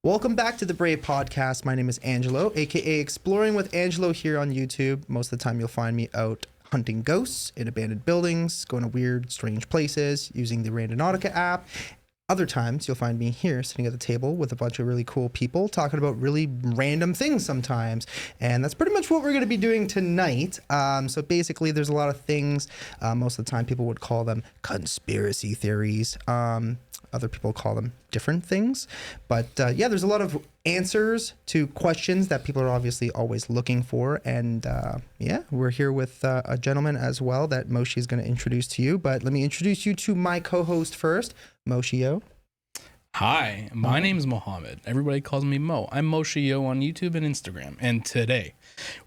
Welcome back to the Brave Podcast. My name is Angelo, aka Exploring with Angelo here on YouTube. Most of the time you'll find me out hunting ghosts in abandoned buildings, going to weird, strange places, using the Randonautica app. Other times you'll find me here sitting at the table with a bunch of really cool people talking about really random things sometimes. And that's pretty much what we're going to be doing tonight. So basically there's a lot of things. Most of the time people would call them conspiracy theories. Other people call them different things. But yeah, there's a lot of answers to questions that people are obviously always looking for. And yeah, we're here with a gentleman as well that Moshi is going to introduce to you. But let me introduce you to my co-host first, Moshio. Hi, my name's Mohammed. Everybody calls me Mo. I'm Moshio on YouTube and Instagram. And today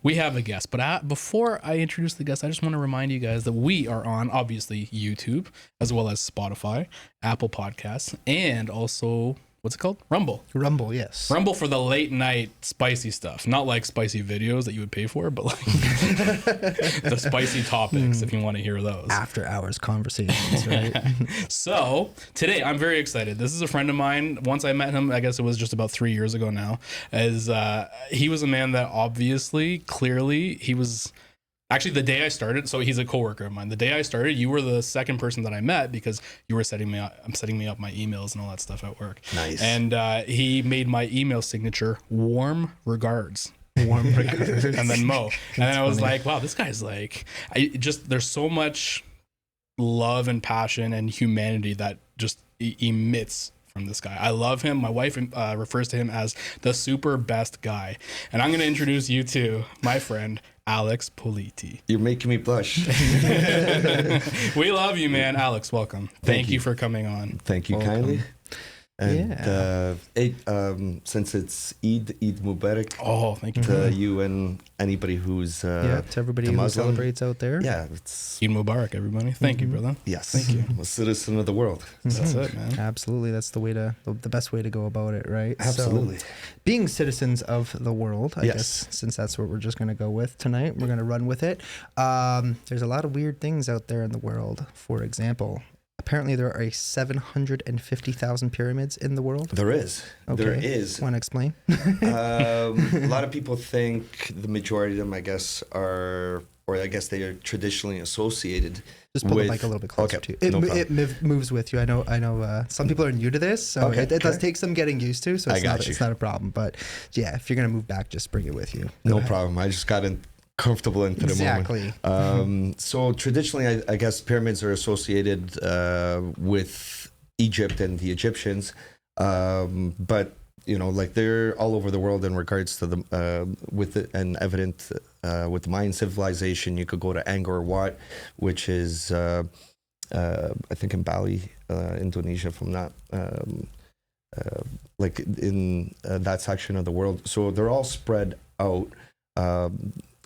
we have a guest. But before I introduce the guest, I just want to remind you guys that we are on, obviously, YouTube, as well as Spotify, Apple Podcasts, and also, what's it called? Rumble. Rumble, yes. Rumble for the late night spicy stuff. Not like spicy videos that you would pay for, but like the spicy topics if you want to hear those. After hours conversations, right? So today I'm very excited. This is a friend of mine. Once I met him, I guess it was just about 3 years ago now, as he was a man that obviously, clearly, he was actually the day I started. So he's a coworker of mine. The day I started, you were the second person that I met because you were setting me up my emails and all that stuff at work. Nice. And he made my email signature warm regards. Warm regards. And then Mo. And then I was like, wow, this guy's like, there's so much love and passion and humanity that just emits from this guy. I love him. My wife refers to him as the super best guy. And I'm going to introduce you to my friend, Alex Politi. You're making me blush. We love you, man. Alex, welcome. Thank you for coming on. Thank you kindly. And since it's Eid Mubarak. Oh, thank you. To you and anybody who's to everybody who celebrates out there. Yeah, it's Eid Mubarak, everybody. Thank you, brother. Yes. Thank you. I'm a citizen of the world. That's it, man. Absolutely. That's the best way to go about it, right? Absolutely. So, being citizens of the world, I guess, since that's what we're just going to go with tonight, we're going to run with it. There's a lot of weird things out there in the world. For example, apparently there are 750,000 pyramids in the world. There is. Okay. There is. Want to explain? A lot of people think the majority of them, I guess, are, or I guess they are traditionally associated. Just pull the mic a little bit closer to you. It moves with you. I know. Some people are new to this, so it does take some getting used to. So it's not a problem. But yeah, if you're gonna move back, just bring it with you. No problem. I just got comfortable into the moment. So traditionally, I guess pyramids are associated with Egypt and the Egyptians, but like they're all over the world in regards to and evident with the Mayan civilization. You could go to Angkor Wat, which is I think in Bali, Indonesia, if I'm not like in that section of the world. So they're all spread out.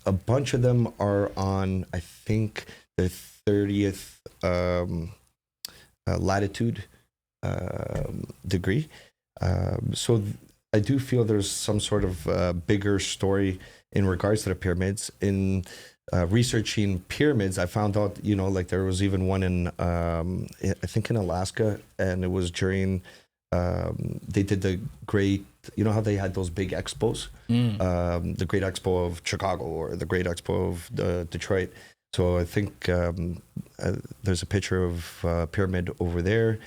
A bunch of them are on, I think, the 30th latitude degree. So I do feel there's some sort of bigger story in regards to the pyramids. In researching pyramids, I found out, like there was even one in, I think in Alaska, and it was during, they did the great, how they had those big expos, the Great Expo of Chicago or the Great Expo of Detroit. So I think there's a picture of a pyramid over there.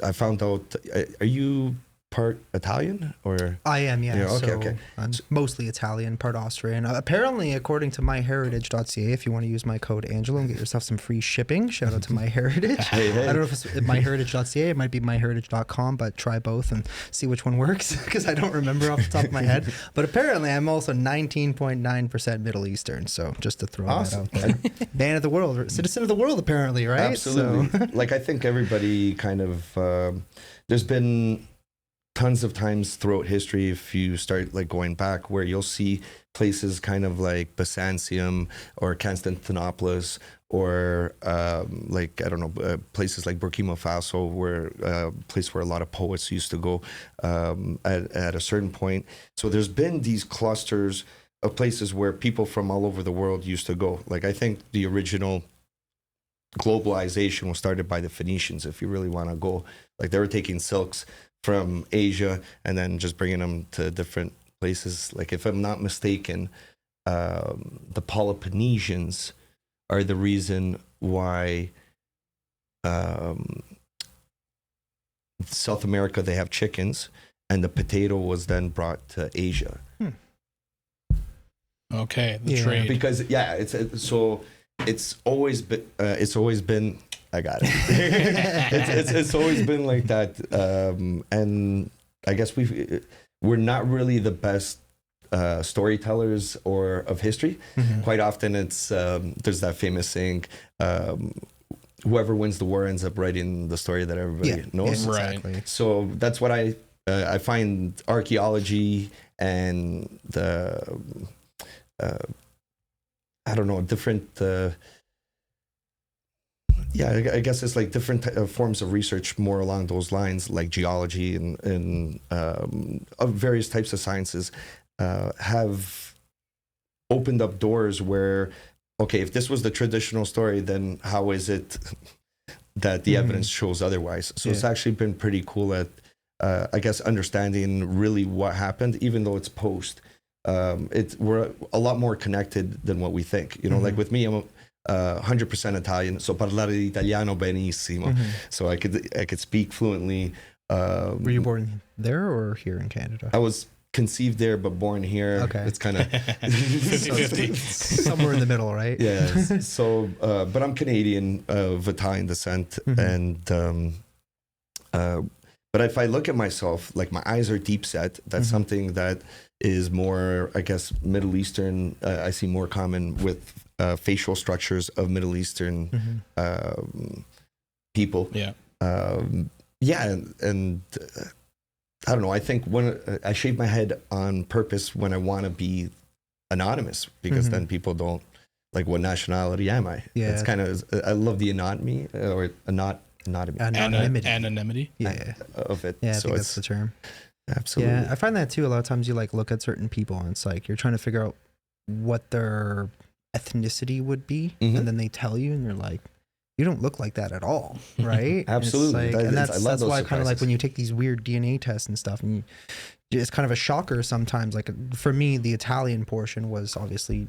I found out, are you part Italian or? I am, yeah. Okay. I'm mostly Italian, part Austrian. Apparently, according to myheritage.ca, if you want to use my code Angelo and get yourself some free shipping, shout out to MyHeritage. Hey. I don't know if it's myheritage.ca, it might be myheritage.com, but try both and see which one works because I don't remember off the top of my head. But apparently, I'm also 19.9% Middle Eastern, so just to throw that out there. Man of the world, or citizen of the world, apparently, right? Absolutely. So. Like, I think everybody kind of, there's been tons of times throughout history, if you start like going back, where you'll see places kind of like Byzantium or Constantinopolis or like, I don't know, places like Burkina Faso, where a place where a lot of poets used to go at a certain point. So there's been these clusters of places where people from all over the world used to go. Like, I think the original globalization was started by the Phoenicians, if you really want to go. Like, they were taking silks from Asia and then just bringing them to different places. Like if I'm not mistaken, the Peloponnesians are the reason why South America, they have chickens, and the potato was then brought to Asia. Okay, the Yeah. trade. Because it's always been I got it. it's always been like that, and I guess we're not really the best storytellers or of history. Quite often, it's there's that famous saying, whoever wins the war ends up writing the story that everybody knows. Yeah, Right. exactly. So that's what I find archaeology and the I don't know, different I guess it's like different forms of research more along those lines, like geology and of various types of sciences have opened up doors where, okay, if this was the traditional story, then how is it that the evidence shows otherwise? So it's actually been pretty cool at, I guess, understanding really what happened, even though it's post. We're a lot more connected than what we think. You know, like with me, I'm 100% Italian, so parlare italiano benissimo. So I could speak fluently. Were you born there or here in Canada? I was conceived there, but born here. Okay. It's kind of 50-50. Somewhere in the middle, right? yeah. So, but I'm Canadian of Italian descent, and but if I look at myself, like my eyes are deep set. That's something that is more, I guess, Middle Eastern. I see more common with facial structures of Middle Eastern people. Yeah. And I don't know. I think when I shave my head on purpose when I want to be anonymous, because then people don't like, what nationality am I? Yeah. It's kind of, I love the anatomy or anatomy Anonymity. Yeah. of it. Yeah, I So think that's it's the term. absolutely. Yeah, I find that too. A lot of times you like look at certain people and it's like you're trying to figure out what their ethnicity would be, and then they tell you, and you're like, you don't look like that at all, right? Absolutely. It's like, and I that's love those why kind of like surprises. when you take these weird DNA tests and stuff, and it's kind of a shocker sometimes. Like for me, the Italian portion was obviously,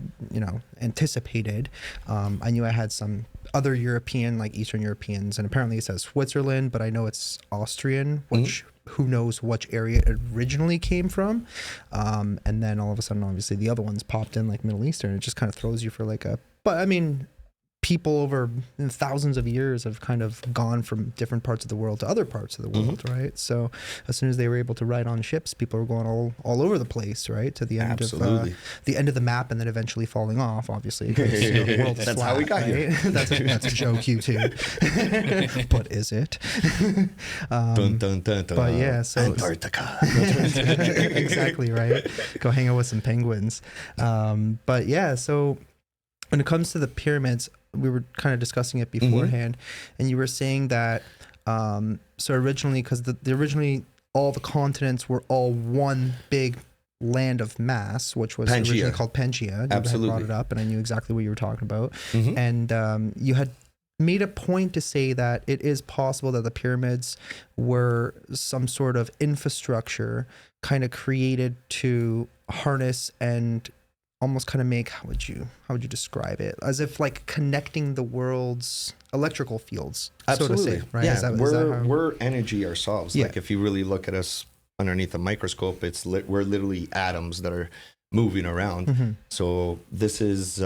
anticipated. I knew I had some other European, like Eastern Europeans, and apparently it says Switzerland, but I know it's Austrian, which who knows which area it originally came from. And then all of a sudden, obviously the other ones popped in like Middle Eastern. It just kind of throws you for like but I mean, people over thousands of years have kind of gone from different parts of the world to other parts of the world, right? So as soon as they were able to ride on ships, people were going all over the place, right? To the end Absolutely. of the end of the map, and then eventually falling off, obviously, because the world is That's flat, how we got right? here. That's a joke, you too. But is it? Dun, dun, dun, dun. But yeah, so Antarctica. exactly right. Go hang out with some penguins. But yeah, so when it comes to the pyramids, we were kind of discussing it beforehand, and you were saying that so originally, because originally all the continents were all one big land of mass, which was Pangaea. originally called Pangaea. You Absolutely. had brought it up, and I knew exactly what you were talking about. And you had made a point to say that it is possible that the pyramids were some sort of infrastructure kind of created to harness and almost kind of make, how would you describe it, as if like connecting the world's electrical fields, Absolutely. so to say, right? Yeah, Is that how... we're energy ourselves. Yeah. Like if you really look at us underneath a microscope, we're literally atoms that are moving around. So this is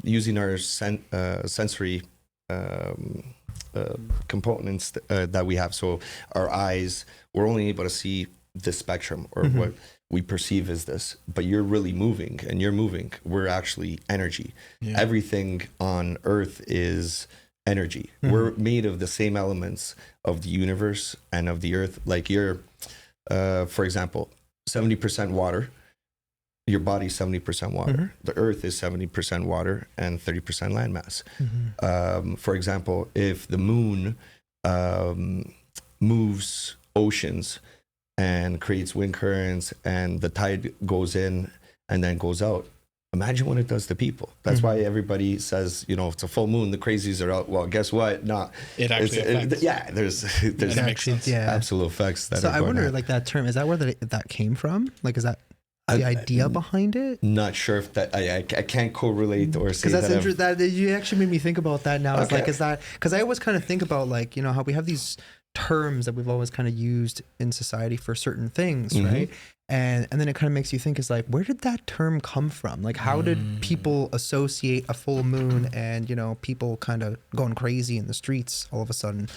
using our sensory components that we have. So our eyes, we're only able to see this spectrum, or what we perceive as this, but you're really moving, and you're moving. We're actually energy. Yeah. Everything on Earth is energy. We're made of the same elements of the universe and of the Earth. Like you're, for example, 70% water. Your body's 70% water. The Earth is 70% water and 30% landmass. For example, if the moon moves oceans and creates wind currents, and the tide goes in and then goes out, Imagine what it does to people. That's why everybody says, it's a full moon, the crazies are out. Well, guess what? No, It actually affects. there's That makes sense. absolute effects. So I wonder, like, that term, is that where that came from? Like, is that the idea behind it? Not sure if that I can't correlate or say because that's that. interesting. That you actually made me think about that now. It's Okay. like, is that because I always kind of think about, like, how we have these terms that we've always kind of used in society for certain things, right? And then it kind of makes you think, is like, where did that term come from? Like, how did people associate a full moon and, people kind of going crazy in the streets all of a sudden?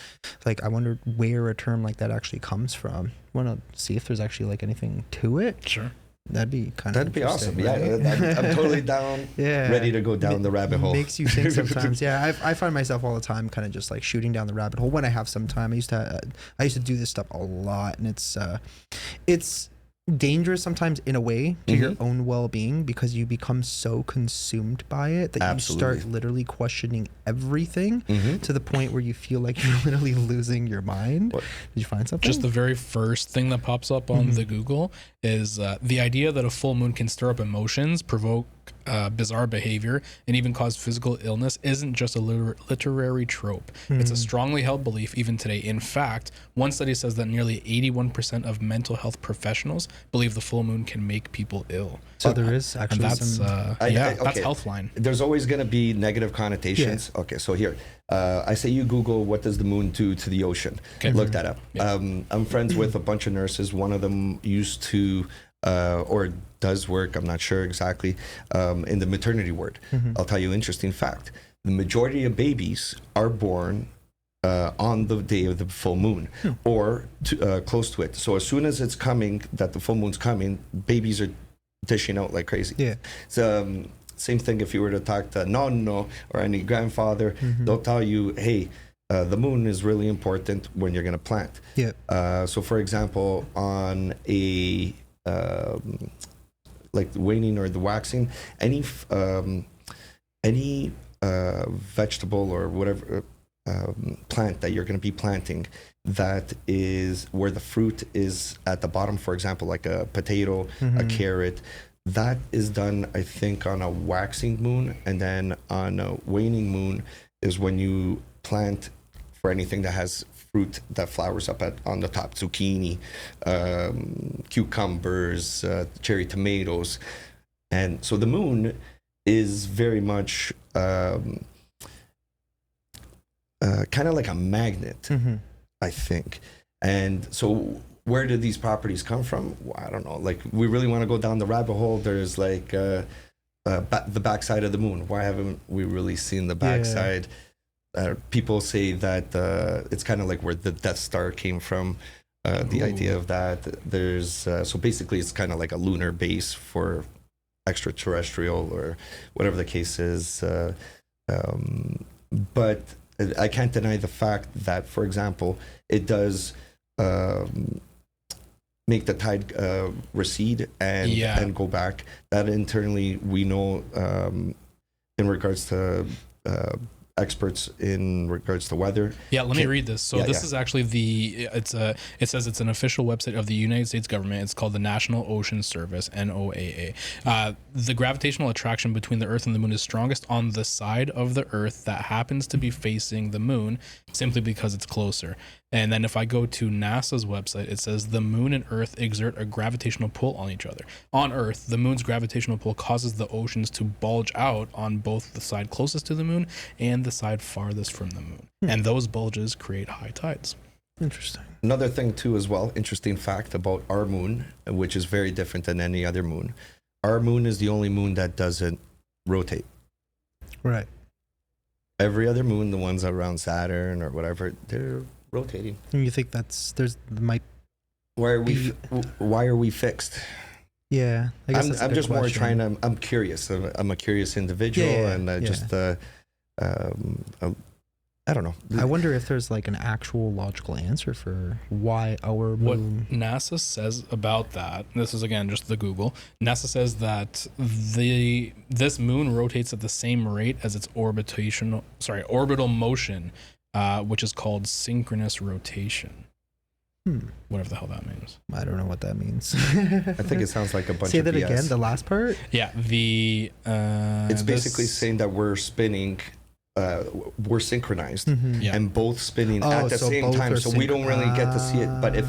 Like, I wonder where a term like that actually comes from. Want to see if there's actually like anything to it? Sure. That'd be kind of awesome. right? Yeah, I'm totally down. Yeah. Ready to go down the rabbit hole. Makes you think sometimes. Yeah, I find myself all the time kind of just like shooting down the rabbit hole when I have some time. I used to do this stuff a lot, and it's dangerous sometimes in a way to your own well-being, because you become so consumed by it that Absolutely. you start literally questioning everything to the point where you feel like you're literally losing your mind. What? Did you find something? Just the very first thing that pops up on the Google is the idea that a full moon can stir up emotions, provoke bizarre behavior, and even cause physical illness isn't just a literary trope. It's a strongly held belief even today. In fact, one study says that nearly 81% of mental health professionals believe the full moon can make people ill. So there is And actually that's some. that's okay. Healthline. There's always going to be negative connotations. Okay, so here, I say you Google what does the moon do to the ocean. Okay. Look that up. Yeah. I'm friends with a bunch of nurses. One of them used to, or does work, I'm not sure exactly, in the maternity ward. I'll tell you an interesting fact. The majority of babies are born on the day of the full moon or close to it. So as soon as it's coming, that the full moon's coming, babies are dishing out like crazy. Yeah. So same thing if you were to talk to nonno or any grandfather, they'll tell you, hey, the moon is really important when you're going to plant. Yeah. So for example, on a like the waning or the waxing, any vegetable or whatever plant that you're going to be planting that is where the fruit is at the bottom, for example, like a potato, a carrot, that is done, I think, on a waxing moon. And then on a waning moon is when you plant for anything that has fruit that flowers up on the top, zucchini, cucumbers, cherry tomatoes. And so the moon is very much kind of like a magnet, I think. And so where did these properties come from? Well, I don't know. Like, we really want to go down the rabbit hole. There's like the backside of the moon. Why haven't we really seen the backside? People say that it's kind of like where the Death Star came from. The idea of that. There's so basically it's kind of like a lunar base for extraterrestrial or whatever the case is. But I can't deny the fact that, for example, it does make the tide recede and go back. That internally we know in regards to experts in regards to weather. Yeah, let me read this. So this is actually it says it's an official website of the United States government. It's called the National Ocean Service, NOAA. The gravitational attraction between the Earth and the moon is strongest on the side of the Earth that happens to be facing the moon, simply because it's closer. And then if I go to NASA's website, it says the moon and Earth exert a gravitational pull on each other. On Earth, the moon's gravitational pull causes the oceans to bulge out on both the side closest to the moon and the side farthest from the moon. And those bulges create high tides. Interesting. Another thing too as well, interesting fact about our moon, which is very different than any other moon. Our moon is the only moon that doesn't rotate. Right. Every other moon, the ones around Saturn or whatever, they're rotating. And you think might Why are we fixed? Yeah, I guess I'm just more trying to. I'm curious. I'm a curious individual, and just I don't know. I wonder if there's like an actual logical answer for why our moon. What NASA says about that, this is again just the Google. NASA says that this moon rotates at the same rate as its orbital motion, which is called synchronous rotation. Whatever the hell that means. I don't know what that means. I think it sounds like a bunch Say of that BS. again, the last part? Yeah, It's basically saying that we're spinning, we're synchronized, Yeah. and both spinning at the so same both time. are So we don't really get to see it. But if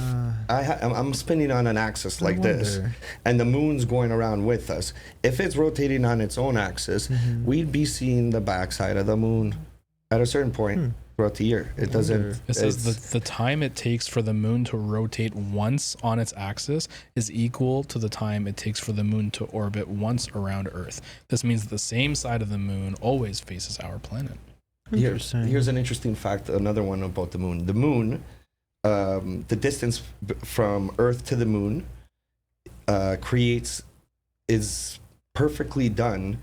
Ah. I'm spinning on an axis like this, wonder. and the moon's going around with us, if it's rotating on its own axis, we'd be seeing the backside of the moon at a certain point throughout the year. It doesn't. It says the time it takes for the moon to rotate once on its axis is equal to the time it takes for the moon to orbit once around Earth. This means that the same side of the moon always faces our planet. Interesting. Here's an interesting fact, another one about the moon. The moon, the distance from Earth to the moon is perfectly done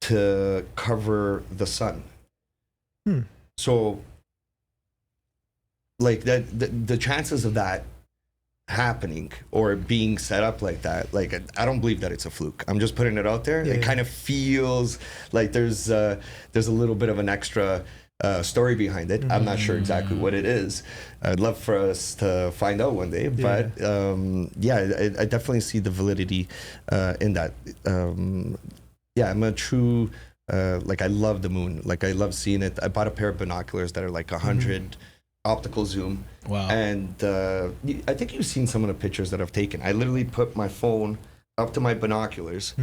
to cover the sun. So, like that, the chances of that happening or being set up like that, like I don't believe that it's a fluke. I'm just putting it out there. Yeah, It kind of feels like there's a little bit of an extra story behind it. I'm not sure exactly what it is. I'd love for us to find out one day. But I definitely see the validity in that. I'm a true. I love the moon. Like I love seeing it. I bought a pair of binoculars that are like 100 optical zoom. Wow. And I think you've seen some of the pictures that I've taken. I literally put my phone up to my binoculars,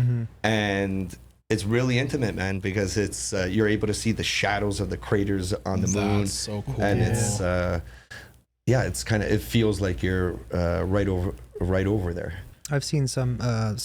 and it's really intimate, man, because it's you're able to see the shadows of the craters on the moon. That's so cool. And it's it's kind of, it feels like you're right over there. I've seen some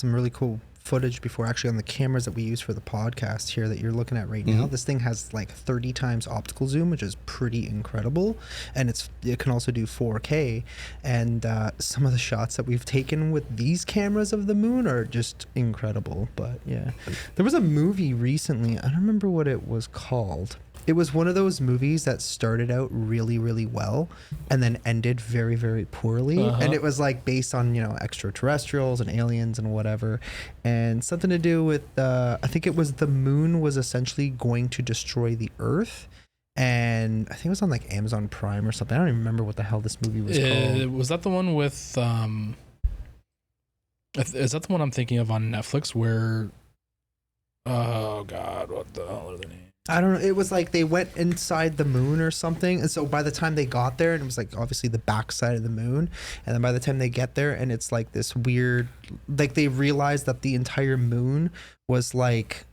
really cool footage before, actually, on the cameras that we use for the podcast here that you're looking at right now. This thing has like 30 times optical zoom, which is pretty incredible, and it can also do 4K. And some of the shots that we've taken with these cameras of the moon are just incredible. But yeah, there was a movie recently, I don't remember what it was called. It was one of those movies that started out really, really well and then ended very, very poorly. And it was like based on, extraterrestrials and aliens and whatever. And something to do with, I think it was the moon was essentially going to destroy the Earth. And I think it was on like Amazon Prime or something. I don't even remember what the hell this movie was called. Was that the one with, is that the one I'm thinking of on Netflix where, oh God, what the hell are the names? I don't know. It was like they went inside the moon or something. And so by the time they got there, and it was like obviously the backside of the moon. And then by the time they get there, and it's like this weird, like they realized that the entire moon was like,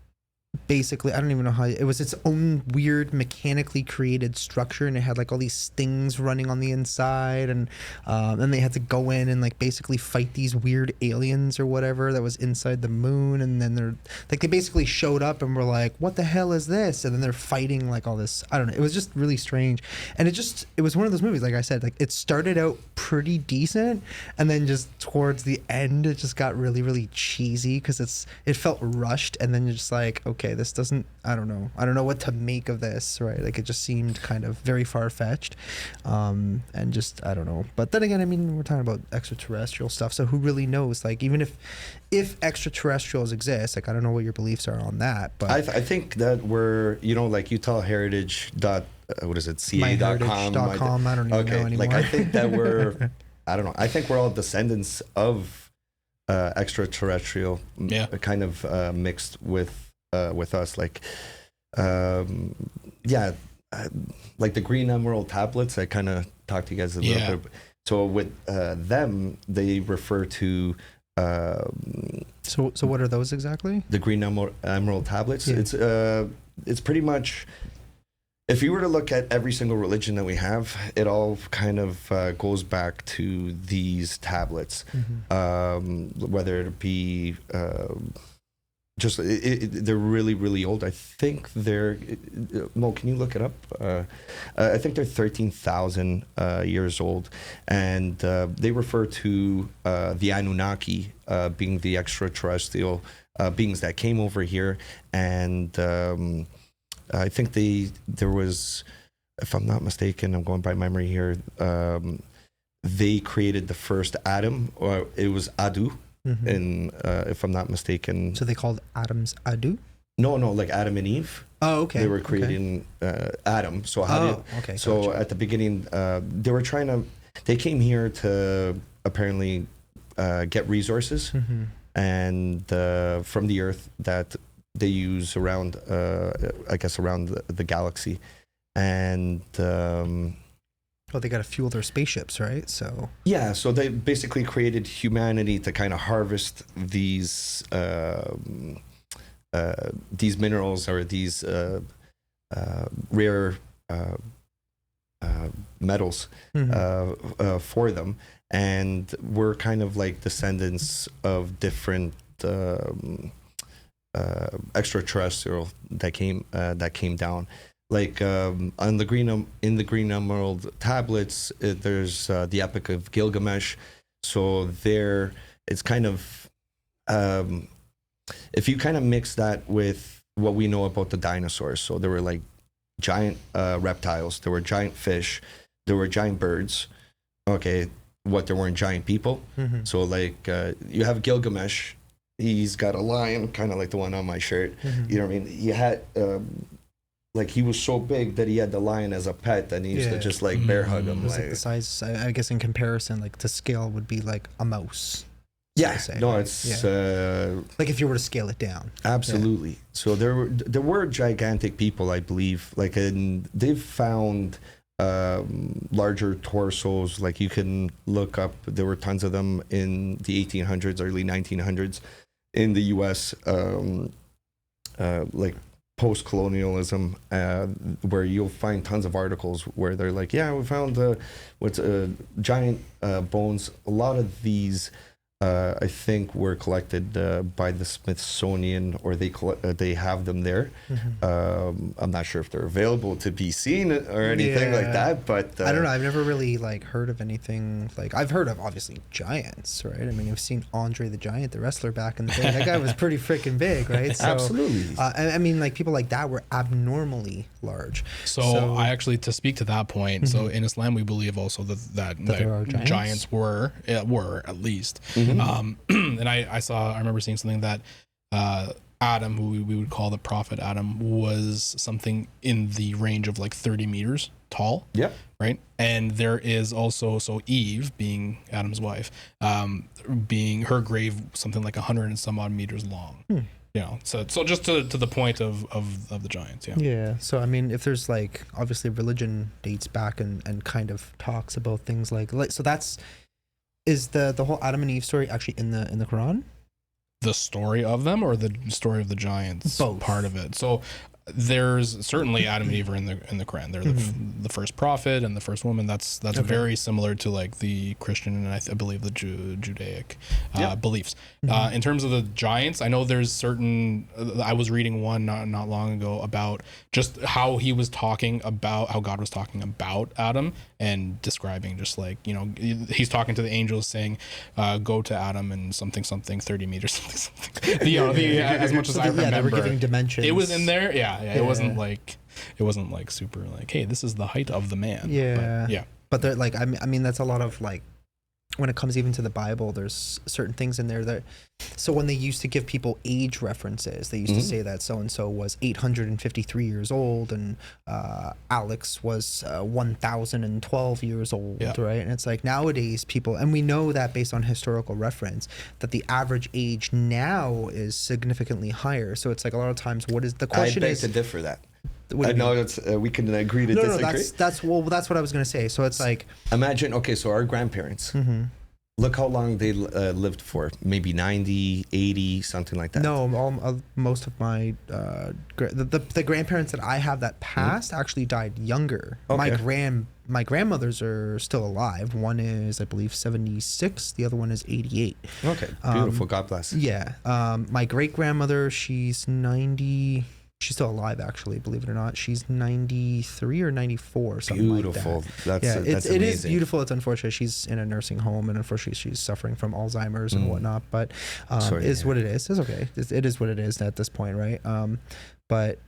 basically, I don't even know how, it was its own weird mechanically created structure, and it had like all these things running on the inside, and then they had to go in and like basically fight these weird aliens or whatever that was inside the moon. And then they're like, they basically showed up and were like, what the hell is this? And then they're fighting like all this, I don't know, it was just really strange. And it was one of those movies, like I said, like it started out pretty decent, and then just towards the end it just got really, really cheesy because it felt rushed. And then you're just like, okay, this doesn't, I don't know what to make of this, right? Like it just seemed kind of very far-fetched, and just, I don't know. But then again, I mean, we're talking about extraterrestrial stuff, so who really knows? Like even if extraterrestrials exist, like I don't know what your beliefs are on that, but I think that we're, like Utah Heritage what is it, ca.com? MyHeritage.com, I don't even know anymore. Like I think that we're, I don't know, I think we're all descendants of extraterrestrial, kind of mixed with us, like like the green emerald tablets. I kind of talked to you guys a little bit. So with them, they refer to so what are those exactly? the green emerald tablets. It's pretty much, if you were to look at every single religion that we have, it all kind of goes back to these tablets, whether it be they're really, really old. I think they're, Mo, can you look it up? I think they're 13,000 years old, and they refer to the Anunnaki being the extraterrestrial beings that came over here. And I think there was, if I'm not mistaken, I'm going by memory here, they created the first atom, or it was Adu. And if I'm not mistaken, So they called atoms Adu? no, like Adam and Eve. Oh, okay. They were creating Adam. So okay, So gotcha. at the beginning, they were trying to. They came here to apparently get resources and from the Earth that they use around, I guess, around the galaxy, and Well, they got to fuel their spaceships, right? So yeah, so they basically created humanity to kind of harvest these minerals or these rare metals for them, and we're kind of like descendants of different extraterrestrial that came down. Like on the in the Green Emerald tablets, there's the Epic of Gilgamesh. So there, it's kind of if you kind of mix that with what we know about the dinosaurs. So there were like giant reptiles, there were giant fish, there were giant birds. Okay, what, there weren't giant people. So like you have Gilgamesh. He's got a lion, kind of like the one on my shirt. You know what I mean? He had. Like he was so big that he had the lion as a pet, and he used to just like bear hug him. It was like the size, I guess, in comparison, like to scale would be like a mouse. Yeah, say, no, right? it's like if you were to scale it down. Absolutely. Yeah. So there were gigantic people, I believe. Like, and they've found larger torsos. Like you can look up. There were tons of them in the 1800s, early 1900s, in the U.S. Like post-colonialism, where you'll find tons of articles where they're like, yeah, we found giant bones. A lot of these I think were collected by the Smithsonian, or they have them there. I'm not sure if they're available to be seen or anything like that, but I don't know. I've never really like heard of anything like, I've heard of obviously giants, right? I mean, I've seen Andre the Giant, the wrestler back in the day. That guy was pretty freaking big, right? So, absolutely. I mean, like people like that were abnormally large. So I actually, to speak to that point, so in Islam we believe also that there are giants were at least. And I remember seeing something that Adam, who we would call the prophet Adam, was something in the range of like 30 meters tall. Yep. Right. And there is also, so Eve, being Adam's wife, being her grave something like 100 and some odd meters long. You know, so just to the point of the giants. Yeah. So I mean, if there's like, obviously religion dates back and kind of talks about things like so is the whole Adam and Eve story actually in the Quran? The story of them, or the story of the giants? Both. Part of it. So there's certainly Adam and Eve are in the Quran. They're the first prophet and the first woman. That's very similar to like the Christian and I believe the Judaic beliefs. In terms of the giants, I know there's certain. I was reading one not long ago about just how he was talking about how God was talking about Adam and describing just like, you know, he's talking to the angels saying, go to Adam and something 30 meters something. As much as I remember, they were giving dimensions. It was in there. It wasn't like super like, hey, this is the height of the man. But they're like, I mean that's a lot of like, when it comes even to the Bible, there's certain things in there that, so when they used to give people age references, they used to say that so-and-so was 853 years old and Alex was 1012 years old, right? And it's like nowadays people, and we know that based on historical reference, that the average age now is significantly higher. So it's like a lot of times, what is the question? I beg to differ that. I know it's we can agree to disagree. No, that's what I was going to say. So it's like, imagine, okay, so our grandparents, look how long they lived for, maybe 90, 80, something like that. No, most of my the grandparents that I have that passed actually died younger. Okay. My grandmothers are still alive. One is, I believe, 76. The other one is 88. Okay, beautiful. God bless. Yeah. My great grandmother, she's 90. She's still alive, actually, believe it or not. She's 93 or 94, something beautiful. Like that. That's amazing. It is beautiful. It's unfortunate she's in a nursing home, and unfortunately she's suffering from Alzheimer's and whatnot. But is what it is. It's okay. It is what it is at this point, right? But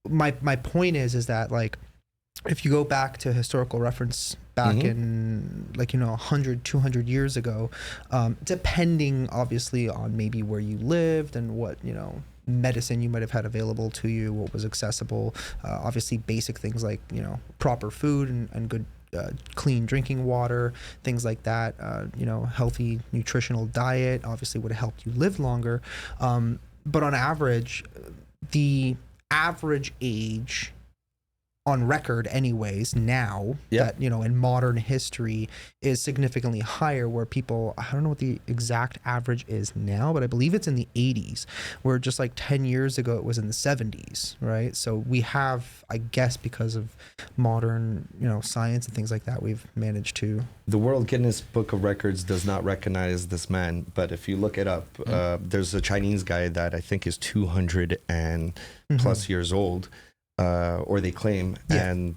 my point is that like, if you go back to historical reference back in like, 100, 200 years ago, depending obviously on maybe where you lived and what, medicine you might have had available to you, what was accessible, obviously basic things like, proper food and good clean drinking water, things like that. Healthy nutritional diet obviously would have helped you live longer. But on average, the average age on record anyways now that in modern history is significantly higher, where people, I don't know what the exact average is now, but I believe it's in the 80s, where just like 10 years ago it was in the 70s, right? So we have, I guess, because of modern science and things like that, we've managed to. The World Guinness Book of Records does not recognize this man, but if you look it up, there's a Chinese guy that I think is 200 and plus years old, or they claim. And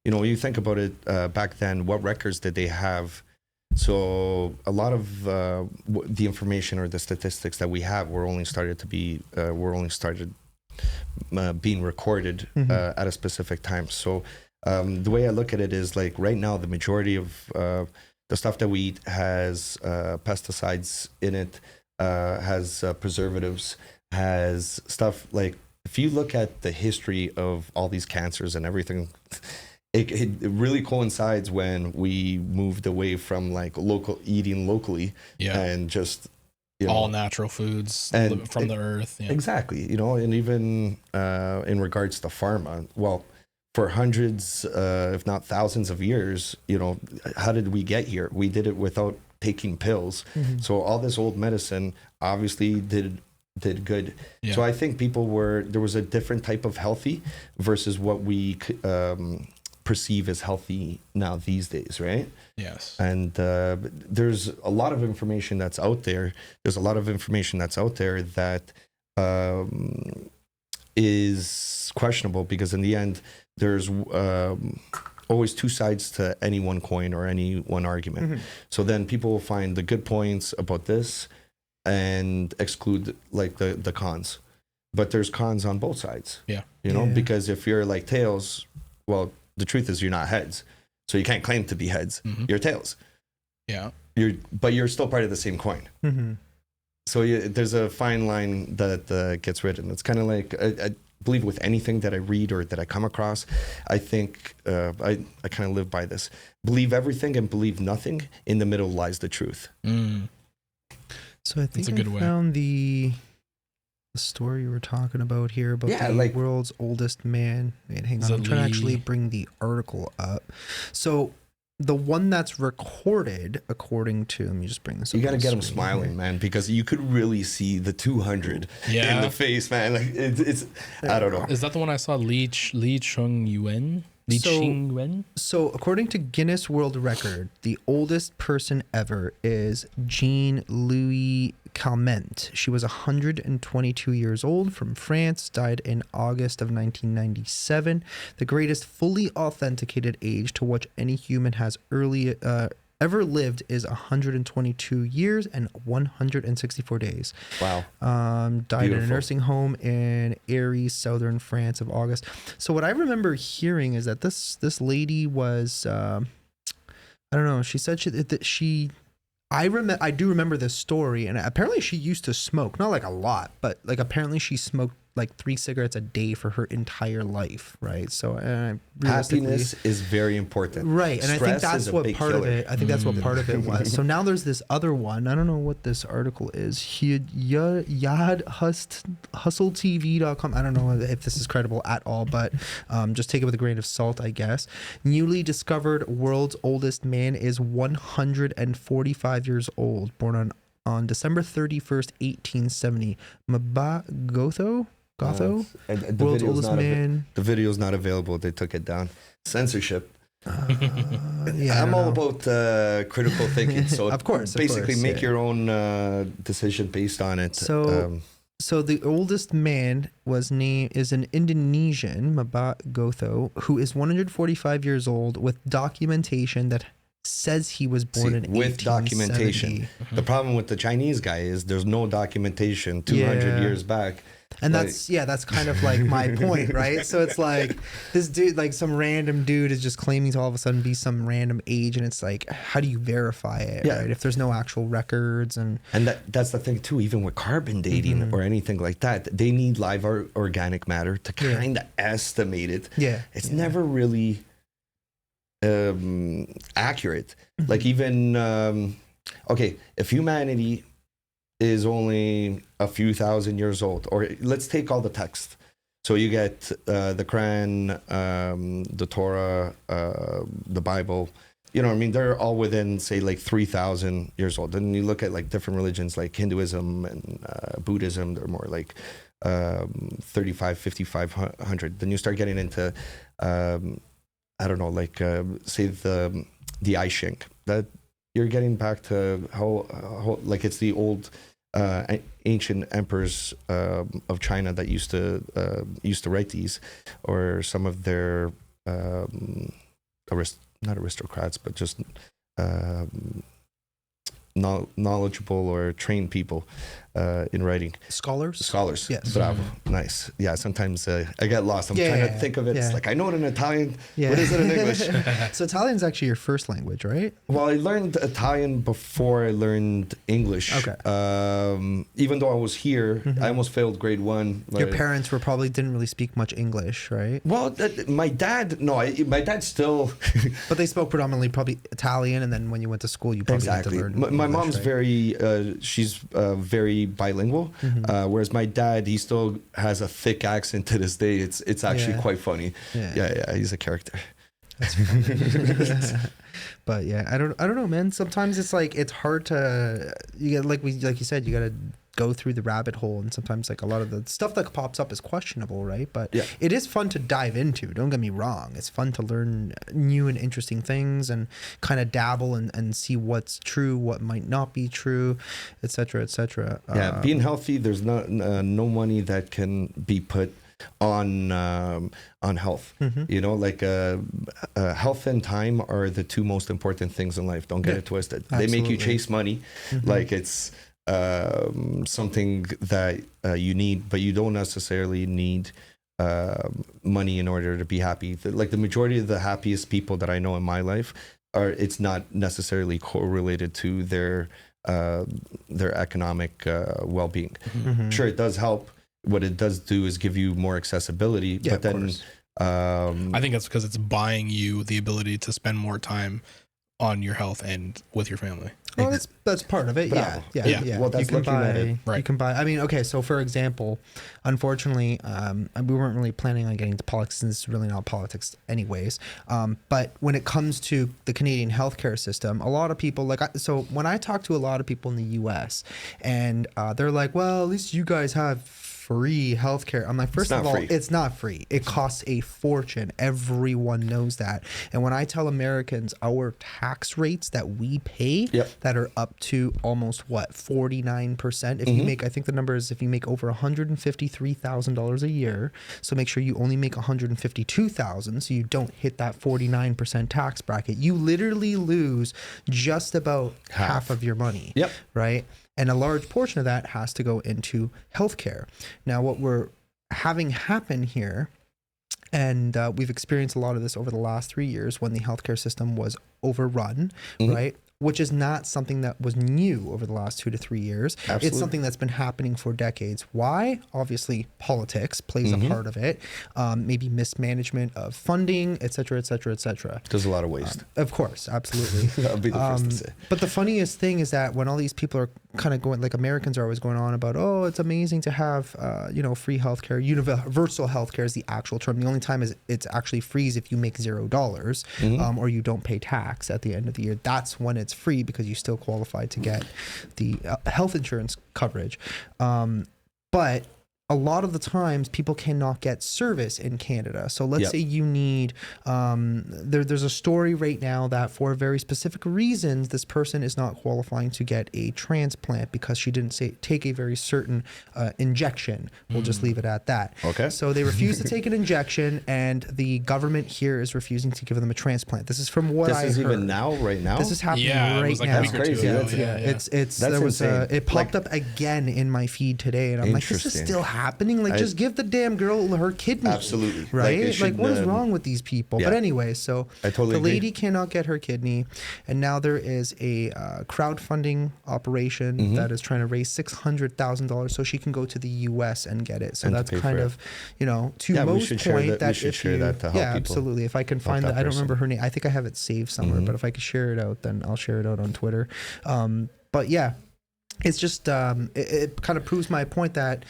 when you think about it, back then, what records did they have? So a lot of the information or the statistics that we have were only started being recorded at a specific time. So the way I look at it is like right now, the majority of the stuff that we eat has pesticides in it, has preservatives, has stuff like, if you look at the history of all these cancers and everything, it really coincides when we moved away from like eating locally and just all natural foods from the earth. Exactly. And even in regards to pharma, well, for hundreds, if not thousands of years, how did we get here? We did it without taking pills. So all this old medicine obviously did good. So I think there was a different type of healthy versus what we perceive as healthy now these days, right? Yes. And there's a lot of information that's out there. There's a lot of information that's out there that is questionable, because in the end, there's always two sides to any one coin or any one argument. So then people will find the good points about this and exclude like the cons, but there's cons on both sides. Because if you're like tails, well, the truth is you're not heads, so you can't claim to be heads. You're tails. But you're still part of the same coin. So there's a fine line that gets written. It's kind of like I believe with anything that I read or that I come across, I think I kind of live by this: believe everything and believe nothing. In the middle lies the truth. So I think I found the story you were talking about here about the world's oldest man. Wait, hang on. I'm trying to actually bring the article up. So the one that's recorded, according to, let me just bring this up. You got to get him smiling, man, because you could really see the 200 in the face, man. Like it's I don't know. Is that the one I saw? Li Chungyuan? So according to Guinness World Record, the oldest person ever is Jean Louis Calment. She was 122 years old, from France, died in August of 1997. The greatest fully authenticated age to which any human has ever lived is 122 years and 164 days. Wow. Died in a nursing home in Arras, southern France, of August. So what I remember hearing is that this lady was, I don't know, she said I do remember this story, and apparently she used to smoke, not like a lot, but like apparently she smoked like 3 cigarettes a day for her entire life, right? So happiness is very important, right? And stress, I think that's what part of it. I think that's what part of it was. So now there's this other one. I don't know what this article is. HustleTV.com. I don't know if this is credible at all, but just take it with a grain of salt, I guess. Newly discovered world's oldest man is 145 years old, born on December 31st, 1870. Gotho? World's oldest man. The video's not available. They took it down. Censorship. I'm all about critical thinking. So of course, basically make your own decision based on it. So the oldest man is an Indonesian, Gotho, who is 145 years old, with documentation that says he was born in 1870. Documentation. The problem with the Chinese guy is there's no documentation 200 years back. And that's kind of like my point, right? So it's like this dude, like some random dude is just claiming to all of a sudden be some random age, and it's like, how do you verify it, right? If there's no actual records. And that's the thing too, even with carbon dating or anything like that, they need live organic matter to kind of estimate it. It's never really accurate. Like even okay, if humanity is only a few thousand years old, or let's take all the text. So you get the Quran, the Torah, the Bible. You know what I mean? They're all within, say, like 3,000 years old. Then you look at like different religions like Hinduism and Buddhism. They're more like 35, 5,500. Then you start getting into, I don't know, like say the I Ching. That you're getting back to how like it's the old ancient emperors of China that used to write these, or some of their not aristocrats, but just knowledgeable or trained people in writing. Scholars. Yes. Bravo. Nice. Yeah, sometimes I get lost. I'm trying to think of it. Yeah. It's like, I know it in Italian. Yeah. What is it in English? So Italian's actually your first language, right? Well, I learned Italian before I learned English. Okay. Even though I was here, I almost failed grade 1. Your parents didn't really speak much English, right? Well, my dad still... But they spoke predominantly probably Italian, and then when you went to school, you probably had to learn My English, mom's right? she's very bilingual, whereas my dad, he still has a thick accent to this day. It's actually quite funny. Yeah, he's a character. That's funny. But yeah, I don't know, man. Sometimes it's like it's hard to like you said, you gotta go through the rabbit hole, and sometimes like a lot of the stuff that pops up is questionable, right? But it is fun to dive into. Don't get me wrong. It's fun to learn new and interesting things and kind of dabble and see what's true, what might not be true, etc., etc. Yeah, being healthy, there's no money that can be put on health. You know, like health and time are the two most important things in life. Don't get it twisted. Absolutely. They make you chase money like it's something that you need, but you don't necessarily need money in order to be happy. Like the majority of the happiest people that I know in my life it's not necessarily correlated to their economic well-being. Sure, it does help. What it does do is give you more accessibility, but then I think that's because it's buying you the ability to spend more time on your health and with your family. Well, that's part of it. Bravo. Yeah. Well, that's looking at it. Right. You can buy. I mean, okay. So, for example, unfortunately, we weren't really planning on getting into politics, and this is really not politics, anyways. But when it comes to the Canadian healthcare system, a lot of people so when I talk to a lot of people in the U.S. and they're like, "Well, at least you guys have free healthcare." I'm like, first of all, it's not free. It costs a fortune. Everyone knows that. And when I tell Americans our tax rates that we pay that are up to almost 49%. If you make, I think the number is if you make over $153,000 a year, so make sure you only make $152,000 so you don't hit that 49% tax bracket. You literally lose just about half of your money. Right? And a large portion of that has to go into healthcare. Now, what we're having happen here, and we've experienced a lot of this over the last 3 years when the healthcare system was overrun, right? Which is not something that was new over the last 2 to 3 years. Absolutely. It's something that's been happening for decades. Why? Obviously, politics plays a part of it. Maybe mismanagement of funding, et cetera, et cetera, et cetera. There's a lot of waste. Of course, absolutely. I'll be the first to say. But the funniest thing is that when all these people are kind of going, like Americans are always going on about, oh, it's amazing to have, free healthcare. Universal healthcare is the actual term. The only time is it's actually free is if you make $0 or you don't pay tax at the end of the year. That's when it's free because you still qualify to get the health insurance coverage. But a lot of the times people cannot get service in Canada. So let's say you need, there's a story right now that for very specific reasons, this person is not qualifying to get a transplant because she didn't take a very certain injection. We'll just leave it at that. Okay. So they refuse to take an injection, and the government here is refusing to give them a transplant. This is from what I heard. This is even now, right now? This is happening it right was like now. a week or two ago. It's That's insane. it popped up again in my feed today, and I'm like, this is still happening. happening? Like, just give the damn girl her kidney. Absolutely. Right? Like, what is wrong with these people? Yeah. But anyway, so I totally the agree. lady cannot get her kidney. And now there is a crowdfunding operation that is trying to raise $600,000 so she can go to the U.S. and get it. So And that's pay kind for of, you know, to Yeah, we most should share point that- we that should if share you, that to help yeah, people. absolutely. If I can find that that, I don't person. remember her name. I think I have it saved somewhere, but if I could share it out, then I'll share it out on Twitter. But yeah, it's just it kind of proves my point that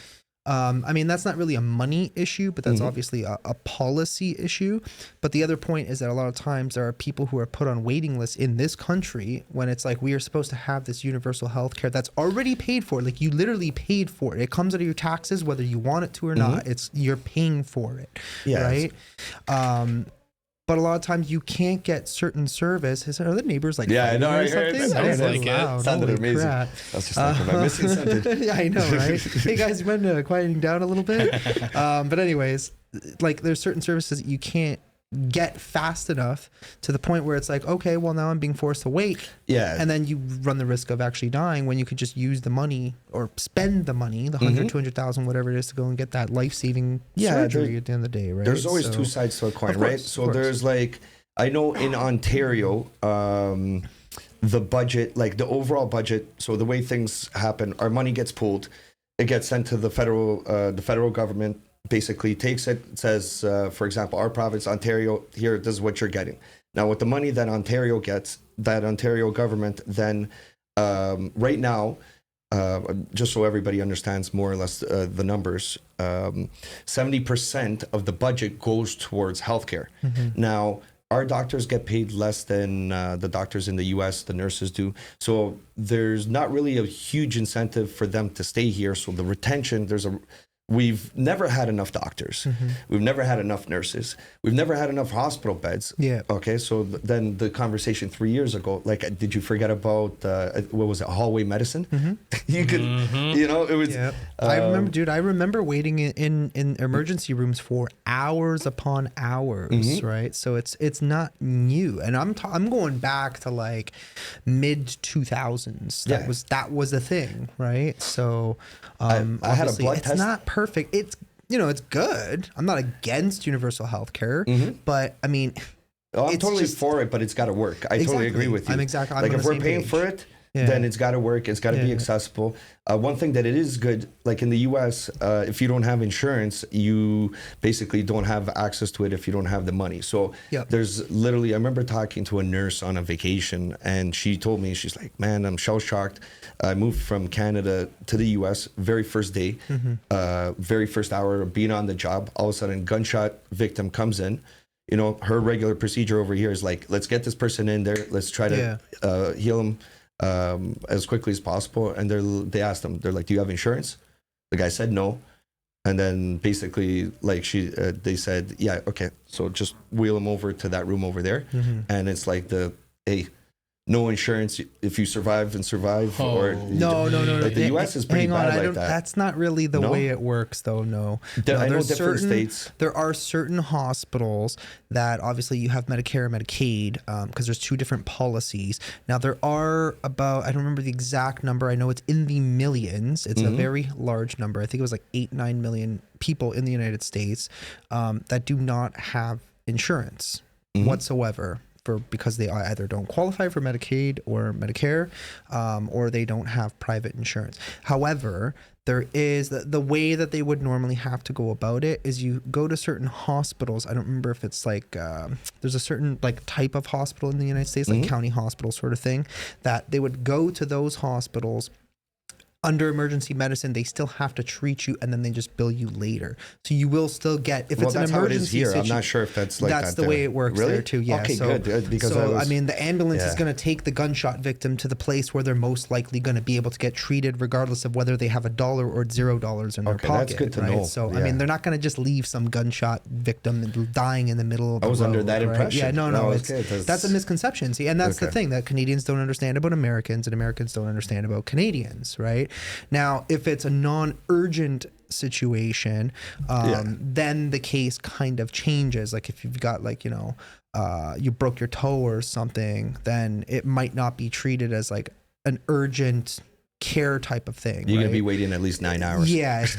I mean, that's not really a money issue, but that's obviously a policy issue. But the other point is that a lot of times there are people who are put on waiting lists in this country when it's like we are supposed to have this universal health care that's already paid for. Like, you literally paid for it. It comes out of your taxes, whether you want it to or not. You're paying for it, right? But a lot of times you can't get certain service. Are the neighbors like Yeah, I know, I or heard. something? Sounds That is like it. loud. Sounded Holy amazing. crap. I was just thinking about missing something. Yeah, I know, right? Hey guys, you mind quieting down a little bit? But anyways, like, there's certain services that you can't get fast enough to the point where it's like, okay, well, now I'm being forced to wait. Yeah. And then you run the risk of actually dying when you could just use the money or spend the money, the 100, 200,000, whatever it is, to go and get that life-saving surgery at the end of the day, right? There's always So- two sides to a coin, Of course, right? of So course. there's like, I know in Ontario, the budget, like the overall budget, so the way things happen, our money gets pooled, it gets sent to the federal government, basically takes it, says, for example, our province, Ontario, here, this is what you're getting. Now, with the money that Ontario gets, that Ontario government then, right now, just so everybody understands more or less the numbers, 70% of the budget goes towards healthcare. Now, our doctors get paid less than the doctors in the US, the nurses do. So there's not really a huge incentive for them to stay here. So the retention, we've never had enough doctors. We've never had enough nurses. We've never had enough hospital beds. Yeah. Okay. So then the conversation 3 years ago, like, did you forget about, what was it? Hallway medicine? You could, you know, it was, Yeah, I remember, dude. I remember waiting in emergency rooms for hours upon hours, right? So it's not new, and I'm going back to like mid 2000s. That was a thing, right? So I had a obviously blood it's test. not perfect. It's, you know, it's good. I'm not against universal health care, but I mean, Oh, I'm it's totally just- for it, but it's got to work. I totally agree with you. I'm like, on if the we're same paying page. for it, Yeah. then it's got to work. It's got to be Yeah. accessible. One thing that it is good, like in the US, if you don't have insurance, you basically don't have access to it if you don't have the money. So Yep. there's literally, I remember talking to a nurse on a vacation, and she told me, she's like, man, I'm shell shocked. I moved from Canada to the US very first day, very first hour of being on the job. All of a sudden, gunshot victim comes in. You know, her regular procedure over here is like, let's get this person in there. Let's try to heal him as quickly as possible. And they asked him, they're like, do you have insurance? The guy said no. And then basically, like, they said, yeah, okay. So just wheel him over to that room over there. And it's like hey, no insurance if you survive, or No. like the US is pretty Hang on, bad like that. That's not really the No? way it works, though. No, I know there's different states. There are certain hospitals that obviously you have Medicare and Medicaid, because there's two different policies. Now there are about, I don't remember the exact number. I know it's in the millions. It's a very large number. I think it was like 8-9 million people in the United States that do not have insurance whatsoever. Because they either don't qualify for Medicaid or Medicare, or they don't have private insurance. However, there is the way that they would normally have to go about it is you go to certain hospitals. I don't remember if it's like there's a certain like type of hospital in the United States, like county hospital sort of thing, that they would go to those hospitals. Under emergency medicine, they still have to treat you, and then they just bill you later. So you will still get, if it's an that's how it is emergency here. I'm not sure if that's like that's that the way there. it works Really? there too. Yeah. Okay, so, good. Because I mean, the ambulance is yeah. going to take the gunshot victim to the place where they're most likely going to be able to get treated, regardless of whether they have $1 or $0 in their Okay, pocket. that's good to right? know. So I Yeah. mean, they're not going to just leave some gunshot victim dying in the middle of the I was under road, that right? impression. Yeah, no, No, it's, okay, that's a misconception. See, and that's the Okay. thing that Canadians don't understand about Americans, and Americans don't understand about Canadians, right? Now, if it's a non-urgent situation, then the case kind of changes. Like if you've got like, you know, you broke your toe or something, then it might not be treated as like an urgent care type of thing. You're right? gonna be waiting at least 9 hours. Yeah, it's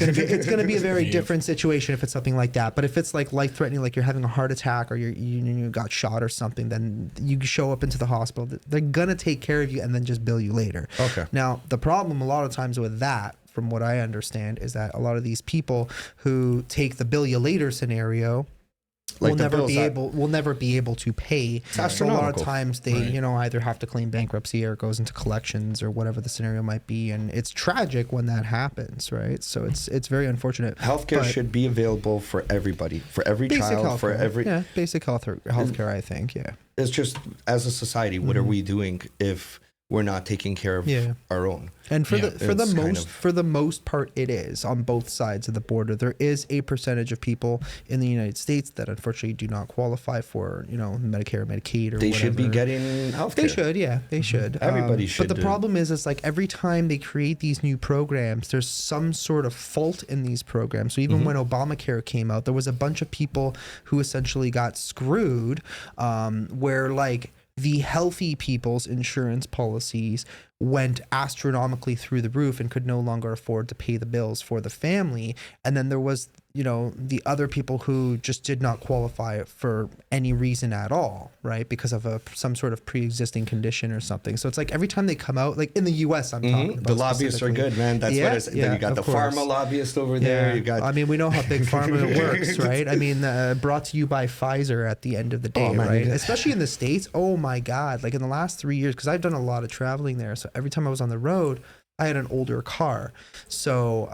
gonna be a very different situation if it's something like that. But if it's like life threatening, like you're having a heart attack or you got shot or something, then you show up into the hospital. They're gonna take care of you and then just bill you later. Okay. Now the problem a lot of times with that, from what I understand, is that a lot of these people who take the bill you later scenario Like will the never bills be that- able will never be able to pay. So a lot of astronomical. times they Right. either have to claim bankruptcy or it goes into collections or whatever the scenario might be, and it's tragic when that happens, right? So it's very unfortunate. Healthcare But should be available for everybody, for every basic child, for healthcare. every. Yeah, basic healthcare. I think. Yeah. It's just as a society, what are we doing if we're not taking care of Yeah. our own? And for Yeah, the most part, it is on both sides of the border. There is a percentage of people in the United States that unfortunately do not qualify for Medicare, Medicaid, or They whatever. should be getting healthcare. They should, yeah, they should. Everybody should But the do. problem is like every time they create these new programs, there's some sort of fault in these programs. So even when Obamacare came out, there was a bunch of people who essentially got screwed, where like the healthy people's insurance policies went astronomically through the roof and could no longer afford to pay the bills for the family. And then there was, the other people who just did not qualify for any reason at all, right? Because of some sort of pre-existing condition or something. So it's like every time they come out, like in the US, I'm talking about The lobbyists are specifically. good, man. That's Yeah, what it's. yeah, Then you got the of course. pharma lobbyist over there. Yeah. You got. I mean, we know how big pharma works, right? I mean, brought to you by Pfizer at the end of the day, Oh, man, right? yeah. Especially in the States. Oh my God. Like in the last 3 years, because I've done a lot of traveling there. So every time I was on the road, I had an older car. So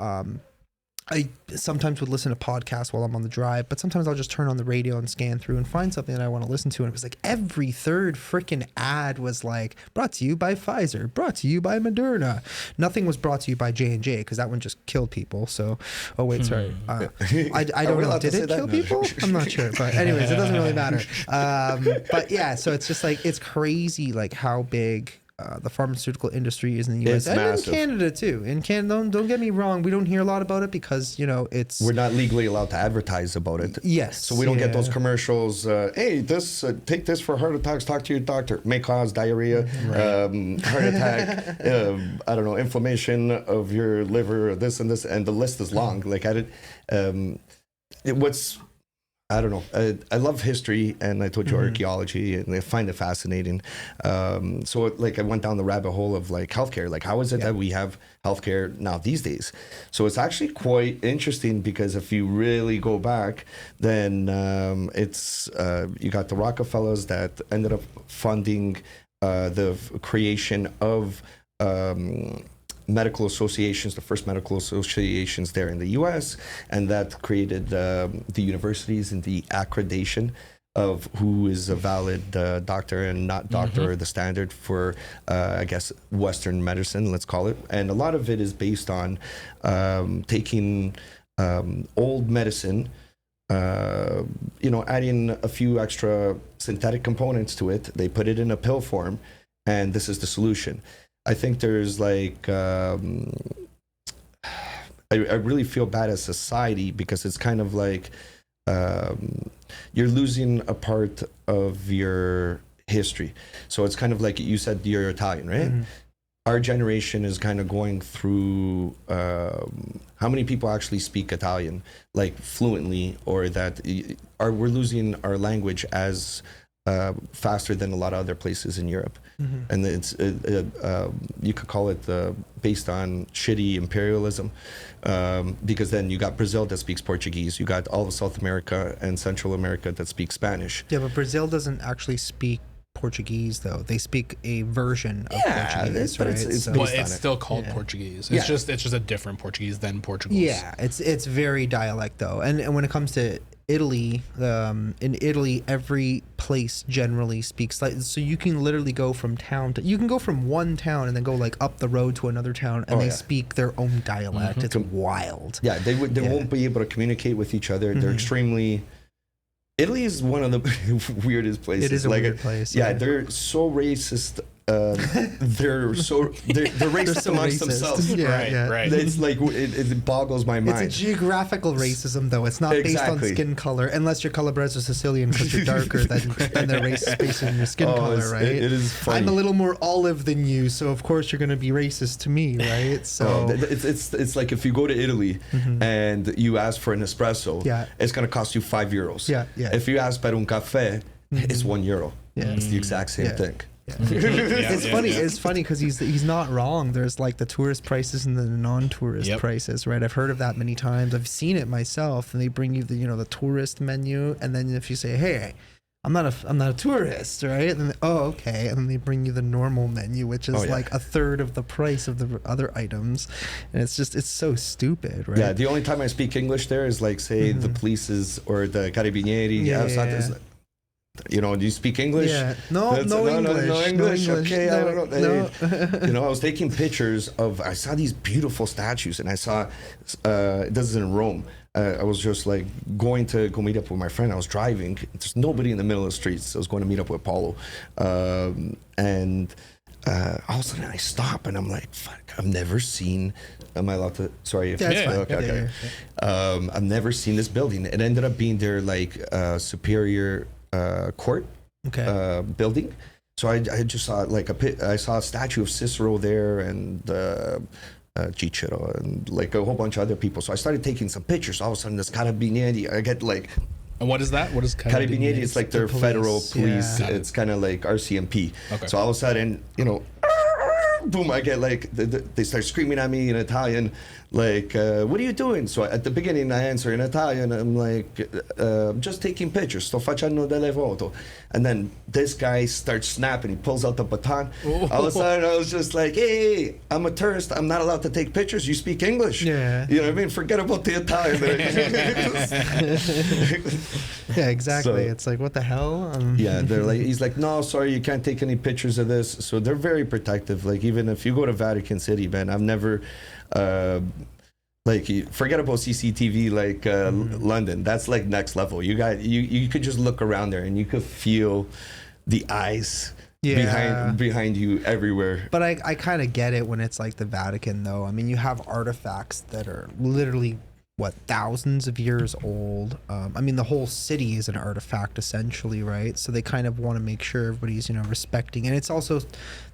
I sometimes would listen to podcasts while I'm on the drive, but sometimes I'll just turn on the radio and scan through and find something that I want to listen to. And it was like every third freaking ad was like, brought to you by Pfizer, brought to you by Moderna. Nothing was brought to you by J&J because that one just killed people. So, oh wait, sorry. I don't we know. allowed to Did say it that? kill people? I'm not sure. But anyways, it doesn't really matter. But yeah, so it's just like, it's crazy like how big the pharmaceutical industry is in the U.S. It's and massive. in Canada too. In Canada, don't get me wrong, we don't hear a lot about it because it's We're not legally allowed to advertise about it. yes, So we don't get those yeah. commercials. Hey, take this for heart attacks. Talk to your doctor. May cause diarrhea, heart attack. I don't know, inflammation of your liver. This and this, and the list is long. Like I did. I don't know. I love history, and I told you archaeology, and I find it fascinating. So I went down the rabbit hole of like healthcare. Like, how is it that we have healthcare now these days? So it's actually quite interesting because if you really go back, then it's you got the Rockefellers that ended up funding the creation of medical associations, the first medical associations there in the U.S., and that created the universities and the accreditation of who is a valid doctor and not doctor, or the standard for, I guess, Western medicine, let's call it. And a lot of it is based on taking old medicine, adding a few extra synthetic components to it. They put it in a pill form, and this is the solution. I think there's like, I really feel bad as society because it's kind of like you're losing a part of your history. So it's kind of like you said, you're Italian, right? Our generation is kind of going through how many people actually speak Italian like fluently, or that we're losing our language as faster than a lot of other places in Europe. And it's you could call it based on shitty imperialism, because then you got Brazil that speaks Portuguese, you got all of South America and Central America that speak Spanish. Yeah, but Brazil doesn't actually speak Portuguese though. They speak a version of Portuguese, but right? it's So- based But on it's it. still called Portuguese. It's just a different Portuguese than Portugal. yeah, it's very dialect though. And when it comes to Italy, in Italy, every place generally speaks like, so you can literally go from one town and then go like up the road to another town, and they speak their own dialect. It's wild. Yeah, they won't be able to communicate with each other. They're extremely. Italy is one of the weirdest places. It is a like, weird place. Yeah, they're so racist they're racist so amongst racist. themselves. Yeah. Right. It's like it boggles my mind. It's a geographical racism, though. It's not based on Exactly. skin color, unless you're colorblind or Sicilian because you're darker than they're racist based on your skin color, right? It is funny. I'm a little more olive than you, so of course you're going to be racist to me, right? So it's like if you go to Italy and you ask for an espresso, Yeah. it's gonna cost you €5. Yeah. If you ask per un café, it's €1. Yeah. It's the exact same thing. It's funny. It's funny because he's not wrong. There's like the tourist prices and the non-tourist prices, right? I've heard of that many times. I've seen it myself, and they bring you the tourist menu, and then if you say, "Hey, I'm not a tourist," right? And then, okay, and then they bring you the normal menu, which is like a third of the price of the other items, and it's so stupid, right? Yeah, the only time I speak English there is like say the police's or the carabinieri. Do you speak English? Yeah. No English. No English. Okay, I don't know. No. I was taking pictures I saw these beautiful statues, and I saw this is in Rome. I was just like going to go meet up with my friend. I was driving. There's nobody in the middle of the streets. I was going to meet up with Paulo, and all of a sudden I stop and I'm like, "Fuck! I've never seen." Am I allowed to? Sorry. If Okay. I've never seen this building. It ended up being their like superior court building. So I just saw I saw a statue of Cicero there and Cicero and like a whole bunch of other people. So I started taking some pictures. All of a sudden, this carabinieri, I get like. And what is that? What is carabinieri? It's like their federal police. Yeah. It's kind of like RCMP. Okay. So all of a sudden, boom, I get like they start screaming at me in Italian, like, "What are you doing?" So at the beginning, I answer in Italian. I'm like, "Just taking pictures. Sto facendo delle foto." And then this guy starts snapping. He pulls out the baton. All of a sudden, I was just like, "Hey, I'm a tourist. I'm not allowed to take pictures. You speak English." Yeah. You know what I mean? Forget about the Italian. Yeah, exactly. So- It's like, what the hell? Yeah, he's like, "No, sorry, you can't take any pictures of this." So they're very protective. Like even if you go to Vatican City, man, I've never, forget about CCTV, London. That's like next level. You could just look around there and you could feel the eyes behind you everywhere. But I kind of get it when it's like the Vatican, though. I mean, you have artifacts that are literally thousands of years old. I mean, the whole city is an artifact essentially, right? So they kind of want to make sure everybody's respecting, and it's also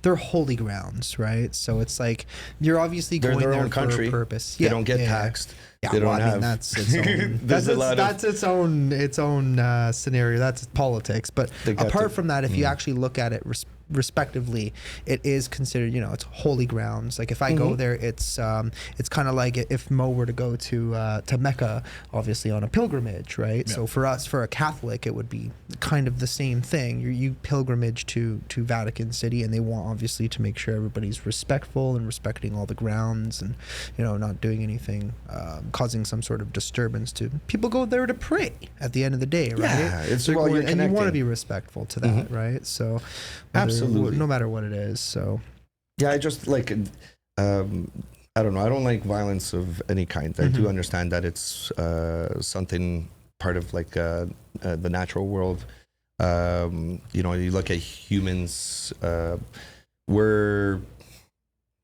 they're holy grounds, right? So it's like you're obviously They're going their there own for country. a purpose. They don't get taxed. Yeah, They don't have. that's its own. that's its own scenario. That's politics. But apart from that, if you actually look at it respectively, it is considered, it's holy grounds. Like if I go there, it's kind of like if Mo were to go to Mecca, obviously on a pilgrimage, right? So for us, for a Catholic, it would be kind of the same thing. You pilgrimage to Vatican City, and they want obviously to make sure everybody's respectful and respecting all the grounds, and not doing anything causing some sort of disturbance to people. Go there to pray at the end of the day, right? Yeah, it's You're while you're and you want to connecting. be respectful to that, right? So Absolutely. no matter what it is. So Yeah, I just like, I don't know. I don't like violence of any kind. I do understand that it's something part of like the natural world. You look at humans, we're,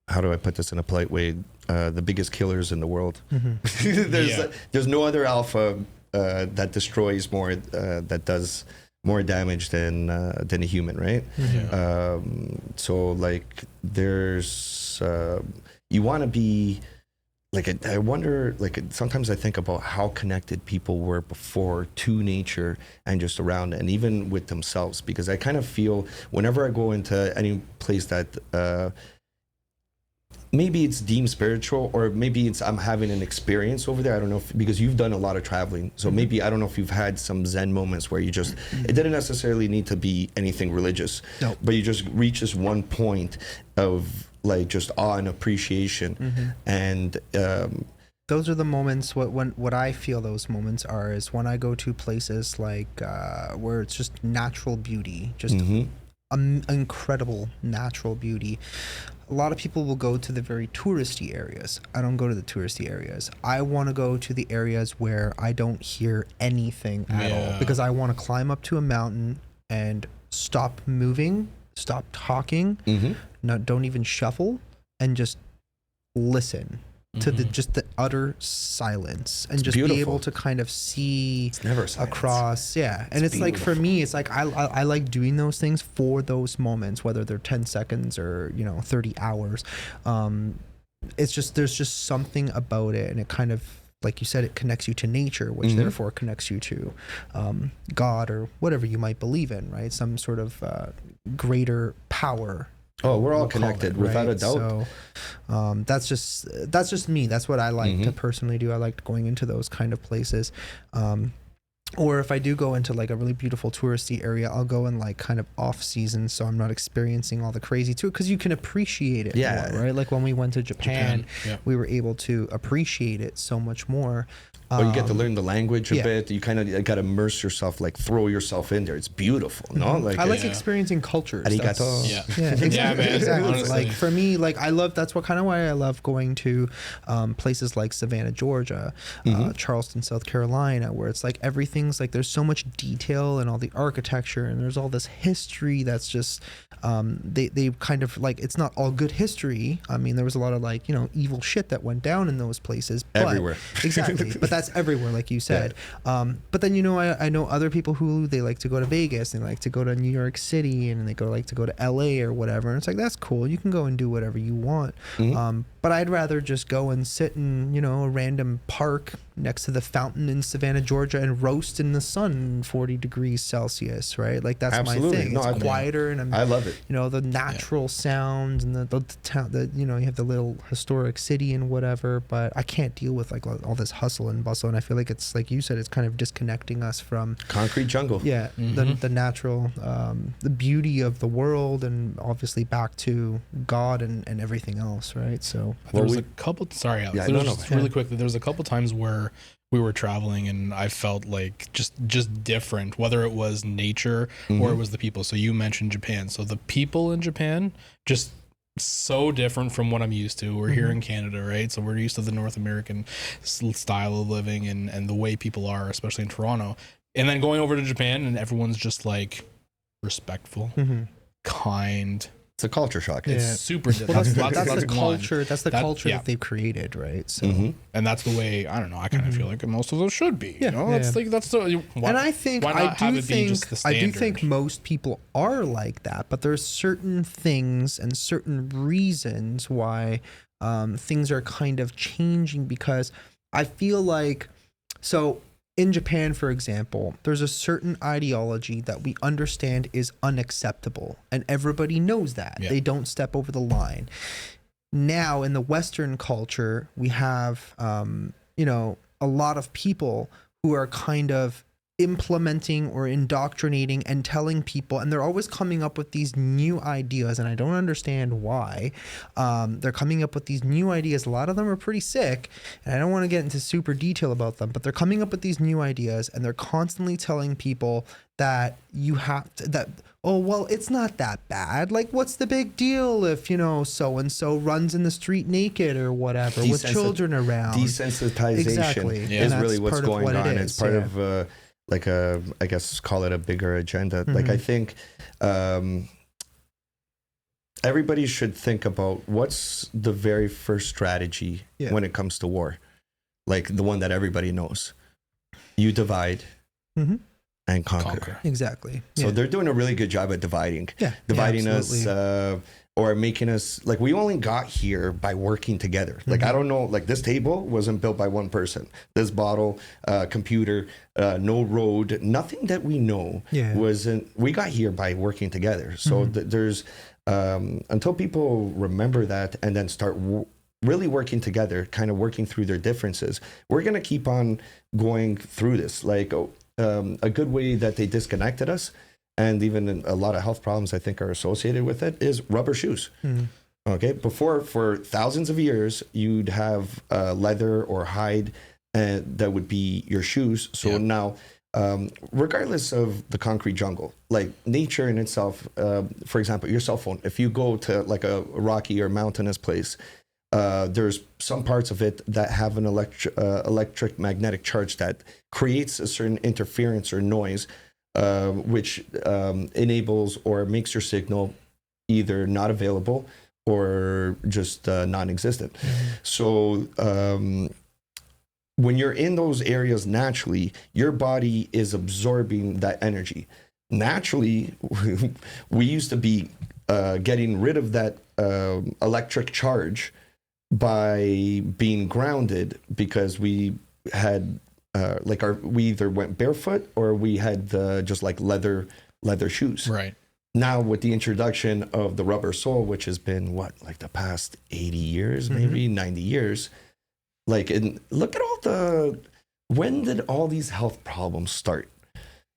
how do I put this in a polite way? The biggest killers in the world. There's no other alpha that destroys more, that does more damage than a human, right? So like there's you want to be like, I wonder, like sometimes I think about how connected people were before to nature and just around, and even with themselves, because I kind of feel whenever I go into any place that maybe it's deemed spiritual, or maybe it's I'm having an experience over there. I don't know because you've done a lot of traveling. So maybe, I don't know if you've had some Zen moments where you just, it didn't necessarily need to be anything religious, but you just reach this one point of like just awe and appreciation. And those are the moments. What I feel those moments are is when I go to places like where it's just natural beauty, just incredible natural beauty. A lot of people will go to the very touristy areas. I don't go to the touristy areas. I want to go to the areas where I don't hear anything at all, because I want to climb up to a mountain and stop moving stop talking, don't even shuffle, and just listen to the utter silence, and just beautiful. be able to kind of see It's never silence. across. And it's like, for me, it's like I like doing those things for those moments, whether they're 10 seconds or 30 hours. It's just, there's just something about it, and it kind of, like you said, it connects you to nature, which therefore connects you to God, or whatever you might believe in, right? Some sort of greater power. Oh, we're all we'll call connected, it, without right? a doubt. So that's just me. That's what I like to personally do. I like going into those kind of places. Or if I do go into like a really beautiful touristy area, I'll go in like kind of off season, so I'm not experiencing all the crazy too, because you can appreciate it more, right? Like when we went to Japan, we were able to appreciate it so much more. Well, you get to learn the language a bit. You kind of got to immerse yourself, like throw yourself in there. It's beautiful, no? Like I like experiencing cultures. Arigato. Exactly. Man, Exactly. honestly. Like for me, like I love, that's what kind of why I love going to places like Savannah, Georgia, Charleston, South Carolina, where it's like everything's like, there's so much detail and all the architecture, and there's all this history that's just they kind of like, it's not all good history. I mean, there was a lot of like evil shit that went down in those places, but, Everywhere. exactly. But that's everywhere, like you said. But then I know other people who they like to go to Vegas, and they like to go to New York City, and they like to go to LA or whatever, and it's like, that's cool, you can go and do whatever you want. But I'd rather just go and sit in a random park next to the fountain in Savannah, Georgia, and roast in the sun 40 degrees Celsius, right? Like that's Absolutely. my thing. No, It's quieter, and I love it. the natural sounds, and the town, you have the little historic city and whatever, but I can't deal with like all this hustle and bustle, and I feel like it's, like you said, it's kind of disconnecting us from Concrete jungle. the natural, the beauty of the world, and obviously back to God and everything else, right? So there was a couple, sorry Alex, really quickly, there was a couple times where we were traveling and I felt like just different, whether it was nature or it was the people. So you mentioned Japan. So the people in Japan, just so different from what I'm used to. We're here in Canada, right? So we're used to the North American style of living and the way people are, especially in Toronto. And then going over to Japan, and everyone's just like respectful, kind. It's a culture shock. It's super different. Well, that's the culture. One. That's the culture that they've created, right? So, and that's the way, I don't know, I kind of feel like most of those should be. It's like that's the. And I think I do think most people are like that, but there's certain things and certain reasons why things are kind of changing, because I feel like, so in Japan, for example, there's a certain ideology that we understand is unacceptable, and everybody knows that. They don't step over the line. Now, in the Western culture, we have, a lot of people who are kind of implementing or indoctrinating and telling people, and they're always coming up with these new ideas, and I don't understand why. They're coming up with these new ideas. A lot of them are pretty sick, and I don't want to get into super detail about them, but they're coming up with these new ideas, and they're constantly telling people that you have to, oh, well, it's not that bad. Like, what's the big deal if, so-and-so runs in the street naked or whatever with children around? Desensitization is really what's going on. It's part of like I guess call it a bigger agenda. Like I think everybody should think about what's the very first strategy when it comes to war. Like the one that everybody knows. You divide and conquer. Exactly. So they're doing a really good job at dividing us or making us, like, we only got here by working together. Like, I don't know, like this table wasn't built by one person. This bottle, computer, no road, nothing that we know wasn't, we got here by working together. So there's, until people remember that and then start really working together, kind of working through their differences, we're going to keep on going through this. Like, a good way that they disconnected us, and even a lot of health problems I think are associated with it, is rubber shoes. Okay, before, for thousands of years, you'd have leather or hide that would be your shoes. So now, regardless of the concrete jungle, like nature in itself, for example, your cell phone, if you go to like a rocky or mountainous place, there's some parts of it that have an electric magnetic charge that creates a certain interference or noise, which enables or makes your signal either not available or just non-existent. So when you're in those areas naturally, your body is absorbing that energy. Naturally, we used to be getting rid of that electric charge by being grounded because we had we either went barefoot or we had just like leather shoes. Right. Now with the introduction of the rubber sole, which has been like the past 80 years, maybe 90 years, and look at when did all these health problems start?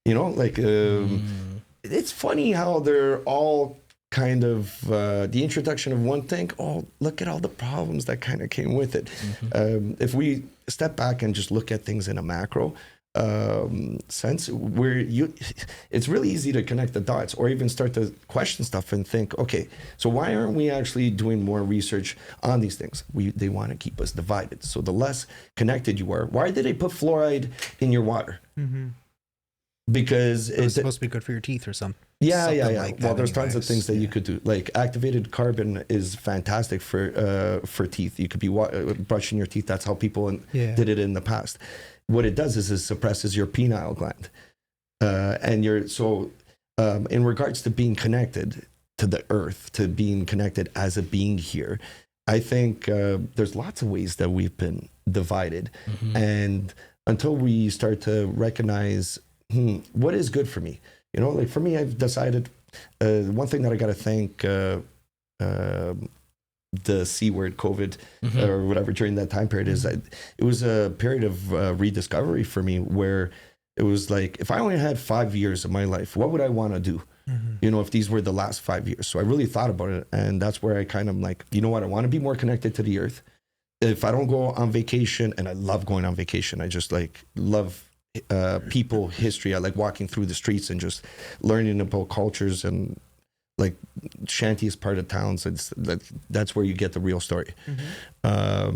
It's funny how they're all kind of the introduction of one thing. Oh, look at all the problems that kind of came with it. If we step back and just look at things in a macro sense, it's really easy to connect the dots or even start to question stuff and think, okay, so why aren't we actually doing more research on these things? They want to keep us divided. So the less connected you are, why did they put fluoride in your water? Because it's supposed to be good for your teeth or something. Yeah. Like well, there's tons of things that you could do. Like activated carbon is fantastic for teeth. You could be brushing your teeth. That's how people did it in the past. What it does is it suppresses your pineal gland, in regards to being connected to the earth, to being connected as a being here. I think there's lots of ways that we've been divided, and until we start to recognize what is good for me. For me, I've decided one thing that I got to thank the C word, COVID, or whatever, during that time period is that it was a period of rediscovery for me where it was like, if I only had 5 years of my life, what would I want to do? If these were the last 5 years. So I really thought about it. And that's where I kind of like, you know what? I want to be more connected to the earth. If I don't go on vacation, and I love going on vacation, I just love people, history. I like walking through the streets and just learning about cultures, and like shanty is part of towns. That's where you get the real story. I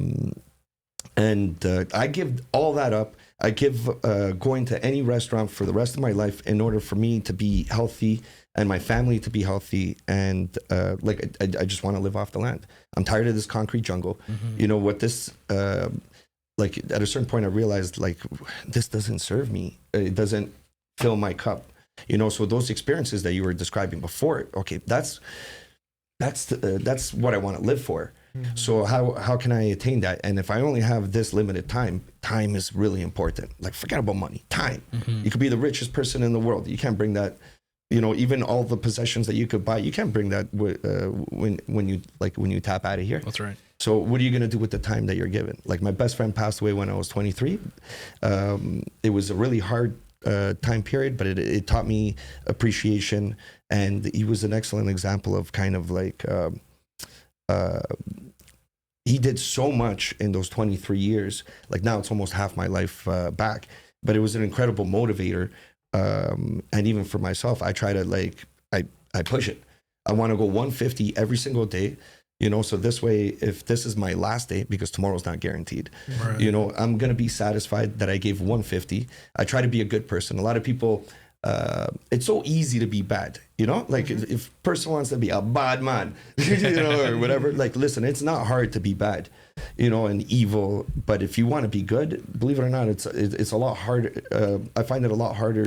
give all that up. I give going to any restaurant for the rest of my life in order for me to be healthy and my family to be healthy. And I just want to live off the land. I'm tired of this concrete jungle. What this at a certain point, I realized this doesn't serve me. It doesn't fill my cup. So those experiences that you were describing before, okay, that's what I want to live for. So how can I attain that? And if I only have this limited time is really important. Forget about money, time. You could be the richest person in the world. You can't bring that. Even all the possessions that you could buy, you can't bring that when you tap out of here. That's right. So what are you going to do with the time that you're given? My best friend passed away when I was 23. It was a really hard time period, but it taught me appreciation, and he was an excellent example of kind of he did so much in those 23 years. Now it's almost half my life back, but it was an incredible motivator. And even for myself, I try to I push it. I want to go 150 every single day. So this way, if this is my last day, because tomorrow's not guaranteed, right. I'm going to be satisfied that I gave 150. I try to be a good person. A lot of people, it's so easy to be bad, if a person wants to be a bad man, or whatever, listen, it's not hard to be bad, and evil. But if you want to be good, believe it or not, it's a lot harder. I find it a lot harder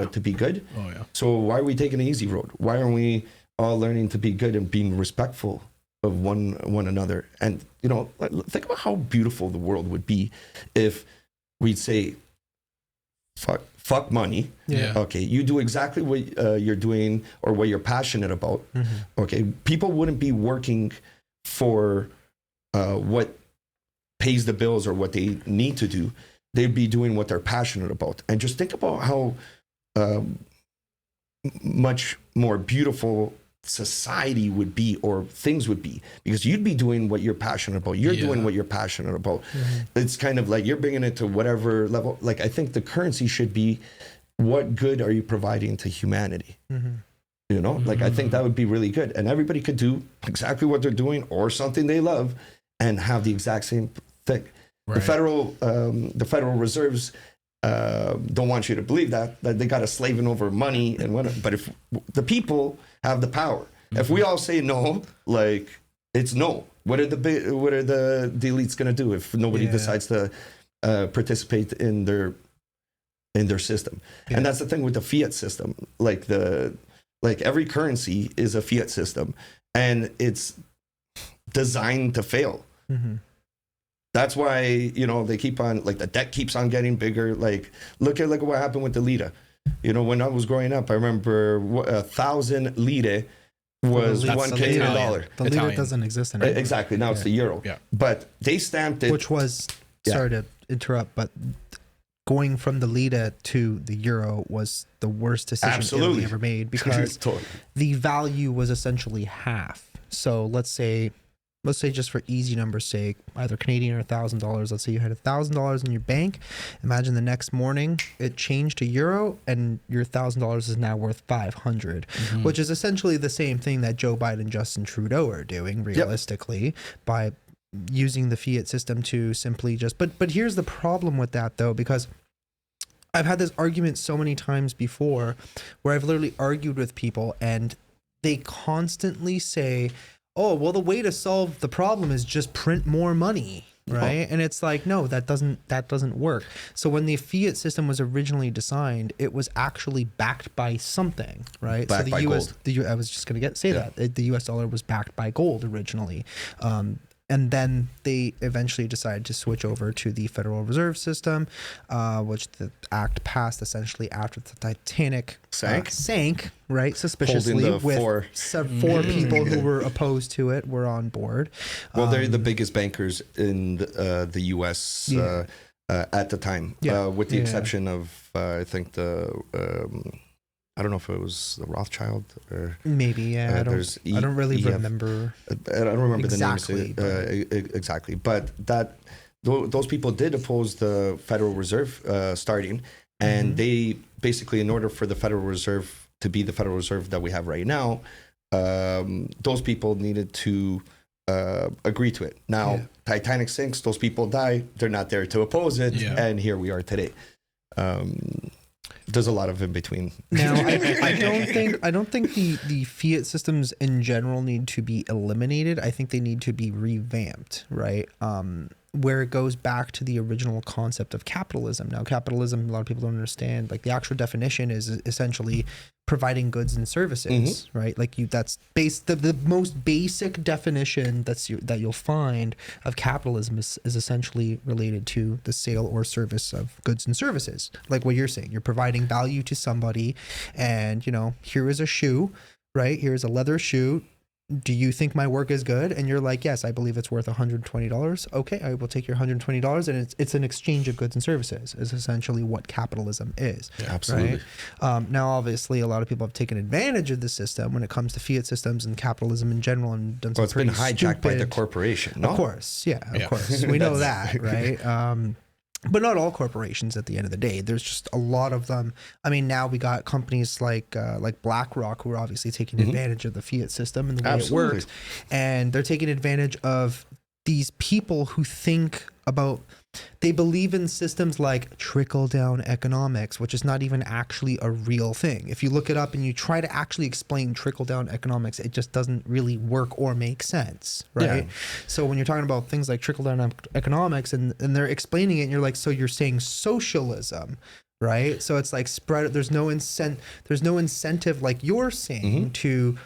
to be good. Oh, yeah. So why are we taking the easy road? Why aren't we all learning to be good and being respectful of one another? And think about how beautiful the world would be if we'd say fuck money. Yeah. Okay, you do exactly what you're doing or what you're passionate about. Okay, people wouldn't be working for what pays the bills or what they need to do. They'd be doing what they're passionate about. And just think about how much more beautiful society would be, or things would be, because you'd be doing what you're passionate about. You're doing what you're passionate about. It's kind of you're bringing it to whatever level. I think the currency should be, what good are you providing to humanity? I think that would be really good, and everybody could do exactly what they're doing or something they love and have the exact same thing. Right. The Federal Reserves don't want you to believe that they got us slaving over money and whatever. But if the people have the power, If we all say no, like it's no. What are the elites gonna do if nobody decides to participate in their system? Yeah. And that's the thing with the fiat system. Like every currency is a fiat system, and it's designed to fail. Mm-hmm. That's why they keep on, like, the debt keeps on getting bigger. Like look at what happened with the lira. When I was growing up, I remember 1,000 lire was That's one the Canadian Italian. dollar. The lira Italian. doesn't exist anymore. Exactly. Now it's the euro. Yeah. But they stamped it. Which was, sorry to interrupt, but going from the lira to the euro was the worst decision Italy ever made, because Totally. the value was essentially half. So let's say just for easy numbers' sake, either Canadian or $1,000. Let's say you had $1,000 in your bank. Imagine the next morning it changed to euro, and your $1,000 is now worth 500, which is essentially the same thing that Joe Biden and Justin Trudeau are doing, realistically, by using the fiat system to simply just. But here's the problem with that, though, because I've had this argument so many times before, where I've literally argued with people, and they constantly say, oh, well, the way to solve the problem is just print more money, right? And it's like, no, that doesn't work. So when the fiat system was originally designed, it was actually backed by something, right? Backed by gold. I was just going to say that. The US dollar was backed by gold originally. And then they eventually decided to switch over to the Federal Reserve System, which the act passed essentially after the Titanic sank, right? Suspiciously, with four people who were opposed to it were on board. Well, they're the biggest bankers in the U.S. At the time, with the exception of, I think, I don't know if it was the Rothschild or maybe. I don't really remember. I don't remember exactly, the names exactly, but those people did oppose the Federal Reserve starting, and they basically, in order for the Federal Reserve to be the Federal Reserve that we have right now, those people needed to agree to it. Now, Titanic sinks, those people die. They're not there to oppose it, and here we are today. There's a lot of in between. Now, I don't think the fiat systems in general need to be eliminated. I think they need to be revamped, right? Where it goes back to the original concept of capitalism. Now, capitalism, a lot of people don't understand. Like, the actual definition is essentially providing goods and services, right? Like, that's the most basic definition that you'll find of capitalism is essentially related to the sale or service of goods and services. Like what you're saying, you're providing value to somebody, and here is a shoe, right? Here's a leather shoe. Do you think my work is good? And you're like, yes, I believe it's worth $120. Okay, I will take your $120, and it's an exchange of goods and services is essentially what capitalism is. Yeah, absolutely. Right? Now, obviously, a lot of people have taken advantage of the system when it comes to fiat systems and capitalism in general, and done some It's been pretty hijacked by the stupid- corporation. No? Of course, of course. We know that, right? But not all corporations at the end of the day. There's just a lot of them. I mean, now we got companies like BlackRock, who are obviously taking advantage of the fiat system and the way it works. And they're taking advantage of these people who they believe in systems like trickle-down economics, which is not even actually a real thing. If you look it up and you try to actually explain trickle-down economics, it just doesn't really work or make sense, right? Yeah. So when you're talking about things like trickle-down economics and they're explaining it, and you're like, so you're saying socialism, right? So it's like there's no incentive, like you're saying, to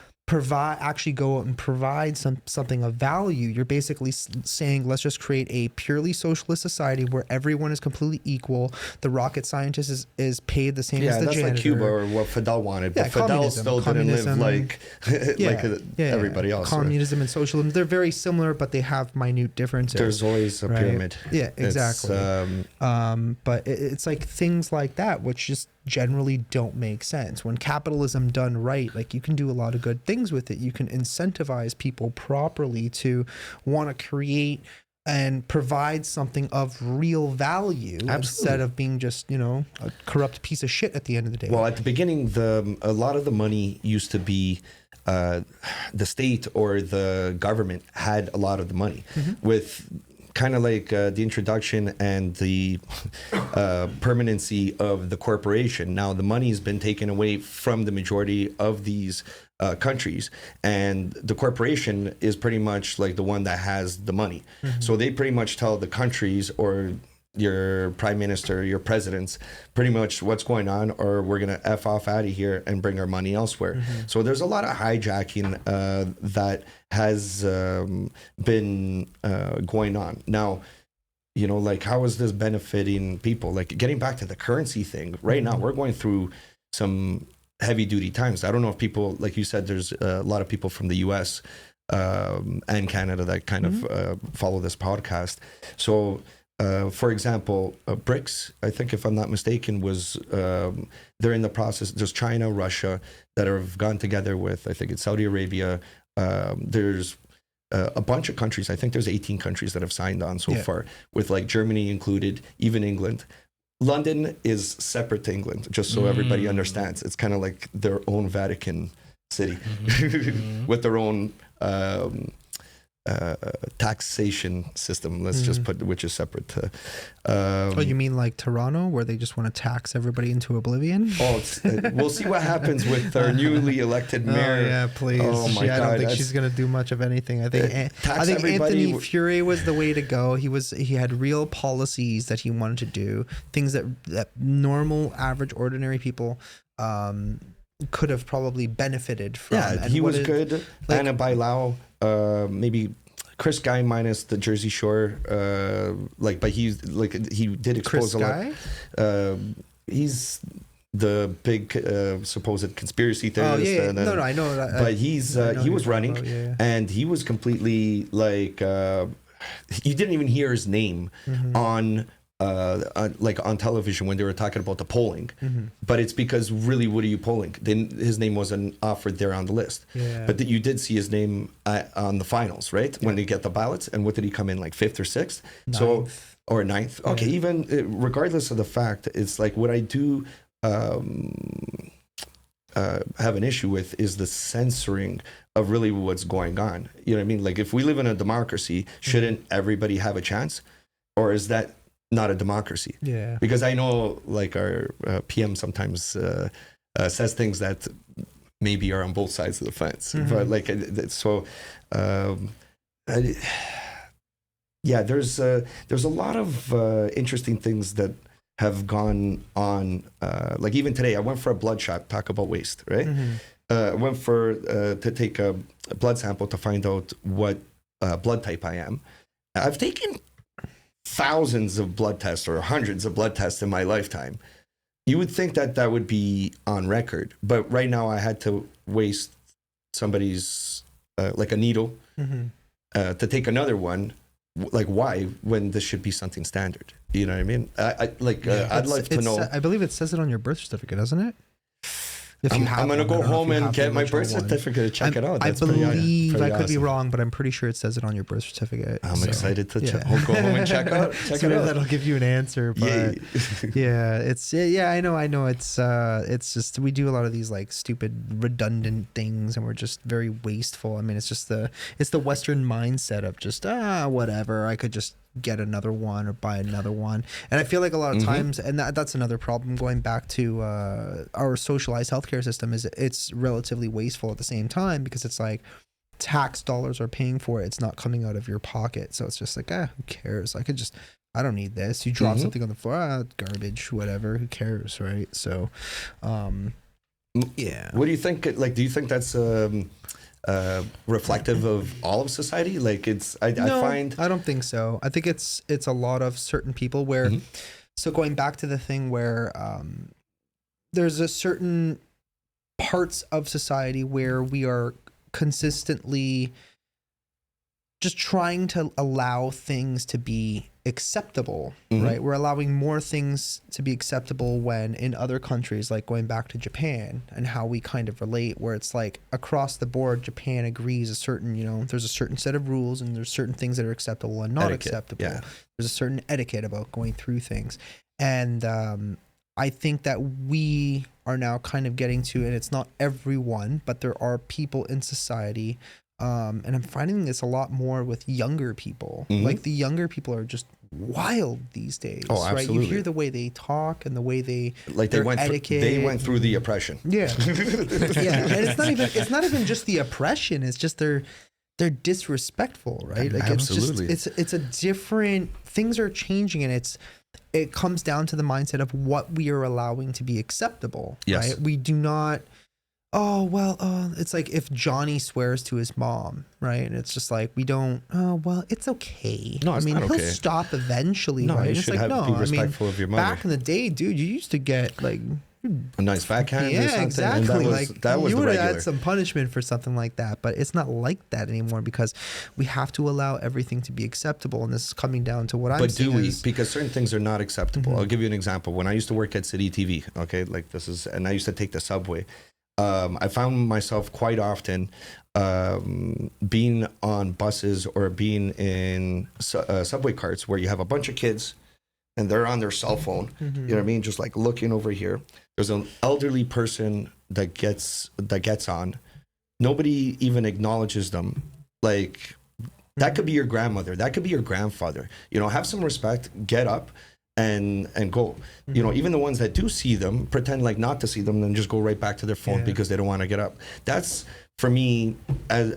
go out and provide something of value. You're basically saying, let's just create a purely socialist society where everyone is completely equal. The rocket scientist is paid the same as the janitor. That's like Cuba, or what Fidel wanted, but Fidel still didn't live like everybody else. Communism and socialism, they're very similar, but they have minute differences. There's always a pyramid. Yeah, exactly. But it's like things like that, which just generally don't make sense. When capitalism done right, like, you can do a lot of good things with it. You can incentivize people properly to want to create and provide something of real value. Absolutely. Instead of being just, a corrupt piece of shit at the end of the day. Well, at the beginning, a lot of the money used to be the state or the government had a lot of the money. With kind of like the introduction and the permanency of the corporation. Now the money's been taken away from the majority of these countries, and the corporation is pretty much like the one that has the money. So they pretty much tell the countries or your prime minister, your presidents, pretty much what's going on, or we're going to F off out of here and bring our money elsewhere. So there's a lot of hijacking that has been going on. Now, you know, like, how is this benefiting people? Like, getting back to the currency thing, right now, we're going through some heavy duty times. I don't know if people, like you said, there's a lot of people from the US and Canada that kind of follow this podcast. So, for example, BRICS, I think if I'm not mistaken, was they're in the process. There's China, Russia that have gone together with, I think it's Saudi Arabia. There's a bunch of countries. I think there's 18 countries that have signed on so far, with like Germany included, even England. London is separate to England, just so everybody understands. It's kind of like their own Vatican City with their own taxation system, let's just put, which is separate to oh, you mean like Toronto, where they just want to tax everybody into oblivion? We'll see what happens with our newly elected mayor. Oh yeah, please. Oh my God, I don't think she's gonna do much of anything. I think everybody. Anthony Fury was the way to go. He had real policies that he wanted to do, things that normal, average, ordinary people could have probably benefited from. Yeah, and he was good. Like, Anna Bailao, maybe Chris Guy minus the Jersey Shore, but he did expose Chris a Guy? lot. He's the big supposed conspiracy theorist. Oh yeah, and, I know that. But he was running, and he was completely like you didn't even hear his name on television when they were talking about the polling. But it's because really, what are you polling? Then his name wasn't offered there on the list. But you did see his name on the finals, right? When they get the ballots. And what did he come in, like 5th or 6th? Or 9th. Okay, even regardless of the fact, it's like, what I do have an issue with is the censoring of really what's going on. You know what I mean? Like, if we live in a democracy, shouldn't everybody have a chance? Or is that not a democracy? Yeah. Because I know, like, our PM sometimes says things that maybe are on both sides of the fence. But like, so yeah, there's a lot of interesting things that have gone on. Like, even today, I went for a blood shot. Talk about waste, right? I went for to take a blood sample to find out what blood type I am. I've taken thousands of blood tests or hundreds of blood tests in my lifetime. You would think that that would be on record, but right now I had to waste somebody's like a needle to take another one. Like, why, when this should be something standard? You know what I mean? I'd like to know. I believe it says it on your birth certificate, doesn't it? I'm going to go home and get my birth certificate and check it out. I believe, I could be wrong, but I'm pretty sure it says it on your birth certificate. I'm excited to I'll go home and check it out. That'll give you an answer. But I know. It's just, we do a lot of these like stupid redundant things, and we're just very wasteful. I mean, it's just the Western mindset of just whatever. I could just get another one or buy another one. And I feel like a lot of times, and that's another problem going back to our socialized healthcare system, is it's relatively wasteful at the same time, because it's like tax dollars are paying for it. It's not coming out of your pocket. So it's just like, who cares? I don't need this. You drop something on the floor, garbage, whatever, who cares, right? So yeah. What do you think? Like, do you think that's reflective of all of society? Like, I don't think so. I think it's a lot of certain people where, so going back to the thing where there's a certain parts of society where we are consistently just trying to allow things to be acceptable, right? We're allowing more things to be acceptable when in other countries, like going back to Japan and how we kind of relate, where it's like across the board, Japan agrees there's a certain set of rules, and there's certain things that are acceptable and not acceptable. Yeah. There's a certain etiquette about going through things. And I think that we are now kind of getting to, and it's not everyone, but there are people in society And I'm finding this a lot more with younger people. Like the younger people are just wild these days. Oh, right? absolutely. You hear the way they talk and the way they Like they went through the oppression. Yeah. Yeah. And it's not even just the oppression, it's just they're disrespectful, right? Like Absolutely. it's a different, things are changing, and it comes down to the mindset of what we are allowing to be acceptable. Yes. Right? We do not, it's like if Johnny swears to his mom, right? And it's just like, we don't, it's okay. No, it's not he'll okay. stop eventually, No, right? you It's should like, be respectful of your mother. Back in the day, dude, you used to get like, A nice backhand or yeah, something. exactly. And that was you the would have regular. had some punishment for something like that, but it's not like that anymore because we have to allow everything to be acceptable. And this is coming down to what I'm But saying. do we? Is, Because certain things are not acceptable. I'll give you an example. When I used to work at City TV, okay, like this is, and I used to take the subway. I found myself quite often being on buses or being in subway carts where you have a bunch of kids and they're on their cell phone. You know what I mean? Just like looking over here. There's an elderly person that gets on. Nobody even acknowledges them. Like that could be your grandmother. That could be your grandfather. You know, have some respect. Get up. And go, you know, even the ones that do see them pretend like not to see them, then just go right back to their phone because they don't want to get up. That's for me as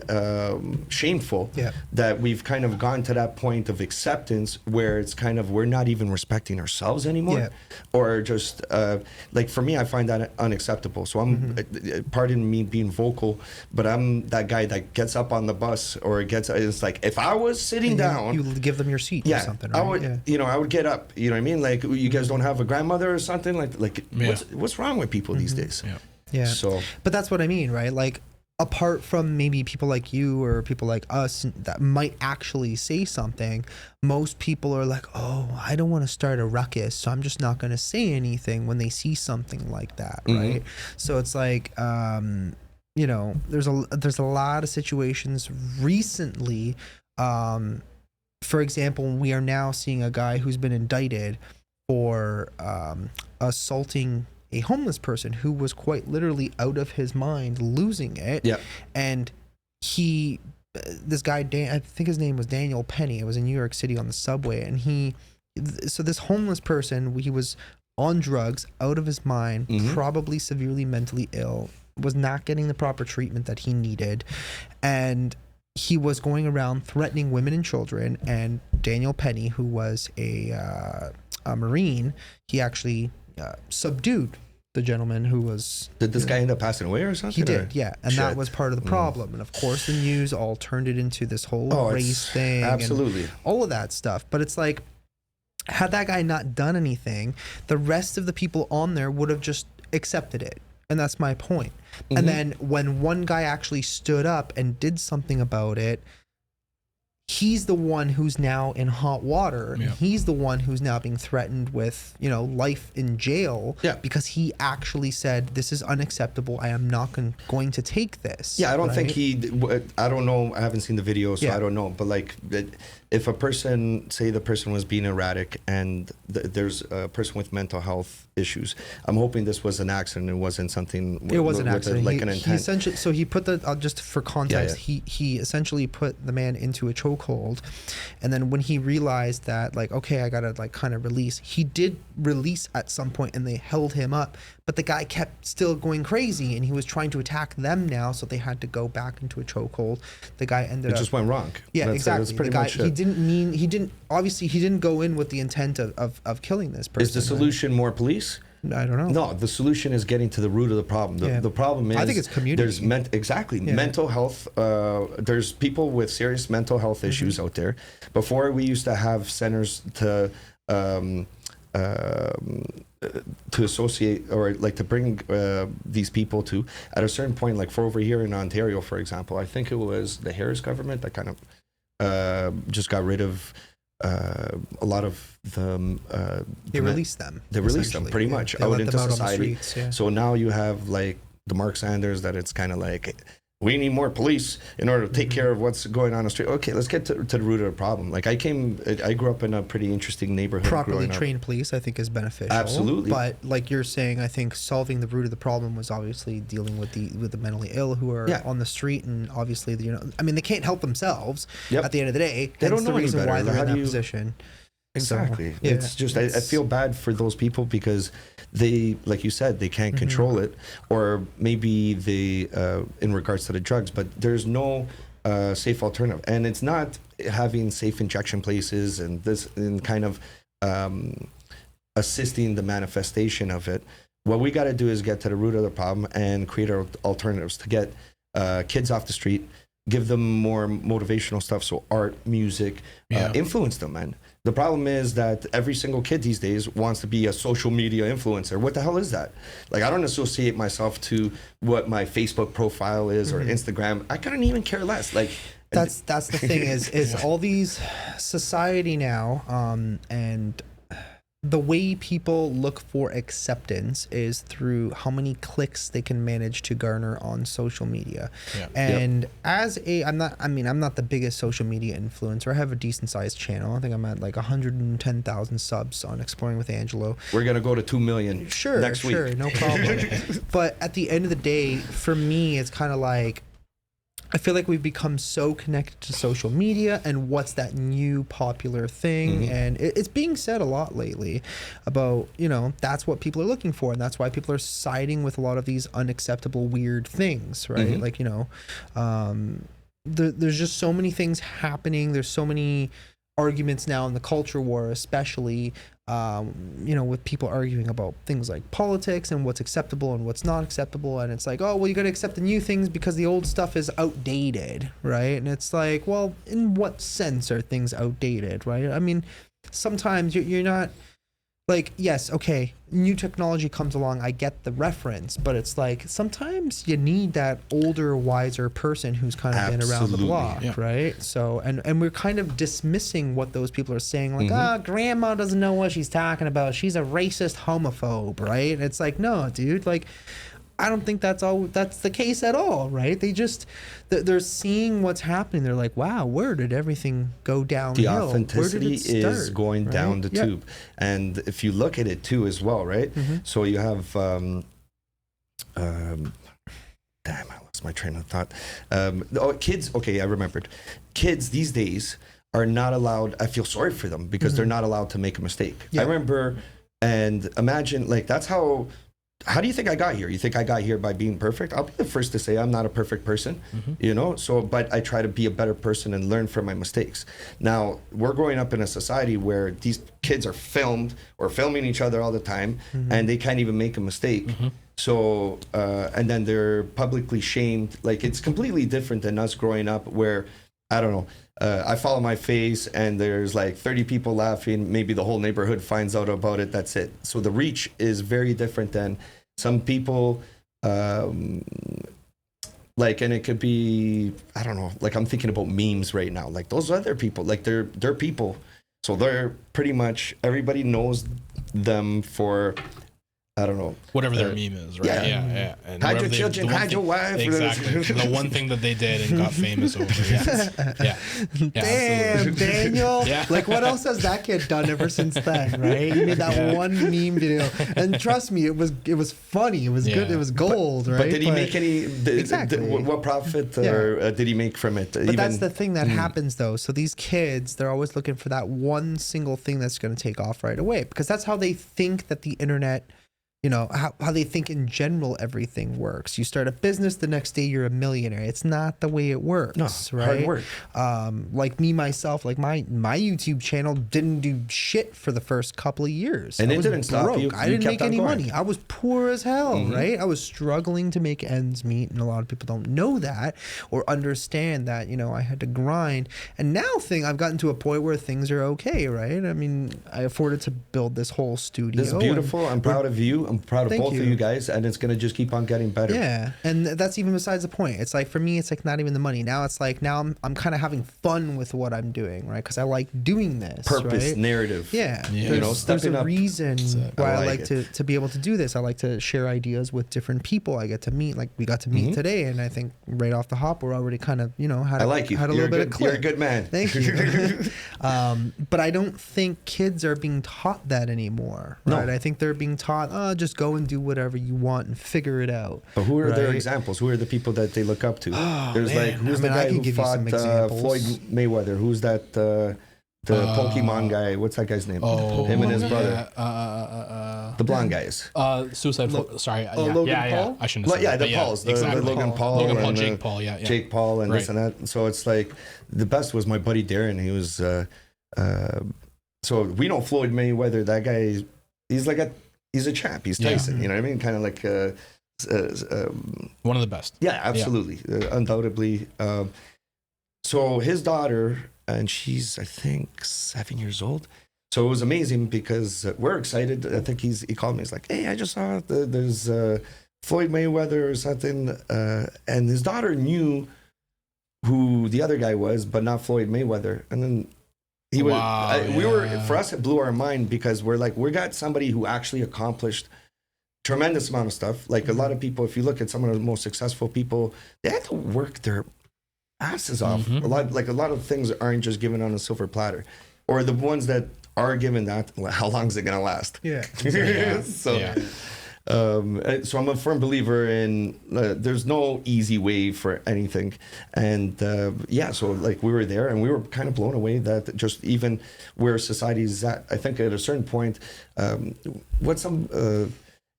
shameful that we've kind of gone to that point of acceptance where it's kind of we're not even respecting ourselves anymore, or just like for me, I find that unacceptable. So I'm, pardon me being vocal, but I'm that guy that gets up on the bus or gets. It's like if I was sitting down, you give them your seat or something. Right? I would, you know, I would get up. You know what I mean? Like you guys don't have a grandmother or something. Like what's wrong with people these days? Yeah. So, but that's what I mean, right? Like, apart from maybe people like you or people like us that might actually say something, most people are like, oh, I don't want to start a ruckus, so I'm just not going to say anything when they see something like that, right? So it's like, you know, there's a lot of situations recently. For example, we are now seeing a guy who's been indicted for assaulting a homeless person who was quite literally out of his mind, losing it. Yeah. And this guy, I think his name was Daniel Penny. It was in New York City on the subway. And so this homeless person, he was on drugs, out of his mind, probably severely mentally ill, was not getting the proper treatment that he needed. And he was going around threatening women and children. And Daniel Penny, who was a Marine, he actually subdued the gentleman who was... Did this guy end up passing away or something? He did, yeah. And that was part of the problem. And of course, the news all turned it into this whole race thing. Absolutely. And all of that stuff. But it's like, had that guy not done anything, the rest of the people on there would have just accepted it. And that's my point. And then when one guy actually stood up and did something about it, he's the one who's now in hot water. Yeah. He's the one who's now being threatened with, you know, life in jail because he actually said, this is unacceptable. I am not going to take this. Yeah, I don't think I don't know. I haven't seen the video, so I don't know. But like, if a person, say the person was being erratic and there's a person with mental health issues, I'm hoping this was an accident. It wasn't something. It was an accident. Like an intent. He essentially, so he put just for context, he essentially put the man into a chokehold, and then when he realized that, like, okay, I gotta like kind of release, he did release at some point, and they held him up, but the guy kept still going crazy, and he was trying to attack them now, so they had to go back into a chokehold. The guy ended up. It just went wrong. Yeah, exactly. That's pretty the guy, much it. he didn't go in with the intent of killing this person. Is the solution more police? I don't know. No, the solution is getting to the root of the problem. The problem is, I think it's community. There's mental health. There's people with serious mental health issues out there. Before, we used to have centers to associate or like to bring these people to. At a certain point, like for over here in Ontario, for example, I think it was the Harris government that kind of just got rid of a lot of the they released them. They released them pretty much out into society. Streets, So now you have like the Mark Sanders that it's kind of like, we need more police in order to take care of what's going on the street. Okay, let's get to the root of the problem. Like I grew up in a pretty interesting neighborhood. Properly trained police, I think, is beneficial. Absolutely. But like you're saying, I think solving the root of the problem was obviously dealing with the mentally ill who are on the street, and obviously, I mean, they can't help themselves. At the end of the day, they don't know the reason any better. why they're in that position. Exactly. So, it's just I feel bad for those people because they, like you said, they can't control it, or maybe they in regards to the drugs, but there's no safe alternative, and it's not having safe injection places and this and kind of assisting the manifestation of it. What we got to do is get to the root of the problem and create alternatives to get kids off the street, give them more motivational stuff, so art, music, influence them, man. The problem is that every single kid these days wants to be a social media influencer. What the hell is that? Like, I don't associate myself to what my Facebook profile is or Instagram. I couldn't even care less. Like, that's the thing is all these society now, and the way people look for acceptance is through how many clicks they can manage to garner on social media. And as I'm not the biggest social media influencer. I have a decent sized channel. I think I'm at like 110,000 subs on Exploring with Angelo. We're gonna go to 2 million next week. No problem. But at the end of the day, for me, it's kind of like, I feel like we've become so connected to social media and what's that new popular thing. And it's being said a lot lately about, that's what people are looking for. And that's why people are siding with a lot of these unacceptable, weird things, right? Like, there's just so many things happening. There's so many arguments now in the culture war, especially, with people arguing about things like politics and what's acceptable and what's not acceptable. And it's like, oh, well, you got to accept the new things because the old stuff is outdated, right? And it's like, well, in what sense are things outdated, right? I mean, sometimes you're not like, yes, okay, new technology comes along, I get the reference, but it's like sometimes you need that older, wiser person who's kind of been around the block, right? So, and we're kind of dismissing what those people are saying, like, grandma doesn't know what she's talking about, she's a racist homophobe, right? And it's like, no, dude, like, I don't think that's the case at all, right? They're seeing what's happening. They're like, wow, where did everything go downhill? The authenticity where did it start, is going down the tube. And if you look at it too as well, right? So you have, damn, I lost my train of thought. Kids, okay, I remembered. Kids these days are not allowed, I feel sorry for them because they're not allowed to make a mistake. I remember, and imagine, like, that's how do you think I got here? You think I got here by being perfect? I'll be the first to say I'm not a perfect person, but I try to be a better person and learn from my mistakes. Now, we're growing up in a society where these kids are filmed or filming each other all the time, and they can't even make a mistake. So, and then they're publicly shamed. Like, it's completely different than us growing up where, I don't know, I follow my face and there's like 30 people laughing. Maybe the whole neighborhood finds out about it. That's it. So the reach is very different than some people, and it could be, I don't know, like I'm thinking about memes right now. Like those other people, like they're people. So they're pretty much, everybody knows them for, I don't know. Whatever their meme is, right? Yeah. And hide your children, hide your wife. Exactly. The one thing that they did and got famous over. Damn, Daniel. Like, what else has that kid done ever since then, right? He made that one meme video. And trust me, it was funny. It was good. It was gold, right? But did he make any, what profit or did he make from it? But that's the thing that happens, though. So these kids, they're always looking for that one single thing that's going to take off right away, because that's how they think that the internet, how they think in general everything works. You start a business, the next day you're a millionaire. It's not the way it works, right? Hard work. Like me, myself, like my YouTube channel didn't do shit for the first couple of years. And it didn't stop you. I didn't make any money. I was poor as hell, right? I was struggling to make ends meet, and a lot of people don't know that or understand that, I had to grind. And now I've gotten to a point where things are okay, right? I mean, I afforded to build this whole studio. This is beautiful. I'm proud of you. I'm proud of Thank both of you. you guys, and it's gonna just keep on getting better. Yeah, and that's even besides the point. It's like for me, it's like not even the money. Now it's like I'm kind of having fun with what I'm doing, right? Because I like doing this. Purpose, right? narrative. Yeah, Yeah. You know, there's stepping a up. reason it. why I I like like it. to be able to do this. I like to share ideas with different people. I get to meet, like we got to meet today, and I think right off the hop, we're already kind of had I like you. had a You're little bit of You're a click. good man. Thank you. But I don't think kids are being taught that anymore, No. right? I think they're being taught, just go and do whatever you want and figure it out. But who are their right? examples? Who are the people that they look up to? There's man. like, who's I the mean, I guy can who give you some fought examples. Floyd Mayweather? Who's that? The Pokemon guy. What's that guy's name? Oh, Him and his brother. The blonde guys. Suicide. Sorry. Logan yeah. Paul? I shouldn't Well, have yeah, said the that, Pauls, the exactly. Logan Paul, Logan Paul, and, Jake Paul, yeah. Jake Paul, and this Right. and that. So it's like the best was my buddy Darren. He was. So we know Floyd Mayweather. That guy, he's a champ. He's Tyson. You know what I mean? Kind of like. One of the best. Yeah, absolutely, undoubtedly. So his daughter, and she's I think 7 years old. So it was amazing because we're excited. I think he called me. He's like, "Hey, I just saw there's Floyd Mayweather or something," and his daughter knew who the other guy was, but not Floyd Mayweather. And then he was. We were for us. It blew our mind because we're like, we got somebody who actually accomplished tremendous amount of stuff. Like a lot of people, if you look at some of the most successful people, they had to work their asses off. A lot of things aren't just given on a silver platter, or the ones that are given that. Well, how long is it gonna last? Yeah. So I'm a firm believer in there's no easy way for anything, and so like we were there and we were kind of blown away that just even where society's at. I think at a certain point,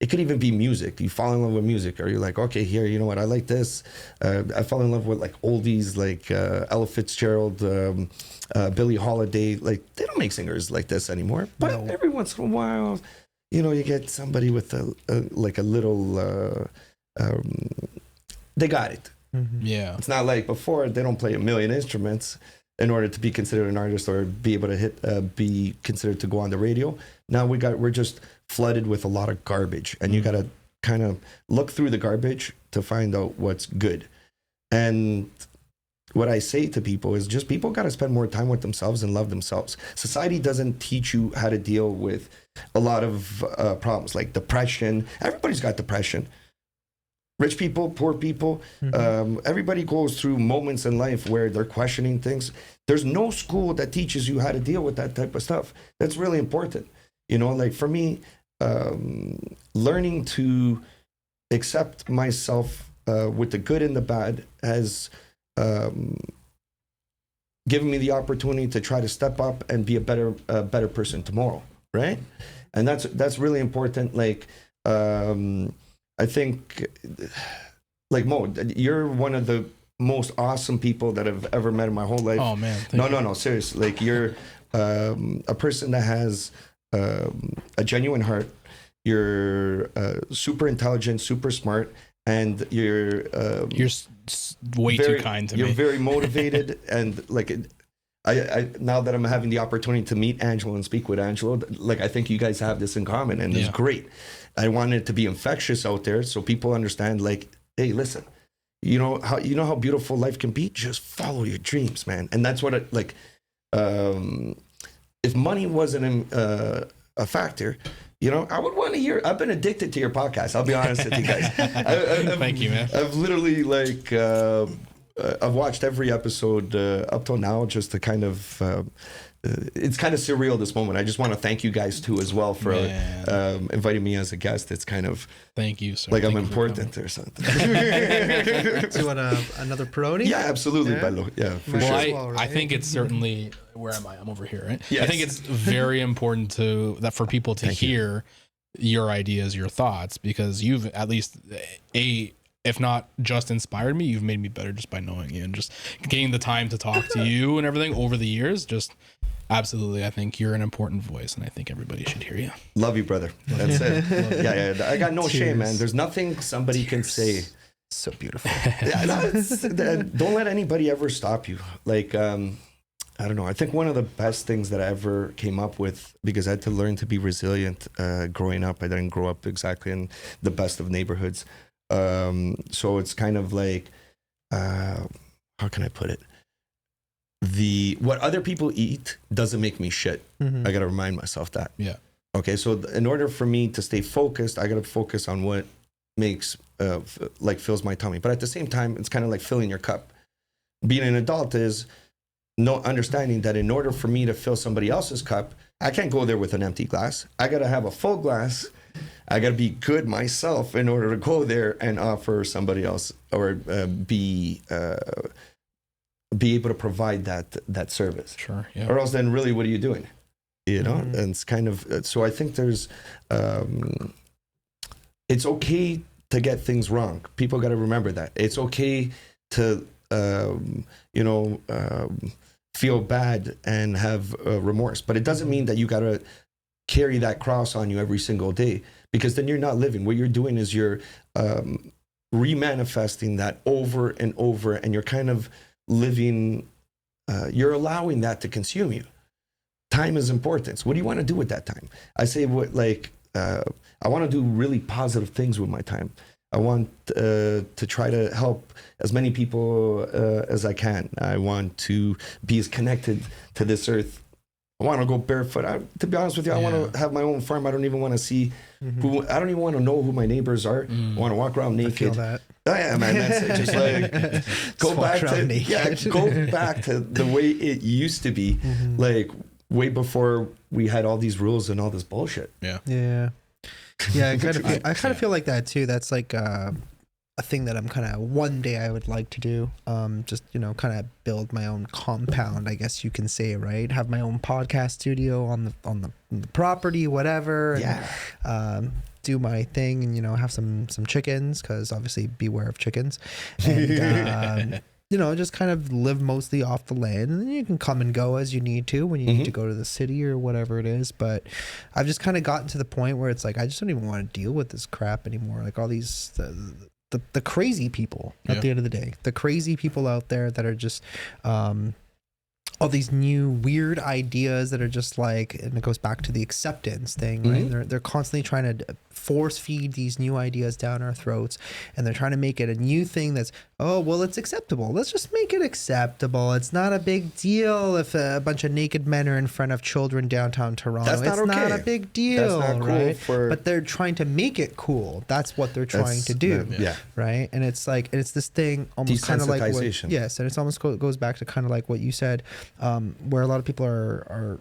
it could even be music. You fall in love with music, or you're like, okay, here, you know what, I like this. I fell in love with like oldies, like Ella Fitzgerald, Billie Holiday. Like they don't make singers like this anymore. But every once in a while, you get somebody with a little. They got it. Yeah. It's not like before. They don't play a million instruments in order to be considered an artist or be able to be considered to go on the radio. Now we're just flooded with a lot of garbage, and you got to kind of look through the garbage to find out what's good. And what I say to people is just people got to spend more time with themselves and love themselves. Society doesn't teach you how to deal with a lot of problems like depression. Everybody's got depression. Rich people, poor people, everybody goes through moments in life where they're questioning things. There's no school that teaches you how to deal with that type of stuff. That's really important. Like for me, learning to accept myself with the good and the bad has given me the opportunity to try to step up and be a better person tomorrow, right? And that's really important. Like I think, like Mo, you're one of the most awesome people that I've ever met in my whole life. Oh man, No, seriously. Like you're a person that has a genuine heart. You're super intelligent, super smart, and you're way too kind to me. You're very motivated, and like I now that I'm having the opportunity to meet Angelo and speak with Angelo, like I think you guys have this in common, and it's great. I want it to be infectious out there so people understand. Like, hey, listen, you know how beautiful life can be. Just follow your dreams, man. And that's what if money wasn't a factor, I would want to hear. I've been addicted to your podcast. I'll be honest with you guys. Thank you, man. I've literally I've watched every episode up till now just to kind of. It's kind of surreal this moment. I just want to thank you guys too as well for inviting me as a guest. It's kind of thank you, sir. Like thank I'm important or something. Do you want another Peroni? Yeah, absolutely, Yeah? Bello. Yeah, for Well, sure. I think it's certainly. Where am I? I'm over here, right? Yes. I think it's very important for people to hear your ideas, your thoughts, because you've at least if not just inspired me, you've made me better just by knowing you and just getting the time to talk to you and everything over the years. Just absolutely, I think you're an important voice, and I think everybody should hear you. Love you, brother. That's it. Yeah. I got no shame, man. There's nothing somebody can say. So beautiful. Don't let anybody ever stop you. Like, I don't know. I think one of the best things that I ever came up with, because I had to learn to be resilient growing up. I didn't grow up exactly in the best of neighborhoods. So it's kind of like, how can I put it? What other people eat doesn't make me shit. I got to remind myself that. Yeah. Okay. So in order for me to stay focused, I got to focus on what makes, fills my tummy. But at the same time, it's kind of like filling your cup. Being an adult is no understanding that in order for me to fill somebody else's cup, I can't go there with an empty glass. I got to have a full glass. I got to be good myself in order to go there and offer somebody else or be able to provide that service. Sure. Yeah. Or else then really, what are you doing? You know, and it's kind of, so I think there's, it's okay to get things wrong. People got to remember that. It's okay to, feel bad and have remorse, but it doesn't mean that you got to carry that cross on you every single day, because then you're not living. What you're doing is you're remanifesting that over and over, and you're kind of living, you're allowing that to consume you. Time is important. So what do you want to do with that time? I say I want to do really positive things with my time. I want to try to help as many people as I can. I want to be as connected to this earth. I want to go barefoot. To be honest with you, I want to have my own farm. I don't even want to see I don't even want to know who my neighbors are. I want to walk around naked. I feel that. Oh, yeah, man. That's it. Just like go back to the way it used to be, like way before we had all these rules and all this bullshit. Yeah. Yeah. Yeah, I kind of feel like that too. That's like a thing that I'm kind of one day I would like to do. Just kind of build my own compound, I guess you can say, right? Have my own podcast studio on the property, whatever. Yeah. And, do my thing and have some chickens, because obviously beware of chickens, and just kind of live mostly off the land, and then you can come and go as you need to when you need to go to the city or whatever it is. But I've just kind of gotten to the point where it's like I just don't even want to deal with this crap anymore. Like all these the crazy people at the end of the day, the crazy people out there that are just all these new weird ideas that are just like, and it goes back to the acceptance thing, right? They're constantly trying to force feed these new ideas down our throats, and they're trying to make it a new thing that's, oh, well, it's acceptable. Let's just make it acceptable. It's not a big deal if a bunch of naked men are in front of children downtown Toronto. That's not okay. Not a big deal, That's not cool right? for... But they're trying to make it cool. That's what they're trying to do, right? And it's like, it's this thing almost kind of like what, yes, and it's almost goes back to kind of like what you said, where a lot of people are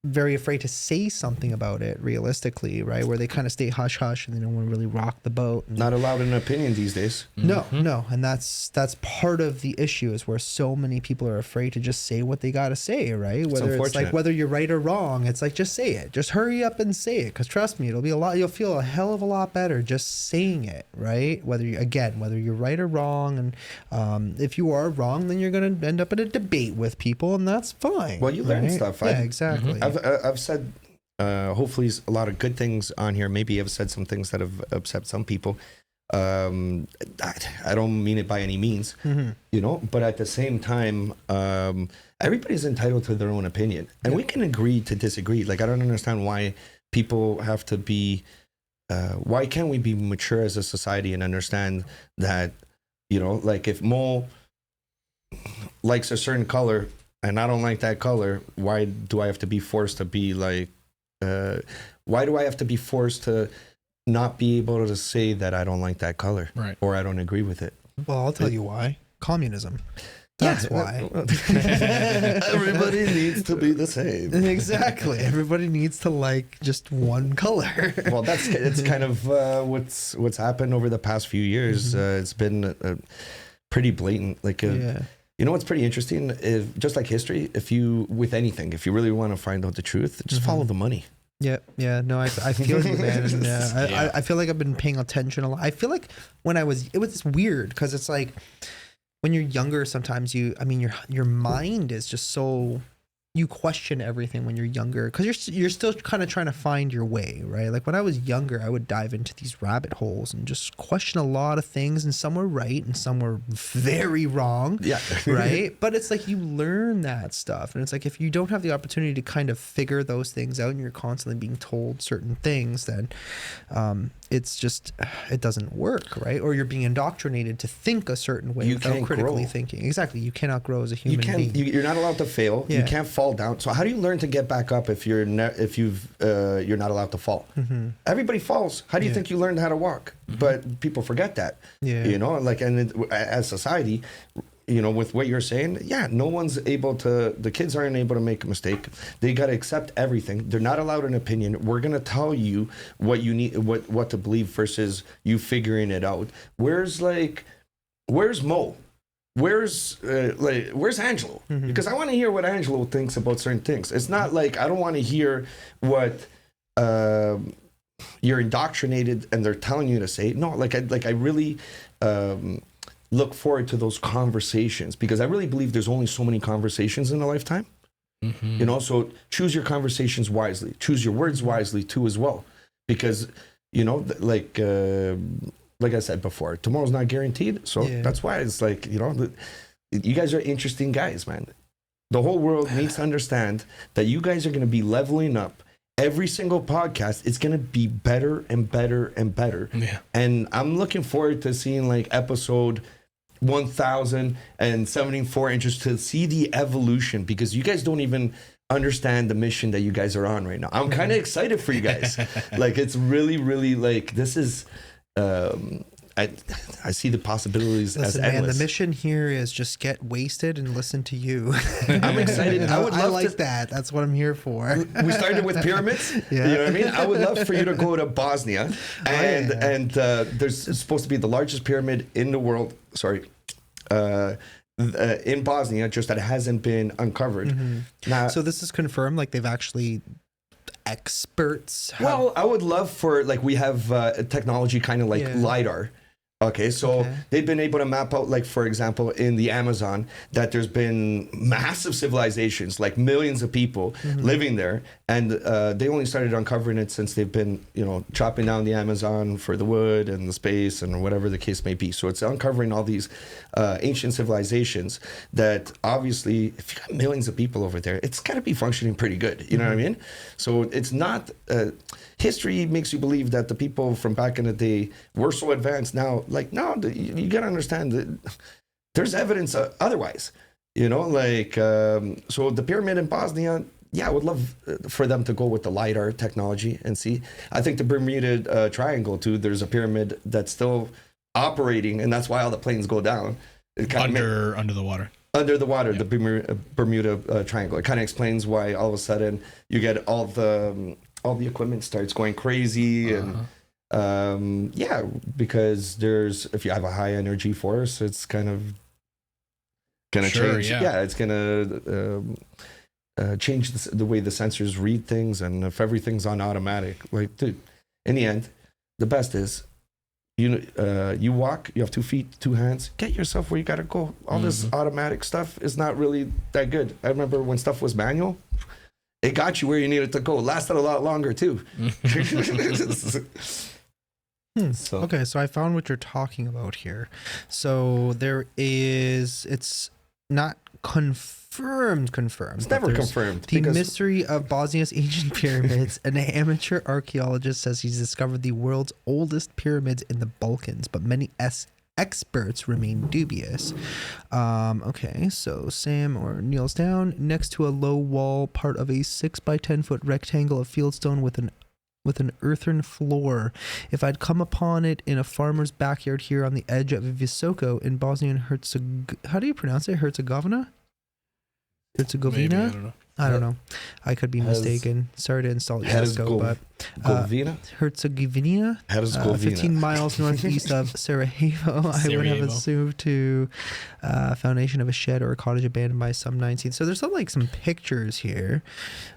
very afraid to say something about it realistically, right? Where they kind of stay hush hush and they don't want to really rock the boat. Not allowed an opinion these days. No. And that's part of the issue, is where so many people are afraid to just say what they got to say, right? Whether it's like, whether you're right or wrong, it's like, just say it. Just hurry up and say it. Cause trust me, you'll feel a hell of a lot better just saying it, right? Whether you're right or wrong. And if you are wrong, then you're going to end up in a debate with people, and that's fine. Well, you learn stuff. Yeah, exactly. I've said hopefully a lot of good things on here. Maybe I've said some things that have upset some people. I don't mean it by any means, but at the same time, everybody's entitled to their own opinion, and we can agree to disagree. Like, I don't understand why people have to be, why can't we be mature as a society and understand that, like if Mo likes a certain color, and I don't like that color, why do I have to be forced to be like, why do I have to be forced to not be able to say that I don't like that color, right, or I don't agree with it? Well, I'll tell you why. Communism. That's why. Everybody needs to be the same. Exactly. Everybody needs to like just one color. Well, it's kind of what's happened over the past few years. It's been pretty blatant. Like, you know what's pretty interesting? If, just like history, if you really want to find out the truth, just follow the money. Yeah. No, I feel you, man. And, I feel like I've been paying attention a lot. I feel like it was weird, because it's like when you're younger, sometimes your mind is just so you question everything when you're younger because you're still kind of trying to find your way, right? Like when I was younger, I would dive into these rabbit holes and just question a lot of things, and some were right and some were very wrong. Yeah. Right. But it's like you learn that stuff, and it's like if you don't have the opportunity to kind of figure those things out and you're constantly being told certain things, then it's just, it doesn't work, right? Or you're being indoctrinated to think a certain way without critically thinking. Exactly. You cannot grow as a human being. You're not allowed to fail. Yeah. You can't fall down. So how do you learn to get back up if you're not allowed to fall? Mm-hmm. Everybody falls. How do you think you learned how to walk? But people forget that. Yeah. You know, like, and as society, you know, with what you're saying, no one's able to, the kids aren't able to make a mistake. They got to accept everything. They're not allowed an opinion. We're going to tell you what you need, what to believe versus you figuring it out. Where's Mo? Where's Angelo? Mm-hmm. Because I want to hear what Angelo thinks about certain things. It's not like I don't want to hear what you're indoctrinated and they're telling you to say. No, like I really look forward to those conversations because I really believe there's only so many conversations in a lifetime. Mm-hmm. You know, so choose your conversations wisely. Choose your words wisely too, as well, because you know, like I said before, tomorrow's not guaranteed. So that's why it's like, you know, you guys are interesting guys, man. The whole world needs to understand that you guys are going to be leveling up. Every single podcast, it's going to be better and better and better. Yeah. And I'm looking forward to seeing like episode 1074 inches to see the evolution, because you guys don't even understand the mission that you guys are on right now. I'm kind of excited for you guys. Like, it's really, really like, this is, I see the possibilities. Listen, as endless. Man, the mission here is just get wasted and listen to you. I'm excited. I like that. That's what I'm here for. We started with pyramids. Yeah. You know what I mean? I would love for you to go to Bosnia, and there's supposed to be the largest pyramid in the world. Sorry. In Bosnia, just that it hasn't been uncovered. Mm-hmm. Now, so this is confirmed, like they've actually experts have... Well, I would love for, like, we have technology kind of like LiDAR. Okay, so they've been able to map out, like, for example, in the Amazon, that there's been massive civilizations, like millions of people living there, and they only started uncovering it since they've been, you know, chopping down the Amazon for the wood and the space and whatever the case may be. So it's uncovering all these ancient civilizations that obviously, if you got millions of people over there, it's got to be functioning pretty good. You know what I mean? So it's not... history makes you believe that the people from back in the day were so advanced now. Like, no, you got to understand that there's evidence otherwise, you know, like, so the pyramid in Bosnia, I would love for them to go with the LiDAR technology and see. I think the Bermuda Triangle too, there's a pyramid that's still operating, and that's why all the planes go down. Under the water. Under the water, the Bermuda Triangle. It kind of explains why all of a sudden you get all the equipment starts going crazy, and because if you have a high energy force, it's kind of gonna change. Yeah, it's gonna change the way the sensors read things, and if everything's on automatic, like, dude, in the end, the best is you walk, you have 2 feet, 2 hands, get yourself where you gotta go. All this automatic stuff is not really that good. I remember when stuff was manual. It got you where you needed to go. Lasted a lot longer too. Okay, so I found what you're talking about here. So it's not confirmed. It's never confirmed. The mystery of Bosnia's ancient pyramids. An amateur archaeologist says he's discovered the world's oldest pyramids in the Balkans, but many experts remain dubious. Okay, so Sam kneels down next to a low wall, part of a 6 by 10 foot rectangle of fieldstone with an earthen floor. If I'd come upon it in a farmer's backyard here on the edge of Visoko in Bosnia and Herzegovina, how do you pronounce it? Herzegovina? Maybe, I don't know. I don't know. I could be mistaken. Sorry to insult Yasko, but Herzegovina, 15 miles northeast of Sarajevo. I would have assumed to foundation of a shed or a cottage abandoned by some 19th. So there's some pictures here.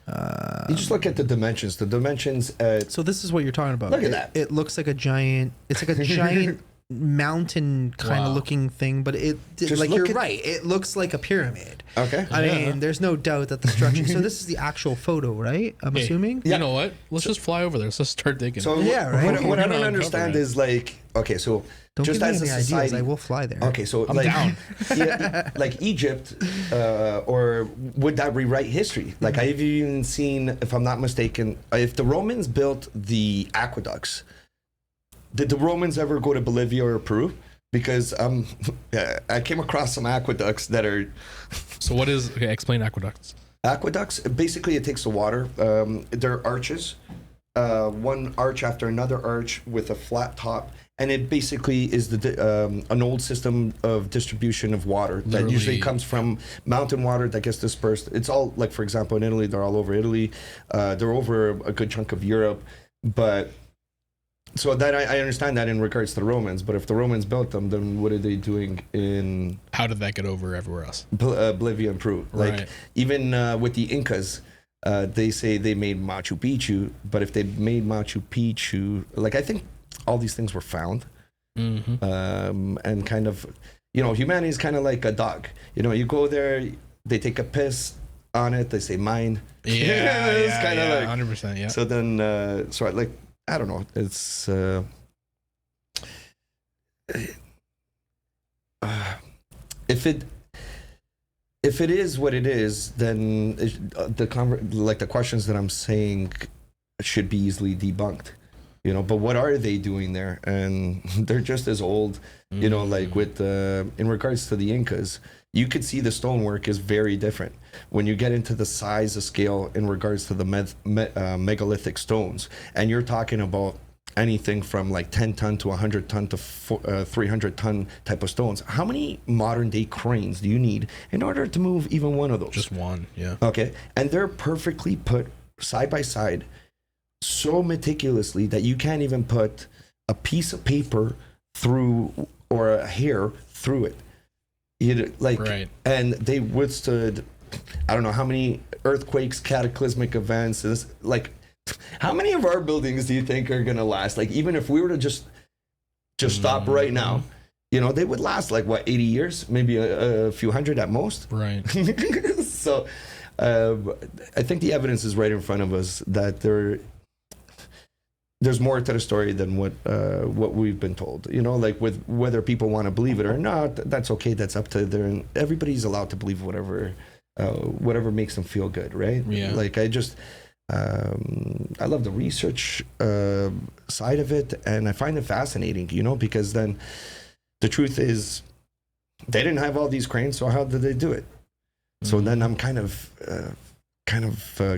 You just look at the dimensions. The dimensions. So this is what you're talking about. Look at that. It looks like a giant. It's like a giant mountain kind of Wow. looking thing, but Just like look you're at- right. It looks like a pyramid. Okay. I Yeah. mean, there's no doubt that the structure. So this is the actual photo, right? I'm Hey, assuming. You know what? Let's just fly over there. Let's just start digging. So Yeah, right. what I We're don't gonna understand uncover it. is like, okay, so Don't just give me as a any ideas. society, I will fly there. okay, so I'm like, down. yeah, like Egypt, or would that rewrite history? Like I've even seen, if I'm not mistaken, if the Romans built the aqueducts, did the Romans ever go to Bolivia or Peru? Because I came across some aqueducts that are So what is? Okay, explain aqueducts. aqueducts. Basically, it takes the water. They're arches, one arch after another arch with a flat top, and it basically is an old system of distribution of water that Literally. usually comes from mountain water that gets dispersed. It's all like, for example, in Italy, they're all over Italy. They're over a good chunk of Europe, but. So that I understand that in regards to the Romans, but if the Romans built them, then what are they doing in How did that get over everywhere else? Bolivia and Peru? Like Right. even with the Incas, they say they made Machu Picchu, but if they made Machu Picchu, like I think all these things were found, and kind of, humanity is kind of like a dog. You go there, they take a piss on it, they say mine. Yeah, It's kinda like- 100%. Yeah. So then, I don't know. It's if it is what it is, then the questions that I'm saying should be easily debunked. But what are they doing there? And they're just as old. Like with in regards to the Incas, you could see the stonework is very different when you get into the size of scale in regards to the megalithic stones, and you're talking about anything from like 10 ton to 100 ton to 300 ton type of stones. How many modern day cranes do you need in order to move even one of those? Just one. Yeah. Okay, and they're perfectly put side by side so meticulously that you can't even put a piece of paper through or a hair through it. Right. And they withstood, I don't know how many earthquakes, cataclysmic events. Like, how many of our buildings do you think are gonna last? Like, even if we were to just stop right now, they would last like what, 80 years, maybe a few hundred at most. Right. So, I think the evidence is right in front of us that there's more to the story than what we've been told. Like with whether people want to believe it or not, that's okay. That's up to everybody's allowed to believe whatever makes them feel good, right? Yeah. Like I love the research side of it, and I find it fascinating, because then the truth is they didn't have all these cranes, so how did they do it? So then I'm kind of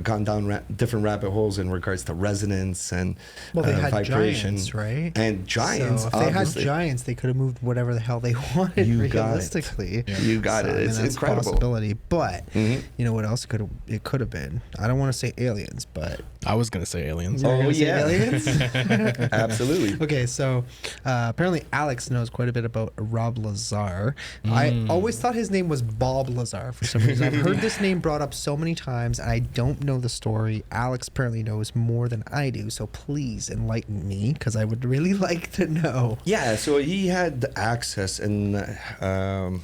gone down different rabbit holes in regards to resonance and Well, they had vibration. giants, right? And giants, So if they had obviously. giants, they could have moved whatever the hell they wanted. You got it. Realistically, Yeah. You got So, it. I mean, It's that's incredible. a possibility. But Mhm. you know what else it could have been? I don't want to say aliens, but I was gonna say aliens. You're Oh, gonna say yeah. aliens. Absolutely. Okay, so apparently Alex knows quite a bit about Rob Lazar. I always thought his name was Bob Lazar for some reason. I've heard this name brought up so many times, and I don't know the story. Alex apparently knows more than I do, so please enlighten me, because I would really like to know. Yeah, so he had access, and I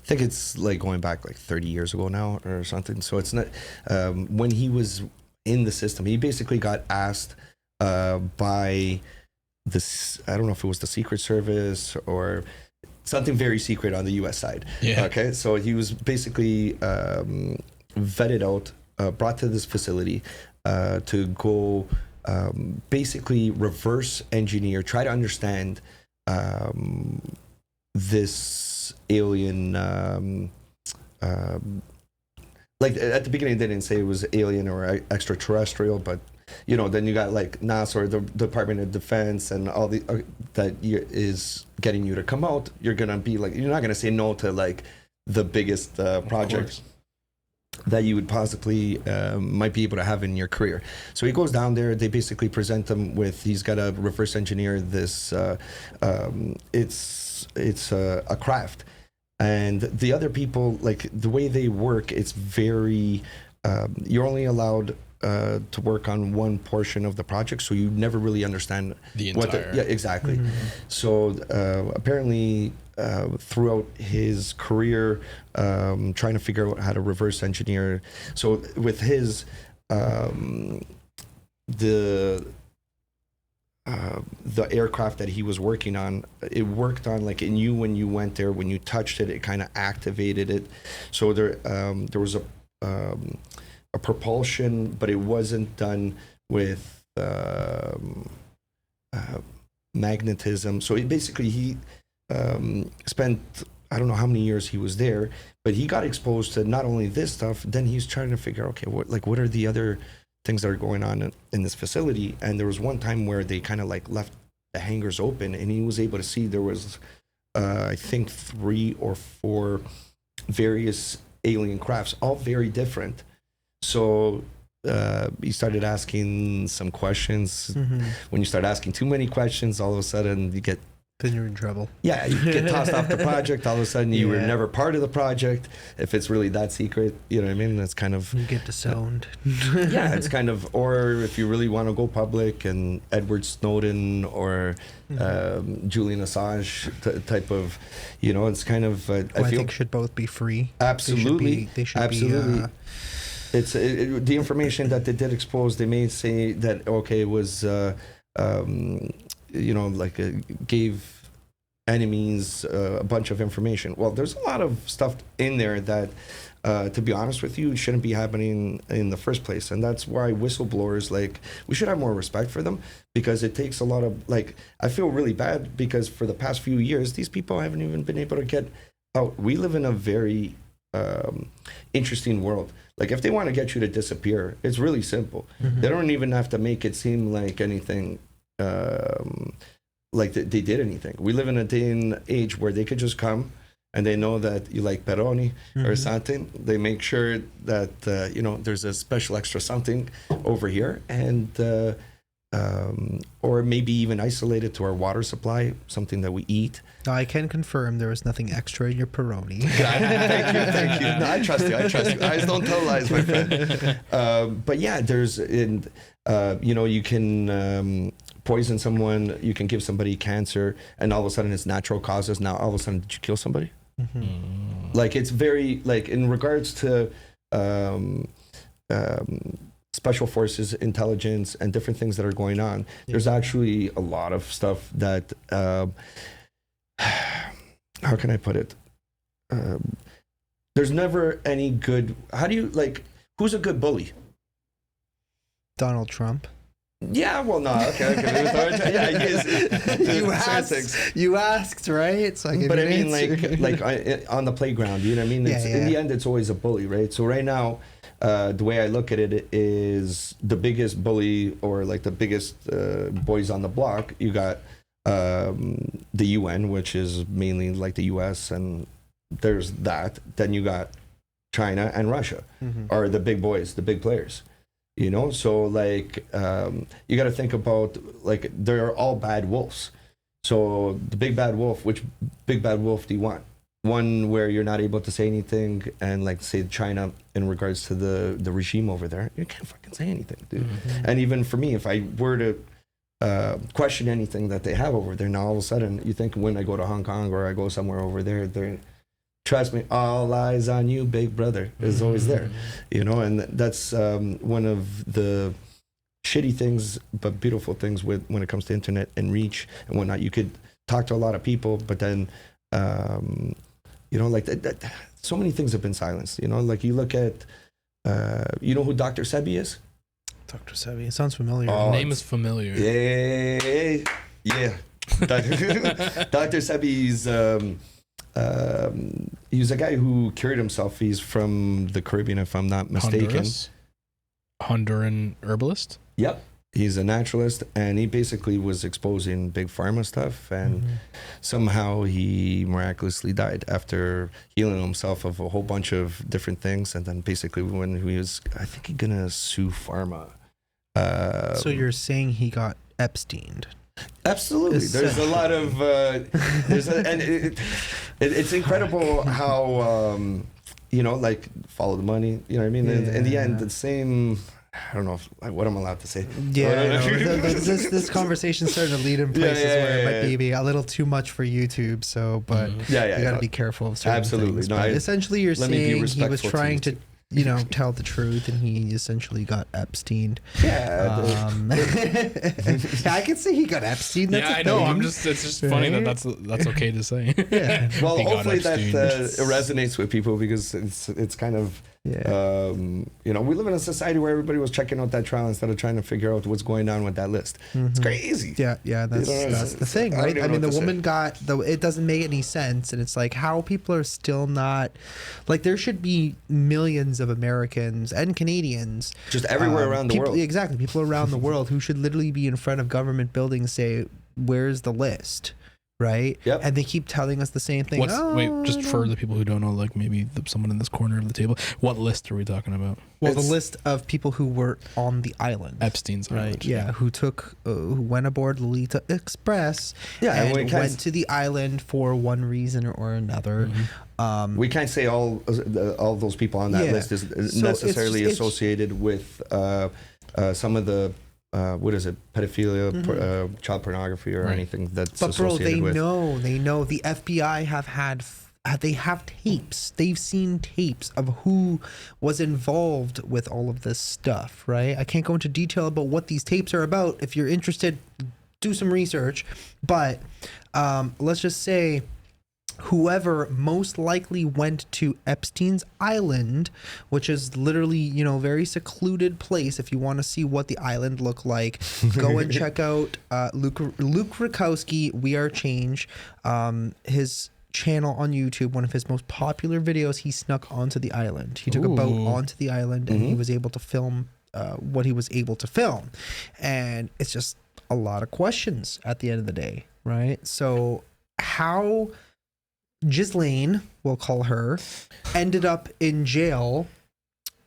think it's like going back like 30 years ago now or something. So it's not when he was in the system, he basically got asked by this, I don't know if it was the Secret Service or something very secret on the US side. Yeah. Okay, so he was basically vetted out, brought to this facility to go basically reverse engineer, try to understand this alien. Like at the beginning, they didn't say it was alien or extraterrestrial, but then you got like NASA or the Department of Defense and all the is getting you to come out. You're gonna be like, you're not gonna say no to like the biggest project that you would possibly might be able to have in your career. So he goes down there. They basically present him with, he's got to reverse engineer this. It's a craft, and the other people, like the way they work, it's very. You're only allowed to work on one portion of the project, so you never really understand The what entire. yeah, exactly. So apparently throughout his career, trying to figure out how to reverse engineer. So with his the aircraft that he was working on, it worked on like in you when you went there, when you touched it, it kind of activated it. So there was a propulsion, but it wasn't done with magnetism. So he spent, I don't know how many years he was there, but he got exposed to not only this stuff. Then he's trying to figure, okay, what are the other things that are going on in this facility? And there was one time where they kind of like left the hangars open, and he was able to see there was I think 3 or 4 various alien crafts, all very different. So he started asking some questions. When you start asking too many questions, all of a sudden you get, Then you're in trouble. yeah, you get tossed off the project. All of a sudden you were Yeah. never part of the project. If it's really that secret, you know what I mean? That's kind of, You get disowned. yeah, it's kind of, or if you really want to go public, and Edward Snowden or Julian Assange type of, you know, it's kind of, Who I think should both be free. absolutely, They should absolutely. be. It's the information that they did expose. They may say that, okay, it was, you know, like gave enemies a bunch of information. Well, there's a lot of stuff in there that, to be honest with you, shouldn't be happening in the first place. And that's why whistleblowers, like, we should have more respect for them, because it takes a lot of, like, I feel really bad because for the past few years, these people haven't even been able to get out. We live in a very interesting world. Like, if they want to get you to disappear, it's really simple. They don't even have to make it seem like anything, like they did anything. We live in a day and age where they could just come, and they know that you like pepperoni or something. They make sure that, you know, there's a special extra something over here, and or maybe even isolated to our water supply, something that we eat. I can confirm there was nothing extra in your Peroni. Thank you. No, I trust you. Eyes don't tell lies, my friend. But yeah, there's, you know, you can poison someone, you can give somebody cancer, and all of a sudden it's natural causes. Now, all of a sudden, did you kill somebody? Like, it's very, like, in regards to special forces, intelligence, and different things that are going on, there's actually a lot of stuff that, how can I put it? There's never any good, how do you, like, who's a good bully? Donald Trump. Yeah, well, no, okay. Yeah, he is. You asked, right? So But I mean, like on the playground, you know what I mean? It's, in the end, it's always a bully, right? So right now, the way I look at it is the biggest bully, or like the biggest boys on the block. You got the UN, which is mainly like the US, and there's that. Then you got China and Russia are the big boys, the big players. You know, so like you got to think about, like, they're all bad wolves. So the big bad wolf, which big bad wolf do you want? One where you're not able to say anything, and like say China in regards to the regime over there, you can't fucking say anything, dude. And even for me, if I were to question anything that they have over there, now all of a sudden you think when I go to Hong Kong or I go somewhere over there, they're, trust me, all eyes on you, big brother is always there, you know. And that's one of the shitty things but beautiful things with when it comes to internet and reach and whatnot. You could talk to a lot of people, but then you know, like that, so many things have been silenced, you know. Like, you look at you know who Dr. Sebi is? Dr. Sebi. It sounds familiar. Name is familiar. Yeah. Dr. Sebi's he's a guy who cured himself. He's from the Caribbean, if I'm not mistaken. Honduran herbalist. Yep. He's a naturalist, and he basically was exposing big pharma stuff, and somehow he miraculously died after healing himself of a whole bunch of different things. And then basically when he was, I think he's gonna sue pharma. So you're saying he got Epsteined? Absolutely. There's a lot of it's incredible how you know, like, follow the money, you know what I mean? In the end, the same, I don't know what I'm allowed to say. Yeah, this conversation's starting to lead in places where it might be a little too much for YouTube. So, but you got to be careful of certain things. No, but essentially, you're saying he was trying to, tell the truth, and he essentially got Epsteined. Yeah. I can say he got Epstein. That's I know. It's just funny that's okay to say. Yeah. Well, He got hopefully that Epstein. it resonates with people, because it's kind of we live in a society where everybody was checking out that trial instead of trying to figure out what's going on with that list. It's crazy. Yeah, that's the thing, right? I mean, the woman it doesn't make any sense, and it's like how people are still not, like, there should be millions of Americans and Canadians Just everywhere around the world. Exactly, people around the world who should literally be in front of government buildings, say, "Where's the list?" Right? Yep. And they keep telling us the same thing. Just for the people who don't know, like maybe someone in this corner of the table, what list are we talking about? Well, the list of people who were on the island. Epstein's island. Right, yeah, who went aboard Lolita Express and went to the island for one reason or another. We can't say all those people on that list is necessarily associated with some of the what is it, pedophilia, child pornography, or anything that's associated with. But they know the FBI they have tapes. They've seen tapes of who was involved with all of this stuff, right? I can't go into detail about what these tapes are about. If you're interested, do some research. But let's just say whoever most likely went to Epstein's Island, which is literally, very secluded place. If you want to see what the island looked like, go and check out Luke Rakowski, We Are Change, his channel on YouTube. One of his most popular videos, he snuck onto the island. He took a boat onto the island, and he was able to film what he was able to film. And it's just a lot of questions at the end of the day, right? So how Ghislaine, we'll call her, ended up in jail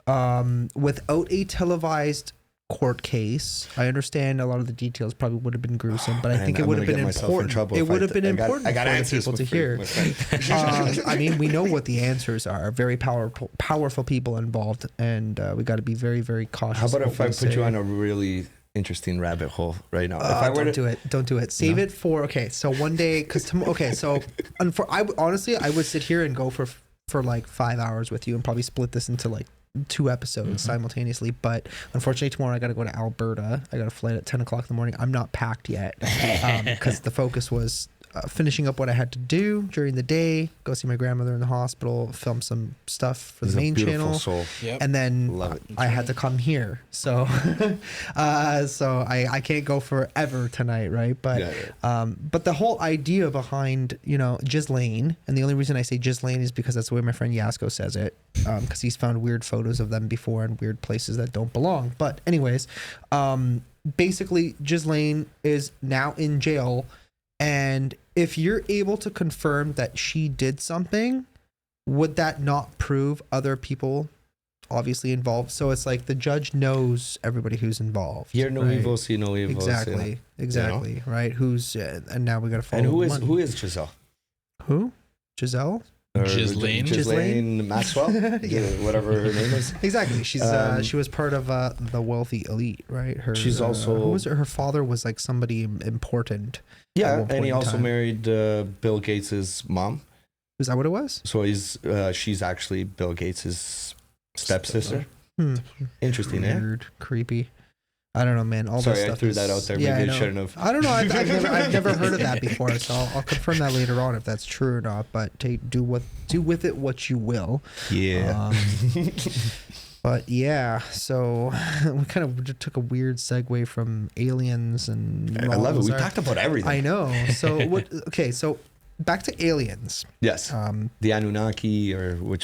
without a televised court case. I understand a lot of the details probably would have been gruesome, but I think it would have been important. It would have been important for people to hear. I mean, we know what the answers are. Very powerful people involved, and we got to be very, very cautious. How about if I put you on a really interesting rabbit hole right now? Don't do it. Save it for so one day, because honestly, I would sit here and go for like 5 hours with you and probably split this into like 2 episodes simultaneously. But unfortunately, tomorrow I got to go to Alberta. I got a flight at 10 o'clock in the morning. I'm not packed yet because the focus was finishing up what I had to do during the day, go see my grandmother in the hospital, film some stuff for the main channel, and then I had to come here. So so I can't go forever tonight, right? But but the whole idea behind Ghislaine, and the only reason I say Ghislaine is because that's the way my friend Yasko says it, because he's found weird photos of them before in weird places that don't belong. But anyways, basically Ghislaine is now in jail. And if you're able to confirm that she did something, would that not prove other people obviously involved? So it's like the judge knows everybody who's involved. Hear no evil, see no evil. Exactly. Right. Who's and now we got to follow. And who is Giselle? Who? Giselle? Ghislaine Maxwell, whatever her name is. Exactly. She's she was part of the wealthy elite, right? She's also who was her father was like somebody important. Yeah, and he also married Bill Gates's mom. Is that what it was? So she's actually Bill Gates's stepsister. Interesting, weird, creepy. I don't know, man. All this stuff. I threw that out there. Maybe I shouldn't have. I don't know. I've never heard of that before, so I'll confirm that later on if that's true or not. But do with it what you will. Yeah. But yeah, so we kind of took a weird segue from aliens and. I love it. We talked about everything. I know. So what? Okay, so. Back to aliens. Yes. The Anunnaki, or what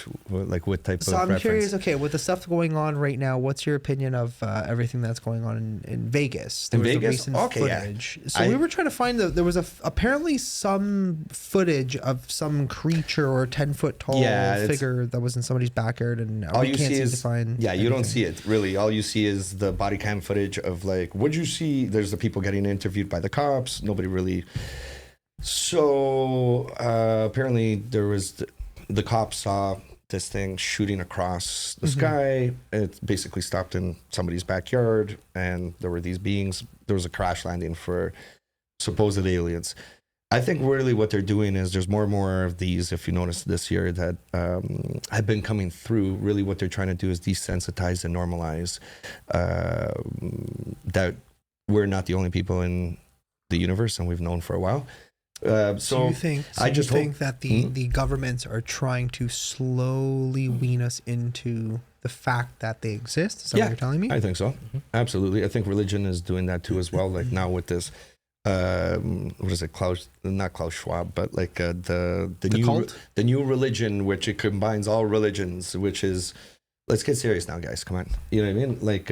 type of. So I'm reference? curious. Okay, with the stuff going on right now, what's your opinion of everything that's going on in Vegas? There was Vegas? The recent footage. Yeah. So we were trying to find there was apparently some footage of some creature or 10-foot tall figure that was in somebody's backyard, and all you see is you don't see it really. All you see is the body cam footage of like, what'd you see? There's the people getting interviewed by the cops. Nobody really. So apparently there was the cops saw this thing shooting across the sky. It basically stopped in somebody's backyard, and there were these beings. There was a crash landing for supposed aliens. I think really what they're doing is there's more and more of these, if you notice this year, that have been coming through. Really what they're trying to do is desensitize and normalize that we're not the only people in the universe, and we've known for a while. So you think, I just think that the governments are trying to slowly wean us into the fact that they exist? Is that what you're telling me? I think so. Absolutely. I think religion is doing that too as well. Like now with this, what is it? Not Klaus Schwab, but like the new cult? The new religion, which it combines all religions, which is, let's get serious now, guys. Come on. You know what I mean? Like,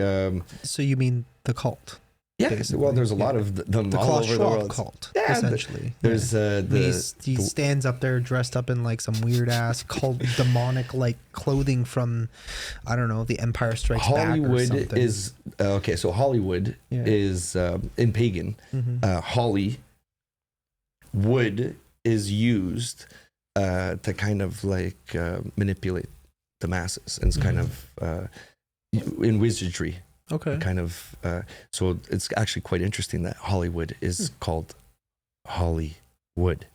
so you mean the cult? yeah. Basically. Well, there's a lot of them The all Klaus over the Schwab world. cult, Yeah, essentially. There's he stands up there dressed up in like some weird ass cult demonic like clothing from, I don't know, the Empire Strikes Back or Hollywood something. is okay. So Hollywood is in pagan. Holly wood is used to kind of like manipulate the masses, and it's kind of in wizardry. Okay. Kind of. So it's actually quite interesting that Hollywood is called Hollywood.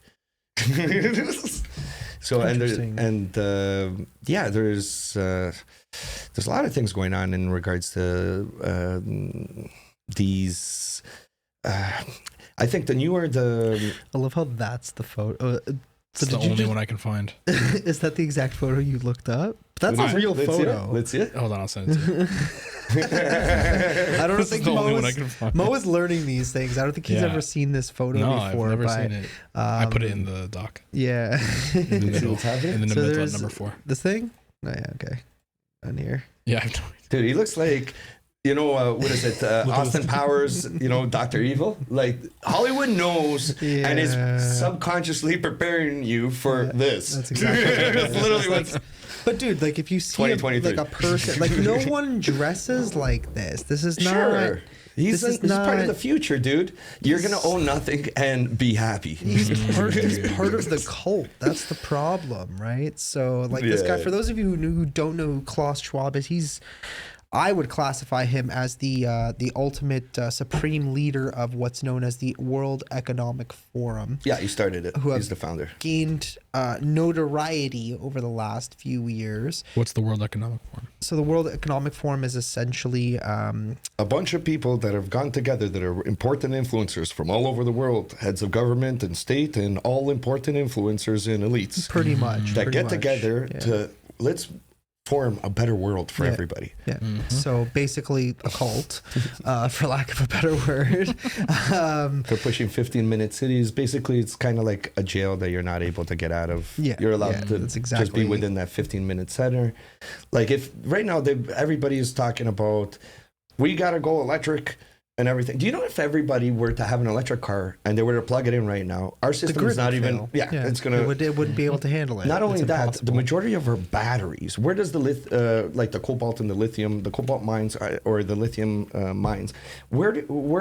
So Interesting. there's a lot of things going on in regards to these. I think the newer I love how that's the photo. It's the only one I can find. Is that the exact photo you looked up? That's a real photo. Let's see it. Hold on, I'll send it to you. I don't This is think the only one I can find. Mo is learning these things. I don't think he's Yeah. ever seen this photo No, before. I've never but, seen it. I put it in the doc. Yeah. In the middle. what's happening? In the So middle at there's- number 4. This thing? Oh, yeah, okay. On here. Yeah, I have no idea. Dude, he looks like, what is it? Austin Powers, Dr. Evil. Like Hollywood knows and is subconsciously preparing you for this. That's exactly what it That's is. literally It's what's. But dude, like if you see like 2023. a person, like no one dresses like this. This is not. Sure. He's this is part of not- the future, dude. You're going to own nothing and be happy. He's part of the cult. That's the problem, right? So, like this guy. Yeah. For those of you who don't know who Klaus Schwab is, I would classify him as the ultimate supreme leader of what's known as the World Economic Forum. Yeah, he started it. Who have He's the founder. Gained notoriety over the last few years. What's the World Economic Forum? So the World Economic Forum is essentially A bunch of people that have gone together that are important influencers from all over the world, heads of government and state, and all important influencers and elites pretty much that pretty get much, together yeah. to let's form a better world for Yeah. everybody. Yeah. So basically a cult, for lack of a better word. They're pushing 15-minute cities. Basically, it's kind of like a jail that you're not able to get out of. Yeah, You're allowed yeah, to that's just exactly- be within that 15-minute center. Like if right now everybody is talking about we got to go electric and everything. Do you know if everybody were to have an electric car and they were to plug it in right now, our system grid is not would even. fail. Yeah, it's gonna. It wouldn't be able to handle it. Not only It's that, the impossible. majority of our batteries, where does like the cobalt and the cobalt mines or the lithium mines, where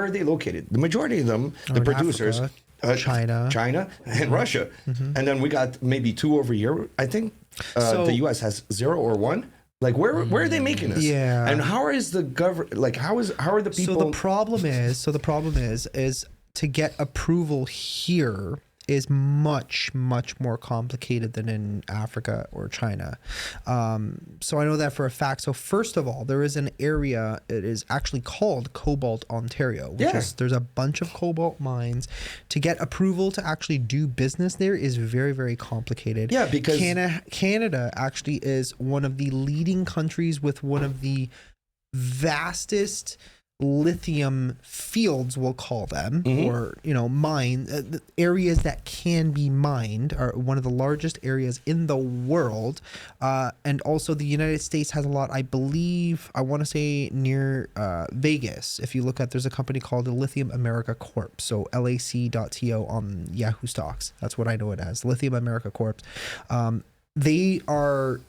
are they located? The majority of them, the in producers, Africa, China, and Russia, and then we got maybe 2 over here. I think So- the U.S. has 0 or 1. Like where are they making this? Yeah. And how is the government? Like how are the people? So the problem is to get approval here is much more complicated than in Africa or China. So I know that for a fact. So first of all, there is an area, it is actually called Cobalt Ontario, which Yeah. is there's a bunch of cobalt mines. To get approval to actually do business there is very complicated. Yeah, because- Canada actually is one of the leading countries with one of the vastest lithium fields, we'll call them, or mine the areas that can be mined are one of the largest areas in the world, and also the United States has a lot. I believe I want to say near Vegas. If you look at, there's a company called the Lithium America Corp. So LAC.TO on Yahoo Stocks. That's what I know it as, Lithium America Corp. They are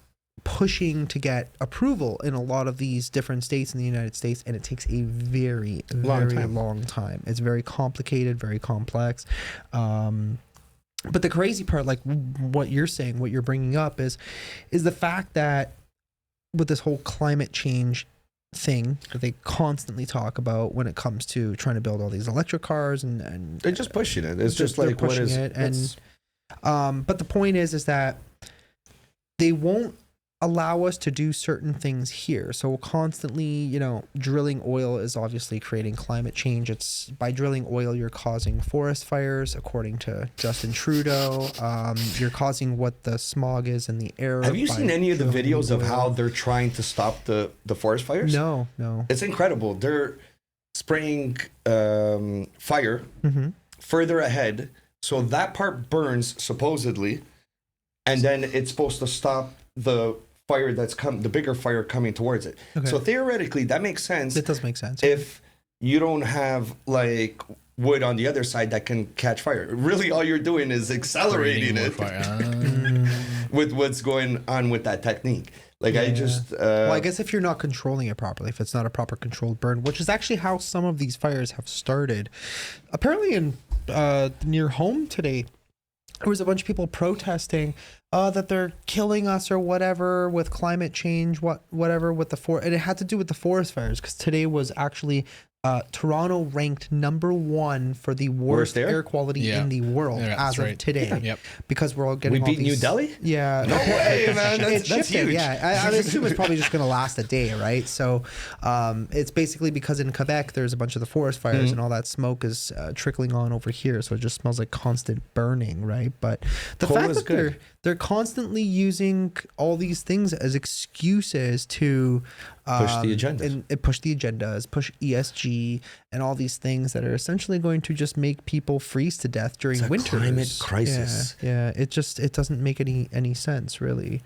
pushing to get approval in a lot of these different states in the United States, and it takes a very long time. It's very complicated, very complex. But the crazy part, like what you're saying, what you're bringing up is the fact that with this whole climate change thing that they constantly talk about when it comes to trying to build all these electric cars and they're just pushing it. It's just they're like what pushing is it. And but the point is that they won't allow us to do certain things here. So constantly, you know, drilling oil is obviously creating climate change. It's by drilling oil, you're causing forest fires, according to Justin Trudeau. You're causing what the smog is in the air. Have you seen any of the drilling videos of oil. how they're trying to stop the forest fires? No. It's incredible. They're spraying fire Mm-hmm. further ahead, so that part burns supposedly, and then it's supposed to stop the fire the bigger fire coming towards it. Okay. So theoretically, that makes sense It does make sense. if you don't have like wood on the other side that can catch fire. Really, all you're doing is accelerating Creating more it fire. with what's going on with that technique. Like I Yeah. just Well, I guess if you're not controlling it properly, if it's not a proper controlled burn, which is actually how some of these fires have started. Apparently in near home today, there was a bunch of people protesting that they're killing us or whatever with climate change, whatever with the and it had to do with the forest fires, because today was actually Toronto ranked #1 for the worst air quality Yeah. in the world Yeah, as that's of right. today. Yep. Because we're all getting we all beat New these, Delhi? Yeah. No way, man. It That's shifted, huge. yeah. I assume it's probably just going to last a day, right? So it's basically because in Quebec there's a bunch of the forest fires and all that smoke is trickling on over here, so it just smells like constant burning, right? But the Coal fact is that good. they're constantly using all these things as excuses to Push the agendas. and push the agendas, push ESG, and all these things that are essentially going to just make people freeze to death during It's a winters. climate crisis. Yeah, it doesn't make any sense really.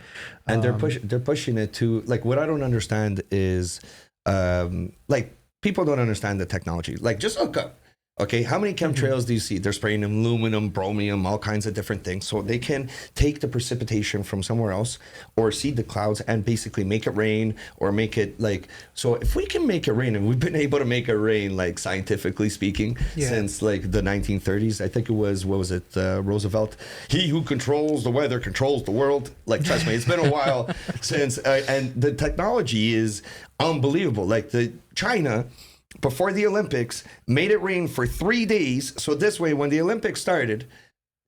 And they're pushing it to, like, what I don't understand is like people don't understand the technology. Like, just look up. Okay, how many chemtrails do you see? They're spraying aluminum, bromium, all kinds of different things. So they can take the precipitation from somewhere else or seed the clouds and basically make it rain or make it like. So if we can make it rain, and we've been able to make it rain, like scientifically speaking, since like the 1930s, I think it was, what was it, Roosevelt? He who controls the weather controls the world. Like, trust me, it's been a while since, and the technology is unbelievable. Like China, before the Olympics, made it rain for 3 days. So this way, when the Olympics started,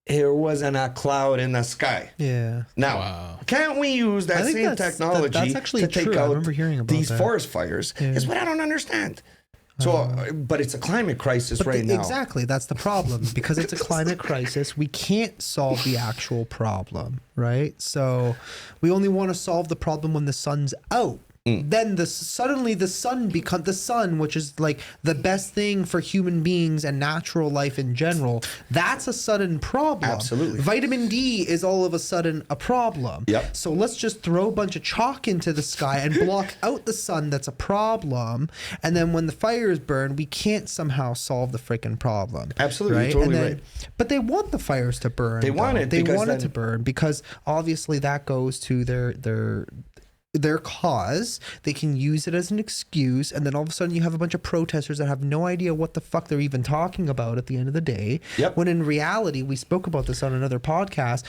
there wasn't a cloud in the sky. Yeah. Now, Wow. can't we use that I think same technology that's actually to take true. I out remember hearing about these that. forest fires? Yeah. Is what I don't understand. So, but it's a climate crisis right now. Exactly, that's the problem. Because it's a climate crisis, we can't solve the actual problem, right? So we only want to solve the problem when the sun's out. Then suddenly the sun becomes the sun, which is like the best thing for human beings and natural life in general. That's a sudden problem. Absolutely. Vitamin D is all of a sudden a problem. Yep. So let's just throw a bunch of chalk into the sky and block out the sun. That's a problem. And then when the fires burn, we can't somehow solve the freaking problem. Absolutely, right? you're totally And then, right. But they want the fires to burn. They want it They because want it then- to burn because obviously that goes to their cause. They can use it as an excuse, and then all of a sudden you have a bunch of protesters that have no idea what the fuck they're even talking about at the end of the day. Yep. When in reality, we spoke about this on another podcast,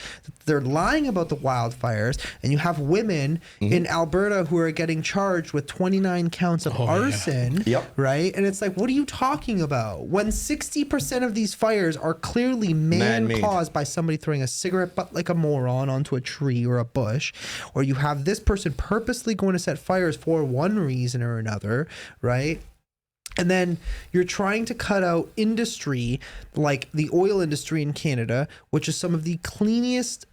they're lying about the wildfires, and you have women in Alberta who are getting charged with 29 counts of arson, Yep. right? And it's like, what are you talking about? When 60% of these fires are clearly Man-made. caused by somebody throwing a cigarette butt like a moron onto a tree or a bush, or you have this person purposely going to set fires for one reason or another, right? And then you're trying to cut out industry like the oil industry in Canada, which is some of the cleanest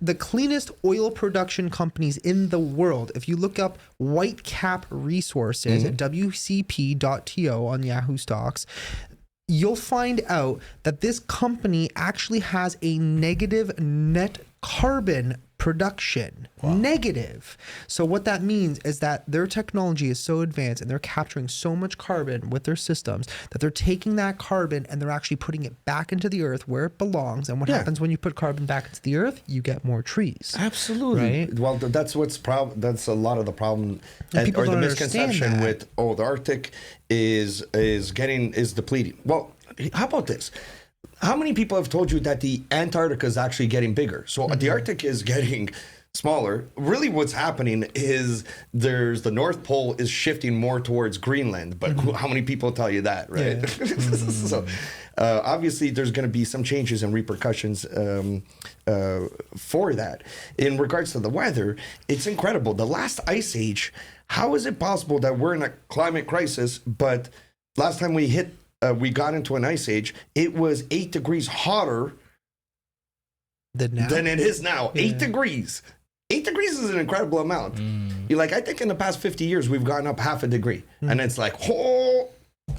oil production companies in the world. If you look up Whitecap Resources at wcp.to on Yahoo Stocks, you'll find out that this company actually has a negative net carbon production. Negative. So what that means is that their technology is so advanced and they're capturing so much carbon with their systems that they're taking that carbon and they're actually putting it back into the earth where it belongs. And what happens when you put carbon back into the earth? You get more trees. Absolutely. Right? Well, that's that's a lot of the problem, And people or the don't understand misconception that. with the Arctic is depleting. Well, how about this? how many people have told you that the Antarctica is actually getting bigger? So the Arctic is getting smaller. Really what's happening is the North Pole is shifting more towards Greenland, but how many people tell you that, right? Yeah. So obviously there's going to be some changes and repercussions for that. In regards to the weather, it's incredible. The last ice age, how is it possible that we're in a climate crisis, but last time we got into an ice age, it was 8 degrees hotter than it is now. Yeah. 8 degrees. 8 degrees is an incredible amount. You're like, I think in the past 50 years, we've gone up half a degree. And it's like,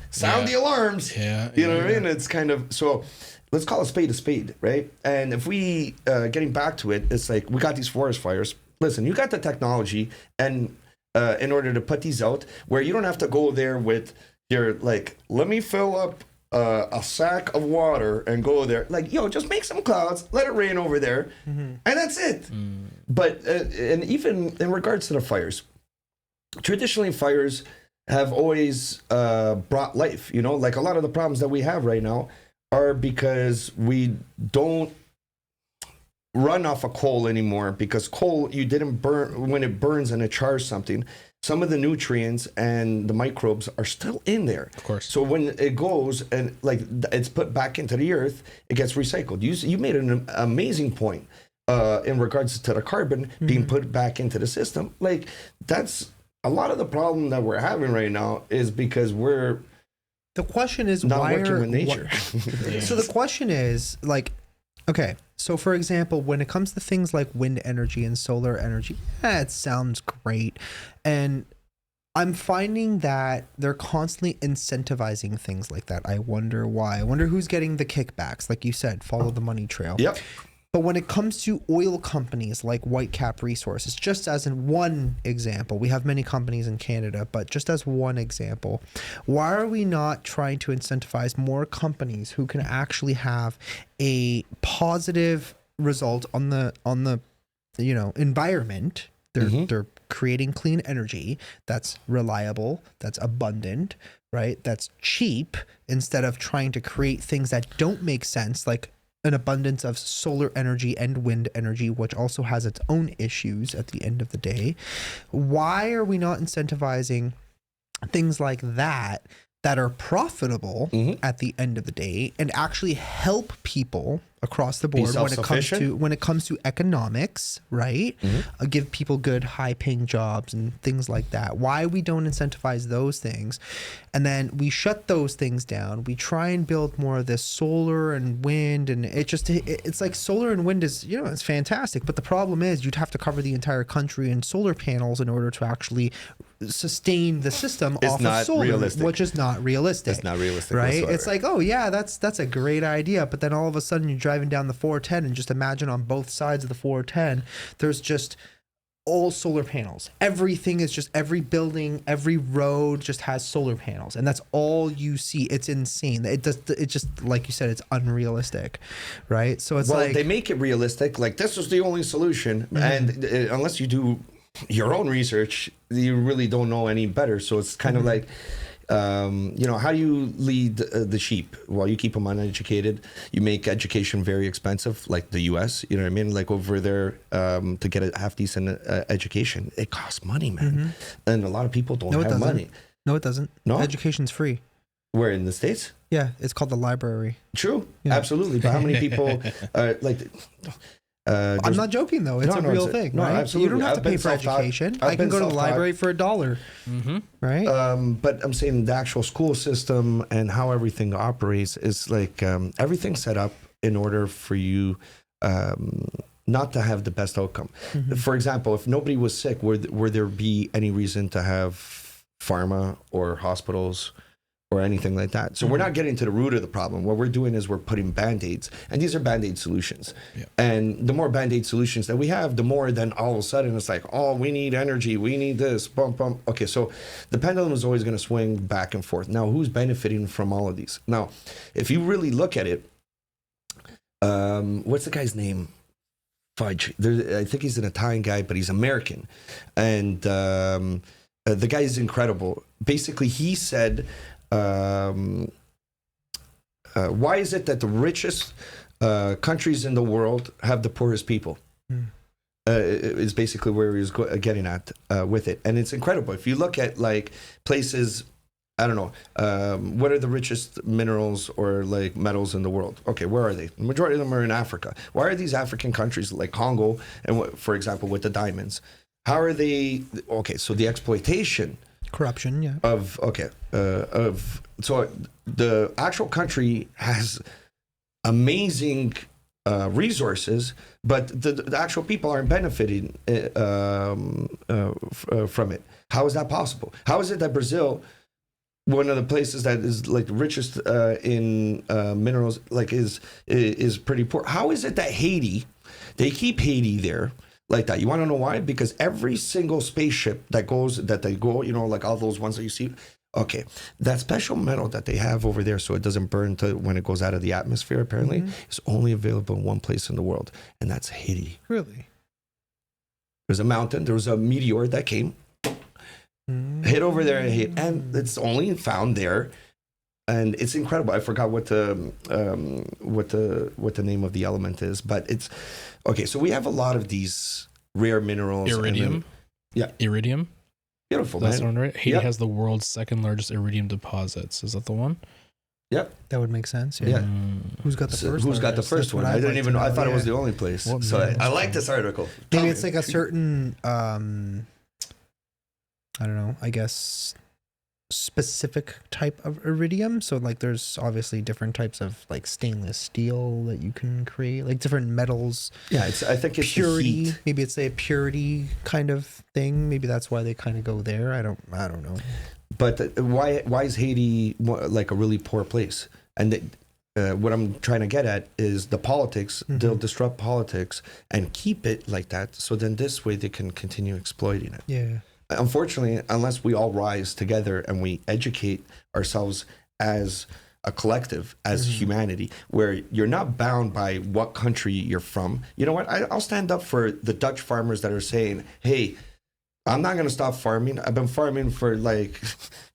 sound the alarms. Yeah, you know what I mean? It's kind of, so let's call a spade, right? And if we, getting back to it, it's like, we got these forest fires. Listen, you got the technology and in order to put these out where you don't have to go there with your, like, let me fill up a sack of water and go there. Like, just make some clouds, let it rain over there, and that's it. But, and even in regards to the fires, traditionally fires have always brought life, like a lot of the problems that we have right now are because we don't run off of coal anymore, because coal, you didn't burn, when it burns and it chars something, some of the nutrients and the microbes are still in there. Of course. So when it goes and like it's put back into the earth, it gets recycled. You made an amazing point in regards to the carbon being put back into the system. Like, that's a lot of the problem that we're having right now is because we're the question is not why working with nature. So the question is, like, okay, so for example, when it comes to things like wind energy and solar energy, it sounds great. And I'm finding that they're constantly incentivizing things like that. I wonder why. I wonder who's getting the kickbacks. Like you said, follow the money trail. Yep. But when it comes to oil companies like Whitecap Resources, just as in one example, we have many companies in Canada, but just as one example, why are we not trying to incentivize more companies who can actually have a positive result on the environment? They're creating clean energy that's reliable, that's abundant, right? That's cheap, instead of trying to create things that don't make sense, like an abundance of solar energy and wind energy, which also has its own issues at the end of the day. Why are we not incentivizing things like that are profitable at the end of the day and actually help people across the board when it comes to economics, right? Give people good high paying jobs and things like that. Why we don't incentivize those things, and then we shut those things down. We try and build more of this solar and wind, and it's like solar and wind is, it's fantastic, but the problem is you'd have to cover the entire country in solar panels in order to actually sustain the system off of solar, which is not realistic. It's not realistic, right? whatsoever. It's like, oh yeah, that's a great idea, but then all of a sudden you're driving down the 410 and just imagine on both sides of the 410 there's just all solar panels. Everything is just, every building, every road just has solar panels, and that's all you see. It's insane. It just, like you said, it's unrealistic, right? So it's like, they make it realistic, like this is the only solution, and unless you do your own research, you really don't know any better. So it's kind of like, how do you lead the sheep? Well, you keep them uneducated. You make education very expensive, like the US, you know what I mean? Like over there, to get a half decent education, it costs money, man. And a lot of people don't have money. No, it doesn't. No? Education's free. Where, in the States? Yeah, it's called the library. True, absolutely. But how many people, I'm not joking though. It's a real thing. No, right? absolutely. You don't have to pay for education. I can go to the library for $1. Right? But I'm saying the actual school system and how everything operates is like everything's set up in order for you not to have the best outcome. For example, if nobody was sick, would there be any reason to have pharma or hospitals or anything like that? So we're not getting to the root of the problem. What we're doing is we're putting band-aids, and these are band-aid solutions. And the more band-aid solutions that we have, the more then all of a sudden it's like, oh, we need energy, we need this, bump. Okay, so the pendulum is always going to swing back and forth. Now, who's benefiting from all of these? Now, if you really look at it, what's the guy's name? Fudge. I think he's an Italian guy, but he's American. And the guy is incredible. Basically, he said, why is it that the richest countries in the world have the poorest people? Is basically where he was getting at with it. And it's incredible. If you look at like places, I don't know, what are the richest minerals or like metals in the world? Okay, where are they? The majority of them are in Africa. Why are these African countries like Congo, and for example, with the diamonds? How are they? Okay, so the exploitation, Corruption, yeah. So the actual country has amazing resources, but the actual people aren't benefiting from it. How is that possible? How is it that Brazil, one of the places that is like the richest in minerals, like is pretty poor? How is it that Haiti, they keep Haiti there like that? You want to know why? Because every single spaceship that they go, you know, like all those ones that you see, okay, that special metal that they have over there so it doesn't burn when it goes out of the atmosphere, apparently, is only available in one place in the world, and that's Haiti. Really? There's a mountain, there was a meteor that came, hit over there and hit, and it's only found there, and it's incredible. I forgot what the name of the element is, but it's okay. So we have a lot of these rare minerals. Iridium. Iridium. Beautiful, That's man. one, right? Haiti has the world's second largest iridium deposits. Is that the one? Yep. That would make sense. Yeah. Who's got the first? Who's got the first one? I didn't even know. I thought it was the only place. What So I like this article. Maybe it's like a certain, I don't know, I guess, specific type of iridium. So like there's obviously different types of like stainless steel that you can create, like different metals. Yeah, I think it's purity. the heat. Maybe it's a purity kind of thing. Maybe that's why they kind of go there. I don't know. But why is Haiti like a really poor place? And what I'm trying to get at is the politics. They'll disrupt politics and keep it like that. So then this way they can continue exploiting it. Yeah. Unfortunately, unless we all rise together and we educate ourselves as a collective, as humanity, where you're not bound by what country you're from. You know what? I'll stand up for the Dutch farmers that are saying, hey, I'm not going to stop farming. I've been farming for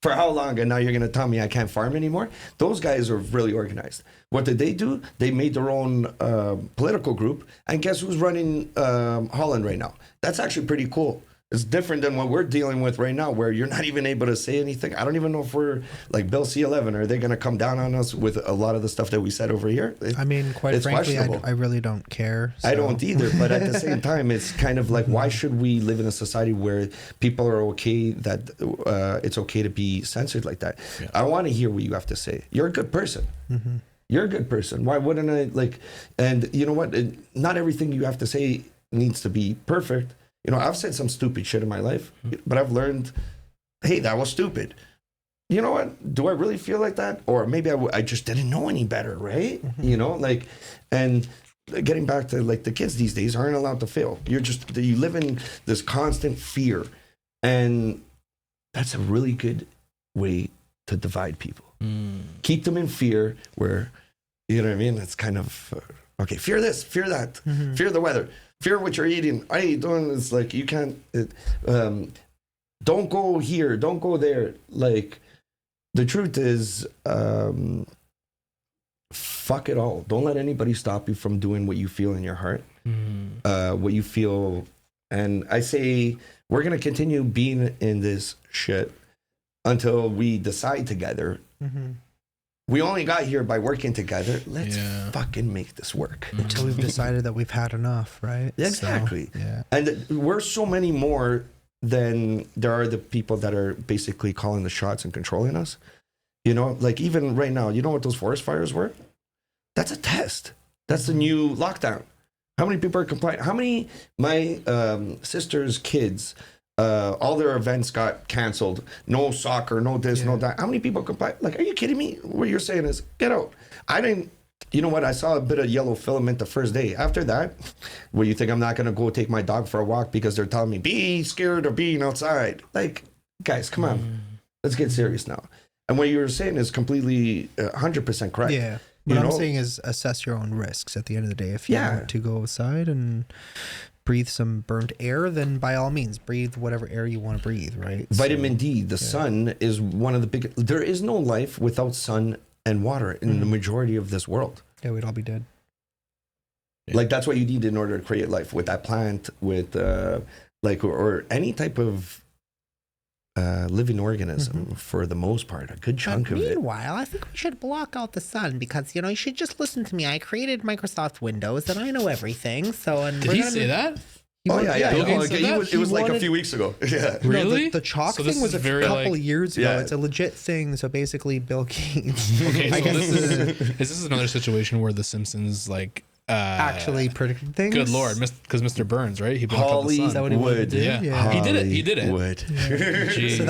for how long? And now you're going to tell me I can't farm anymore? Those guys are really organized. What did they do? They made their own political group. And guess who's running Holland right now? That's actually pretty cool. It's different than what we're dealing with right now, where you're not even able to say anything. I don't even know if we're like Bill C-11. Are they going to come down on us with a lot of the stuff that we said over here? I mean, quite frankly, I really don't care. So. I don't either. But at the same time, it's kind of like, why should we live in a society where people are okay that it's okay to be censored like that? Yeah. I want to hear what you have to say. You're a good person. You're a good person. Why wouldn't I like? And you know what? Not everything you have to say needs to be perfect. You know, I've said some stupid shit in my life, but I've learned, hey, that was stupid. You know what? Do I really feel like that? Or maybe I just didn't know any better, right? You know, like, and getting back to like the kids these days aren't allowed to fail. You live in this constant fear. And that's a really good way to divide people. Keep them in fear where, you know what I mean? It's kind of, okay, fear this, fear that, fear the weather. Fear what you're eating. I ain't doing this. Like, you can't, don't go here. Don't go there. Like, the truth is, fuck it all. Don't let anybody stop you from doing what you feel in your heart. What you feel. And I say, we're going to continue being in this shit until we decide together. We only got here by working together. Let's fucking make this work. Until we've decided that we've had enough, right? Exactly. So, yeah. And we're so many more than there are the people that are basically calling the shots and controlling us. You know, like even right now, you know what those forest fires were? That's a test. That's the new lockdown. How many people are complaining? How many, my sister's kids, all their events got canceled. No soccer, no this, no that. How many people complain? Like, are you kidding me? What you're saying is, get out. I didn't, you know what? I saw a bit of yellow filament the first day. After that, where you think I'm not going to go take my dog for a walk because they're telling me, be scared of being outside. Like, guys, come on. Let's get serious now. And what you were saying is completely 100% correct. Yeah. What I'm saying is assess your own risks at the end of the day. If you want to go outside and breathe some burnt air, then by all means breathe whatever air you want to breathe, right? Vitamin D, the sun is one of the big, there is no life without sun and water in the majority of this world. Yeah, we'd all be dead. Like that's what you need in order to create life with that plant, with or any type of living organism for the most part, a good chunk of it. Meanwhile, I think we should block out the sun because, you should just listen to me. I created Microsoft Windows and I know everything. So, and Did he say that? Oh yeah. Bill Gates said that? It was like a few weeks ago. Yeah. Really? No, the chalk So this thing was is a very, couple like- years ago. Yeah. It's a legit thing. So basically, Bill Gates Okay, I so guess is this another situation where The Simpsons actually predicted things. Good Lord, because Mr. Burns, right? He blocked out the sun. Is that what he wanted to do? Yeah. He did it. He did it. Hollywood. Jeez. So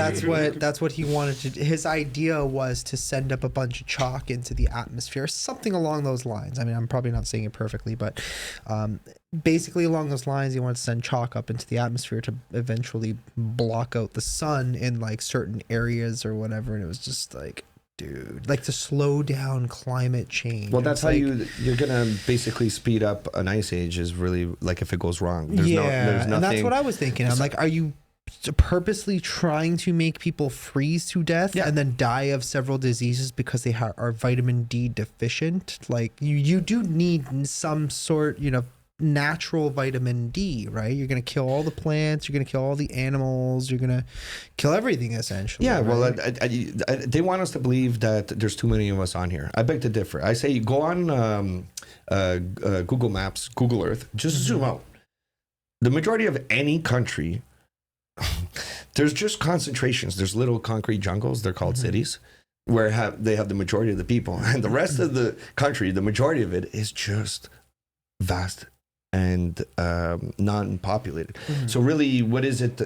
that's what he wanted to do. His idea was to send up a bunch of chalk into the atmosphere, something along those lines. I mean, I'm probably not saying it perfectly, but basically along those lines, he wanted to send chalk up into the atmosphere to eventually block out the sun in like certain areas or whatever. And it was just like, dude, like to slow down climate change. Well, that's It's how like, you're gonna basically speed up an ice age. Is really like if it goes wrong. There's there's nothing. and that's what I was thinking. I'm like, are you purposely trying to make people freeze to death and then die of several diseases because they are vitamin D deficient? Like you do need some sort, natural vitamin D, right? You're going to kill all the plants, you're going to kill all the animals, you're going to kill everything essentially. Yeah, well, right? they want us to believe that there's too many of us on here. I beg to differ. I say go on Google Maps, Google Earth, just zoom out. The majority of any country, there's just concentrations. There's little concrete jungles. They're called cities, where they have the majority of the people. And the rest of the country, the majority of it is just vast and non-populated. So really, what is it?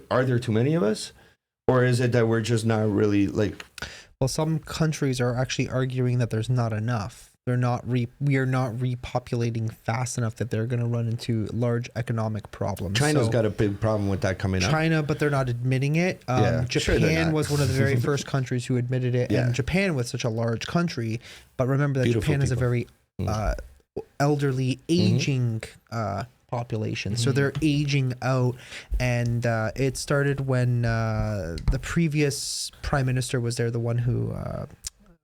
Are there too many of us? Or is it that we're just not really like... Well, some countries are actually arguing that there's not enough. We are not repopulating fast enough that they're going to run into large economic problems. China's got a big problem with that coming up. China, but they're not admitting it. Japan was one of the very first countries who admitted it. And Japan was such a large country. But remember that Beautiful Japan is a very elderly, aging population. So they're aging out. And it started when the previous prime minister was there, the one who...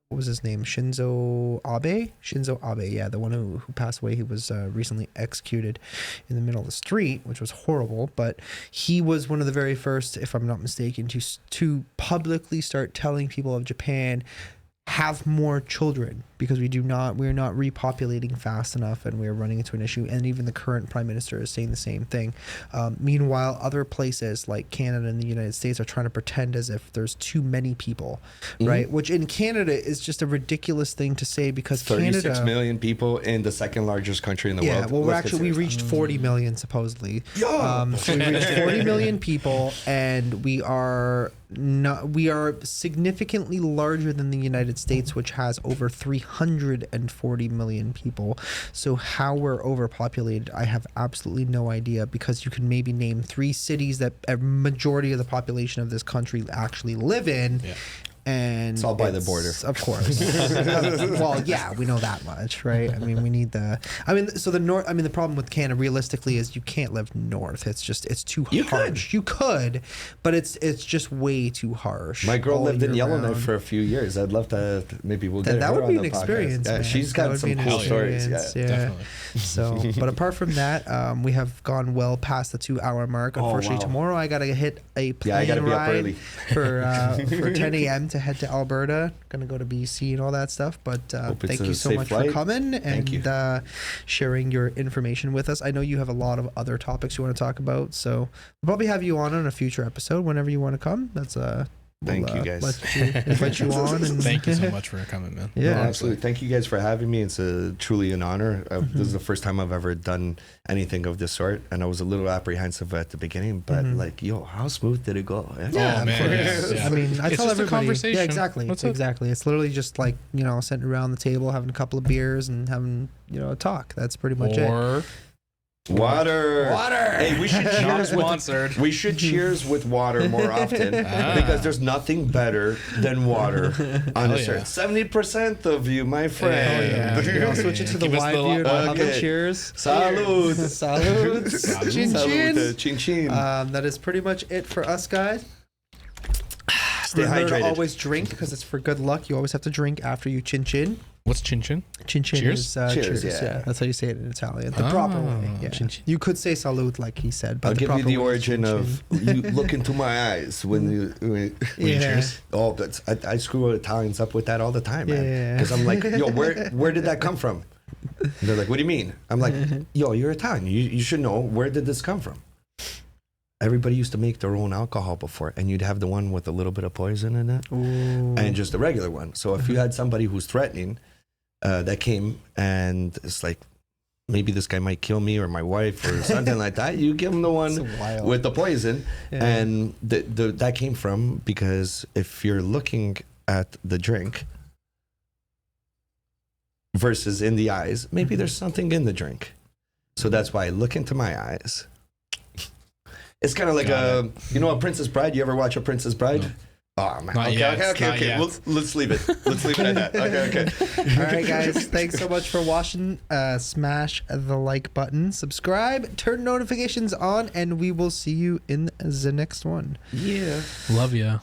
what was his name? Shinzo Abe, yeah, the one who passed away. He was recently executed in the middle of the street, which was horrible. But he was one of the very first, if I'm not mistaken, to publicly start telling people of Japan, have more children, because we're not repopulating fast enough and we're running into an issue. And even the current prime minister is saying the same thing. Meanwhile, other places like Canada and the United States are trying to pretend as if there's too many people, right? Which in Canada is just a ridiculous thing to say, because 36 Canada, million people in the second largest country in the world. well, we reached 40 million supposedly. So we reached 40 million people, and we are significantly larger than the United States, which has over 340 million people. So how we're overpopulated, I have absolutely no idea, because you can maybe name 3 cities that a majority of the population of this country actually live in. Yeah. And it's all by the border, of course. Well, yeah, we know that much, right? I mean, we need the problem with Canada realistically is you can't live north. It's too harsh. You could, but it's just way too harsh. My girl lived in Yellowknife round. for a few years. I'd love to, maybe we'll get that her would be on an the podcast. experience. Yeah, Man. she's got some cool stories. Yeah, definitely. So, but apart from that, we have gone well past the 2-hour mark. Unfortunately, tomorrow I gotta hit a plane ride for 10 a.m. to head to Alberta. Gonna go to BC and all that stuff. But thank you so much for coming and sharing your information with us. I know you have a lot of other topics you want to talk about, so we'll probably have you on a future episode whenever you want to come. That's Thank you guys. Invite you on. And thank you so much for coming, man. Yeah, absolutely. Thank you guys for having me. It's truly an honor. This is the first time I've ever done anything of this sort, and I was a little apprehensive at the beginning, but how smooth did it go? Yeah, oh, man. Yeah. I mean, I tell everybody. Conversation. Yeah, exactly. Exactly. It's literally just like, sitting around the table, having a couple of beers and having, a talk. That's pretty much it. Water. Hey, we should cheers sponsored. We should cheers with water more often because there's nothing better than water on this earth. 70% of you, my friend. I'll switch it to the wide view. Okay. Cheers. Salud. Salud. Chin chin. Chin chin. That is pretty much it for us, guys. Stay Remember to hydrated. always drink because it's for good luck. You always have to drink after you chin chin. What's chin chin? Chin chin Cheers? is Cheers, cheers. yeah. That's how you say it in Italian. The proper way. Yeah. Chin chin. You could say salute like he said, but I'll the give you proper the way is origin chin of you look into my eyes when you. chin. Yeah. Oh, that's I screw Italians up with that all the time, man. Yeah. Because I'm like, yo, where did that come from? And they're like, what do you mean? I'm like, yo, you're Italian. You should know, where did this come from? Everybody used to make their own alcohol before, and you'd have the one with a little bit of poison in it, Ooh. and just the regular one. So if you had somebody who's threatening, that came and it's like, maybe this guy might kill me or my wife or something like that, you give them the one So wild. with the poison. Yeah. And that came from, because if you're looking at the drink versus in the eyes, maybe there's something in the drink. So that's why I look into my eyes. It's kind of like Got a Princess Bride. You ever watch A Princess Bride? No. Oh man. Not yet, not Okay. yet. Let's leave it. Let's leave it at that. Okay. All right, guys. Thanks so much for watching. Smash the like button, subscribe, turn notifications on, and we will see you in the next one. Yeah. Love ya.